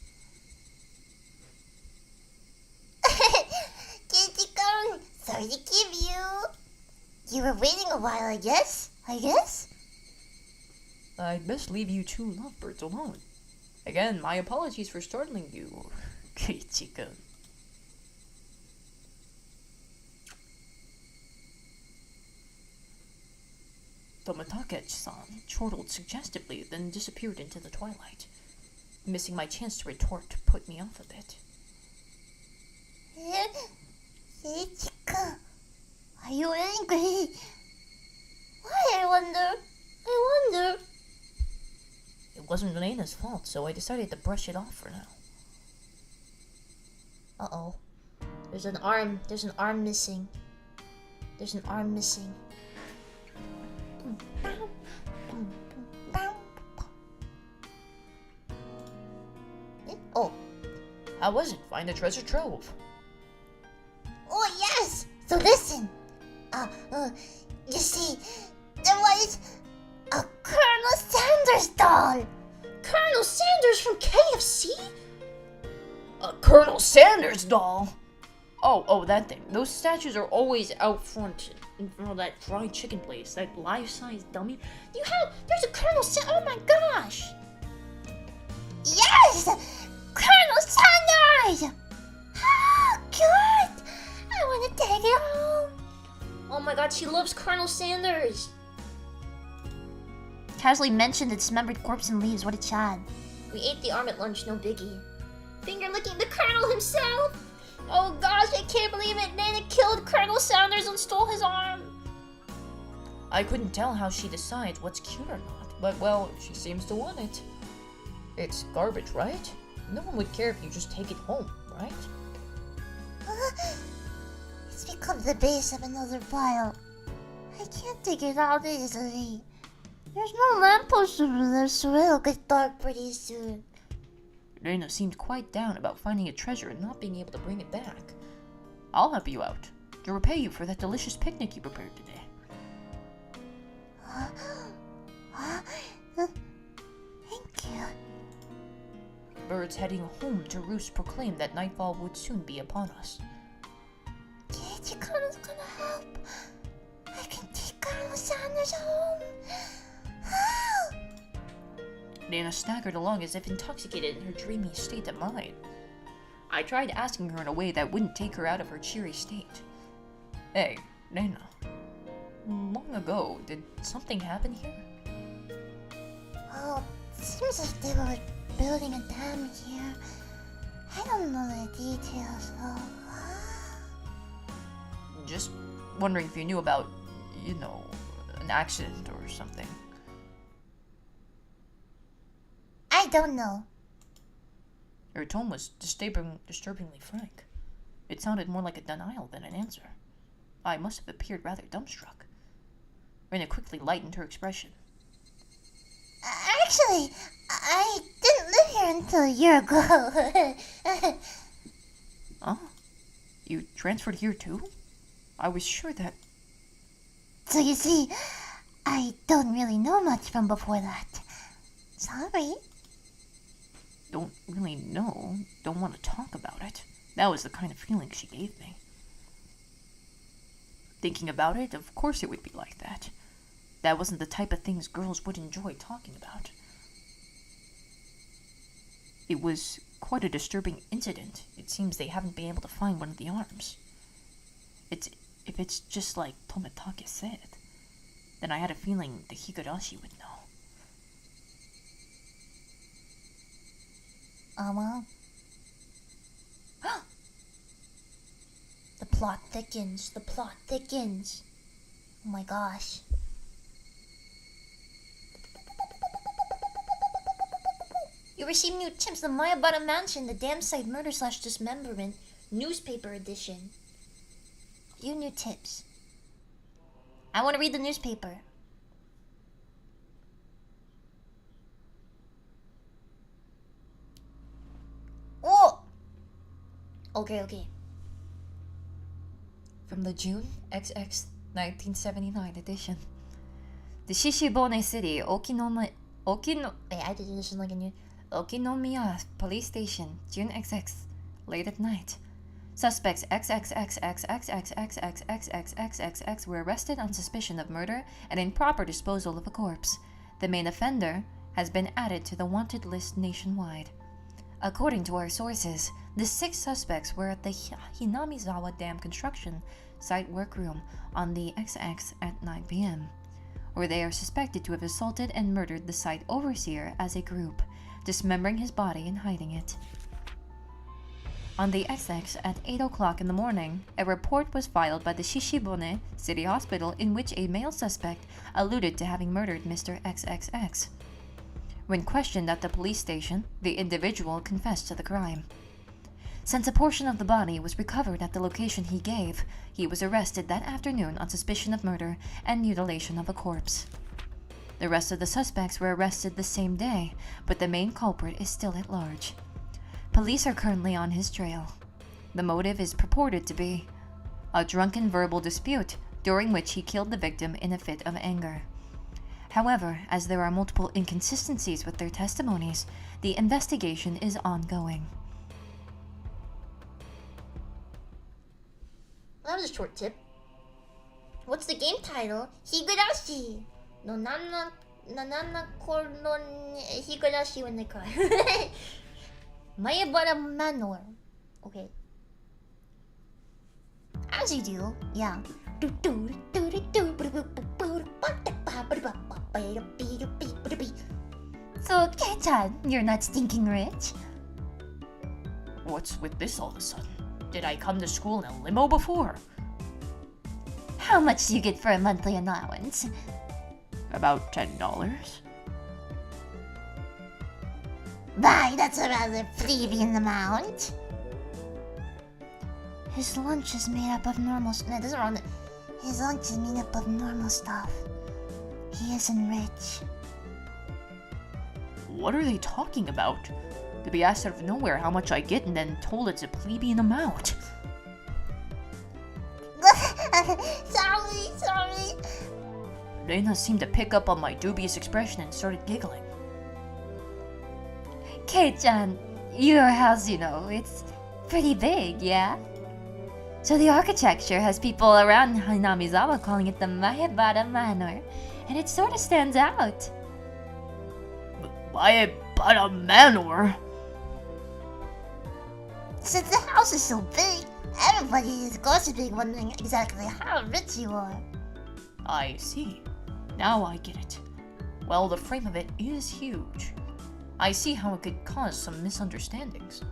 Kirispica, sorry to keep you. You were waiting a while, I guess? I'd best leave you two lovebirds alone. Again, my apologies for startling you, Kirispica. Tomitake-san chortled suggestively, then disappeared into the twilight. Missing my chance to retort put me off a bit. Kirispica, are you angry? Why, I wonder? It wasn't Lena's fault, so I decided to brush it off for now. Uh-oh. There's an arm missing. Oh. How was it? Find the treasure trove. Oh, yes! So listen. You see, there was a Colonel Sanders doll. Colonel Sanders from KFC? A Colonel Sanders doll? Oh, that thing. Those statues are always out front in front of that fried chicken place, that life-size dummy. There's a Colonel Sanders. Oh my gosh. Yes! Colonel Sanders! god, she loves Colonel Sanders! Casually mentioned the dismembered corpse and leaves. What a chad. We ate the arm at lunch, no biggie. Finger licking the Colonel himself! Oh gosh, I can't believe it! Nana killed Colonel Sanders and stole his arm! I couldn't tell how she decides what's cute or not, but well, she seems to want it. It's garbage, right? No one would care if you just take it home, right? It's become the base of another pile. I can't dig it out easily. There's no lamppost over there, so it'll get dark pretty soon. Reina seemed quite down about finding a treasure and not being able to bring it back. I'll help you out, to repay you for that delicious picnic you prepared today. Thank you. Birds heading home to roost proclaimed that nightfall would soon be upon us. Chikano's gonna help. I can take Colonel Sanders home. Nana staggered along as if intoxicated in her dreamy state of mind. I tried asking her in a way that wouldn't take her out of her cheery state. Hey, Nana. Long ago, did something happen here? Oh, it seems like they were building a dam here. I don't know the details though. Just wondering if you knew about, an accident or something. I don't know. Her tone was disturbingly frank. It sounded more like a denial than an answer. I must have appeared rather dumbstruck. Rena quickly lightened her expression. Actually, I didn't live here until a year ago. Oh? You transferred here too? I was sure that... So you see, I don't really know much from before that. Sorry. Don't really know. Don't want to talk about it. That was the kind of feeling she gave me. Thinking about it, of course it would be like that. That wasn't the type of things girls would enjoy talking about. It was quite a disturbing incident. It seems they haven't been able to find one of the arms. If it's just like Tomitake said, then I had a feeling the Higurashi would know. Well. The plot thickens, the plot thickens. Oh my gosh. You received new tips. The Mayabata Mansion, the dam site murder / dismemberment, newspaper edition. You new tips. I want to read the newspaper. Oh! Okay. From the June XX 1979 edition. The Shishibone City, I did this like a new... Okinomiya Police Station, June XX, late at night. Suspects XXXXXXXXXXXXXX were arrested on suspicion of murder and improper disposal of a corpse. The main offender has been added to the wanted list nationwide. According to our sources, the 6 suspects were at the Hinamizawa Dam construction site workroom on the XX at 9 p.m., where they are suspected to have assaulted and murdered the site overseer as a group, dismembering his body and hiding it. On the XX at 8 o'clock in the morning, a report was filed by the Shishibone City Hospital in which a male suspect alluded to having murdered Mr. XXX. When questioned at the police station, the individual confessed to the crime. Since a portion of the body was recovered at the location he gave, he was arrested that afternoon on suspicion of murder and mutilation of a corpse. The rest of the suspects were arrested the same day, but the main culprit is still at large. Police are currently on his trail. The motive is purported to be a drunken verbal dispute during which he killed the victim in a fit of anger. However, as there are multiple inconsistencies with their testimonies, the investigation is ongoing. That was a short tip. What's the game title? Higurashi No Nanana Koron Higurashi when they cry. Mayabara Manor. Okay. As you do, yeah. So, Kei-chan, you're not stinking rich? What's with this all of a sudden? Did I come to school in a limo before? How much do you get for a monthly allowance? About $10. Bye, that's a rather plebeian amount. His lunch is made up of normal no, that's wrong. His lunch is made up of normal stuff. He isn't rich. What are they talking about? To be asked out of nowhere how much I get and then told it's a plebeian amount. Sorry. Reina seemed to pick up on my dubious expression and started giggling. Kei-chan, your house, you know, it's pretty big, yeah? So the architecture has people around Hinamizawa calling it the Maebara Manor, and it sort of stands out. Maebara Manor? Since the house is so big, everybody is gossiping, wondering exactly how rich you are. I see. Now I get it. Well, the frame of it is huge. I see how it could cause some misunderstandings.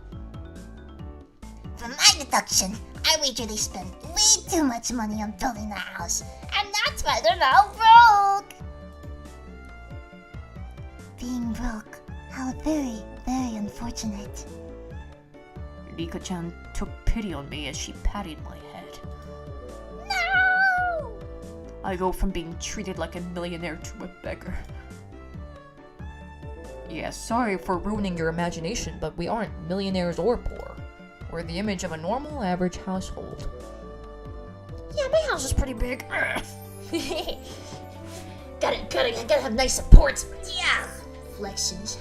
From my deduction, I wager they spent way too much money on building the house, and that's why they're now broke! Being broke, how very, very unfortunate. Rika-chan took pity on me as she patted my head. No! I go from being treated like a millionaire to a beggar. Yeah, sorry for ruining your imagination, but we aren't millionaires or poor. We're the image of a normal, average household. Yeah, my house is pretty big. gotta have nice supports. Yeah, flexes.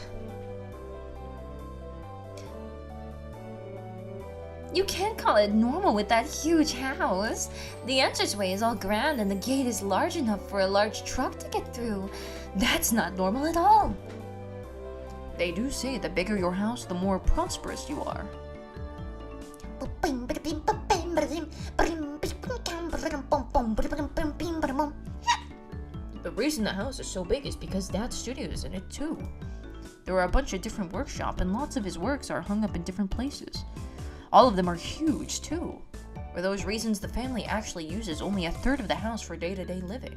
You can't call it normal with that huge house. The entranceway is all grand and the gate is large enough for a large truck to get through. That's not normal at all. They do say the bigger your house, the more prosperous you are. The reason the house is so big is because Dad's studio is in it too. There are a bunch of different workshops and lots of his works are hung up in different places. All of them are huge too. For those reasons, the family actually uses only a third of the house for day-to-day living.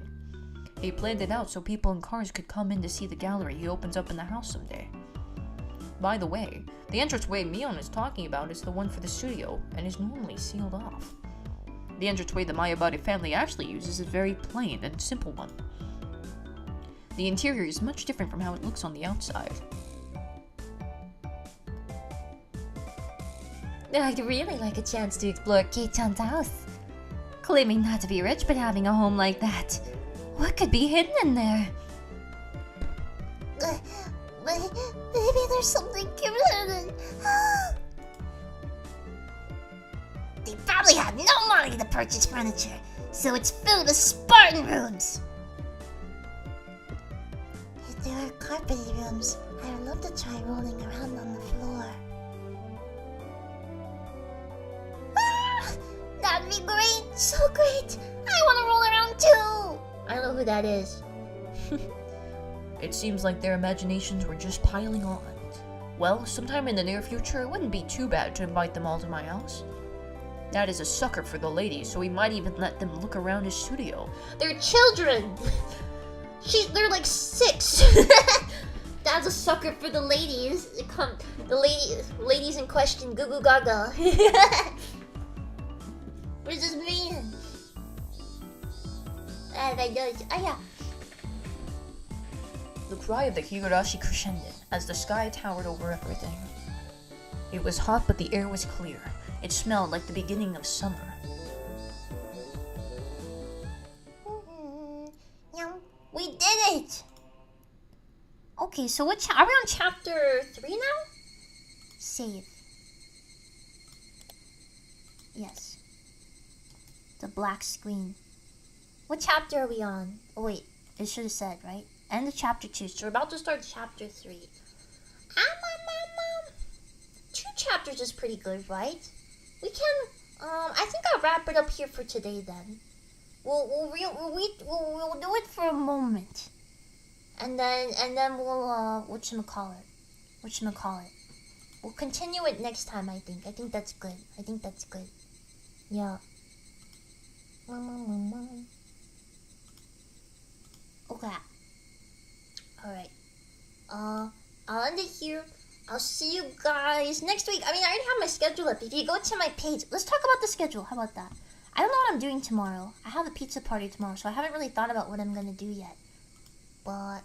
He planned it out so people in cars could come in to see the gallery he opens up in the house someday. By the way, the entranceway Mion is talking about is the one for the studio and is normally sealed off. The entranceway the Mayabari family actually uses is a very plain and simple one. The interior is much different from how it looks on the outside. I'd really like a chance to explore Kei-chan's house. Claiming not to be rich but having a home like that. What could be hidden in there? Maybe there's something hidden. They probably had no money to purchase furniture, so it's filled with Spartan rooms. If there are carpeted rooms, I would love to try rolling around on the floor. That'd be great! So great! I want to roll around too! I don't know who that is. It seems like their imaginations were just piling on. Well, sometime in the near future, it wouldn't be too bad to invite them all to my house. Dad is a sucker for the ladies, so he might even let them look around his studio. They're children! They're like 6! Dad's a sucker for the ladies. The ladies in question, goo goo gaga. What does this mean? Yeah. The cry of the Higurashi crescended as the sky towered over everything. It was hot, but the air was clear. It smelled like the beginning of summer. We did it! Okay, so are we on chapter 3 now? Save. Yes. The black screen. What chapter are we on? Oh wait, it should have said, right? End of chapter 2. So we're about to start chapter 3. 2 chapters is pretty good, right? We can, I think I'll wrap it up here for today then. We'll do it for a moment, and then we'll whatchamacallit. We'll continue it next time. I think that's good. Yeah. Okay. Alright. I'll end it here. I'll see you guys next week. I mean, I already have my schedule up. If you go to my page, let's talk about the schedule. How about that? I don't know what I'm doing tomorrow. I have a pizza party tomorrow, so I haven't really thought about what I'm gonna do yet. But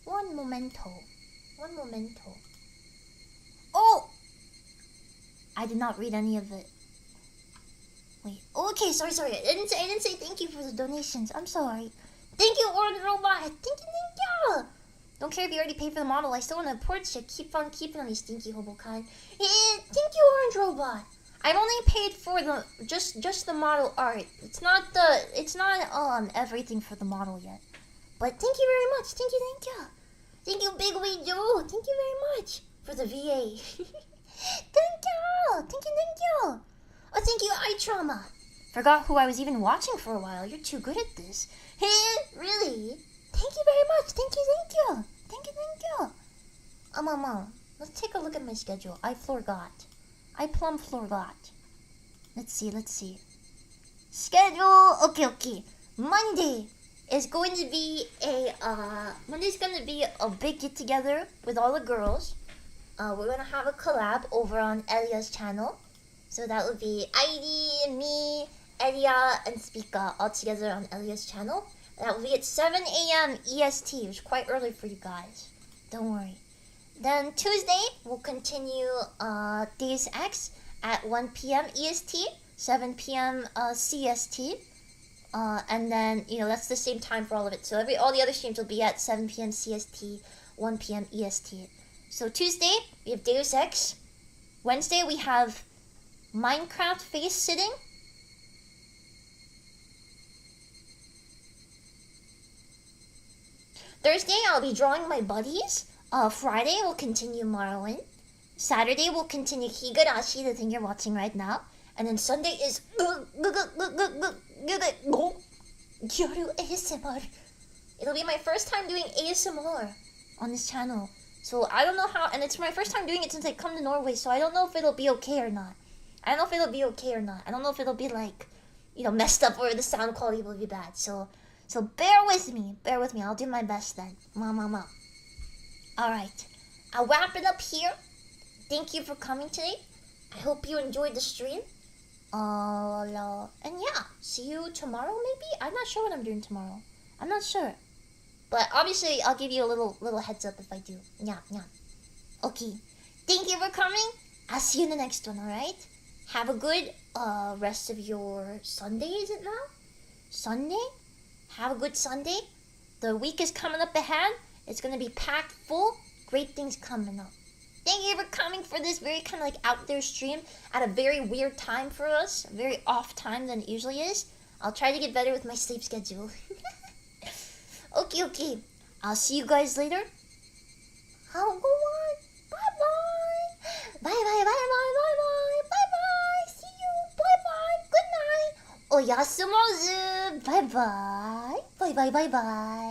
one momento. Oh! I did not read any of it. Wait. Okay, sorry. I didn't say thank you for the donations. I'm sorry. Thank you, Orange Robot. Thank you. Don't care if you already paid for the model. I still want to import you. Keep on keeping on, you stinky hobokai. Thank you, Orange Robot. I've only paid for the just the model art. It's not everything for the model yet. But thank you very much. Thank you. Thank you, Big Wee Joe. Thank you very much for the VA. Thank you. Oh, thank you, Eye Trauma. Forgot who I was even watching for a while. You're too good at this. Hey, really? Thank you very much. Thank you. Let's take a look at my schedule. I plumb forgot. Let's see. Schedule. Okay. Monday is going to be Monday's going to be a big get together with all the girls. We're gonna have a collab over on Elia's channel. So that would be Airi, me, Elia, and Spica all together on Elia's channel. That will be at 7 a.m. EST, which is quite early for you guys. Don't worry. Then Tuesday, we'll continue Deus Ex at 1 p.m. EST, 7 p.m. CST. And then, that's the same time for all of it. So all the other streams will be at 7 p.m. CST, 1 p.m. EST. So Tuesday, we have Deus Ex. Wednesday, we have Minecraft face sitting. Thursday, I'll be drawing my buddies. Friday, we'll continue Marlin. Saturday, we'll continue Higurashi, the thing you're watching right now. And then Sunday is Gyaru ASMR. It'll be my first time doing ASMR on this channel. So I don't know how, and it's my first time doing it since I come to Norway, so I don't know if it'll be okay or not. I don't know if it'll be like, messed up or the sound quality will be bad. So bear with me. I'll do my best then. Mama. Alright. I'll wrap it up here. Thank you for coming today. I hope you enjoyed the stream. And yeah, see you tomorrow maybe? I'm not sure what I'm doing tomorrow. I'm not sure. But obviously, I'll give you a little heads up if I do. Yeah. Okay. Thank you for coming. I'll see you in the next one, alright? Have a good rest of your Sunday, is it now? Sunday? Have a good Sunday. The week is coming up ahead. It's going to be packed full. Great things coming up. Thank you for coming for this very kind of like out there stream at a very weird time for us. A very off time than it usually is. I'll try to get better with my sleep schedule. Okay. I'll see you guys later. Have a good one. Bye. See you. Bye. Good night. Oyasumozu. Bye. Bye.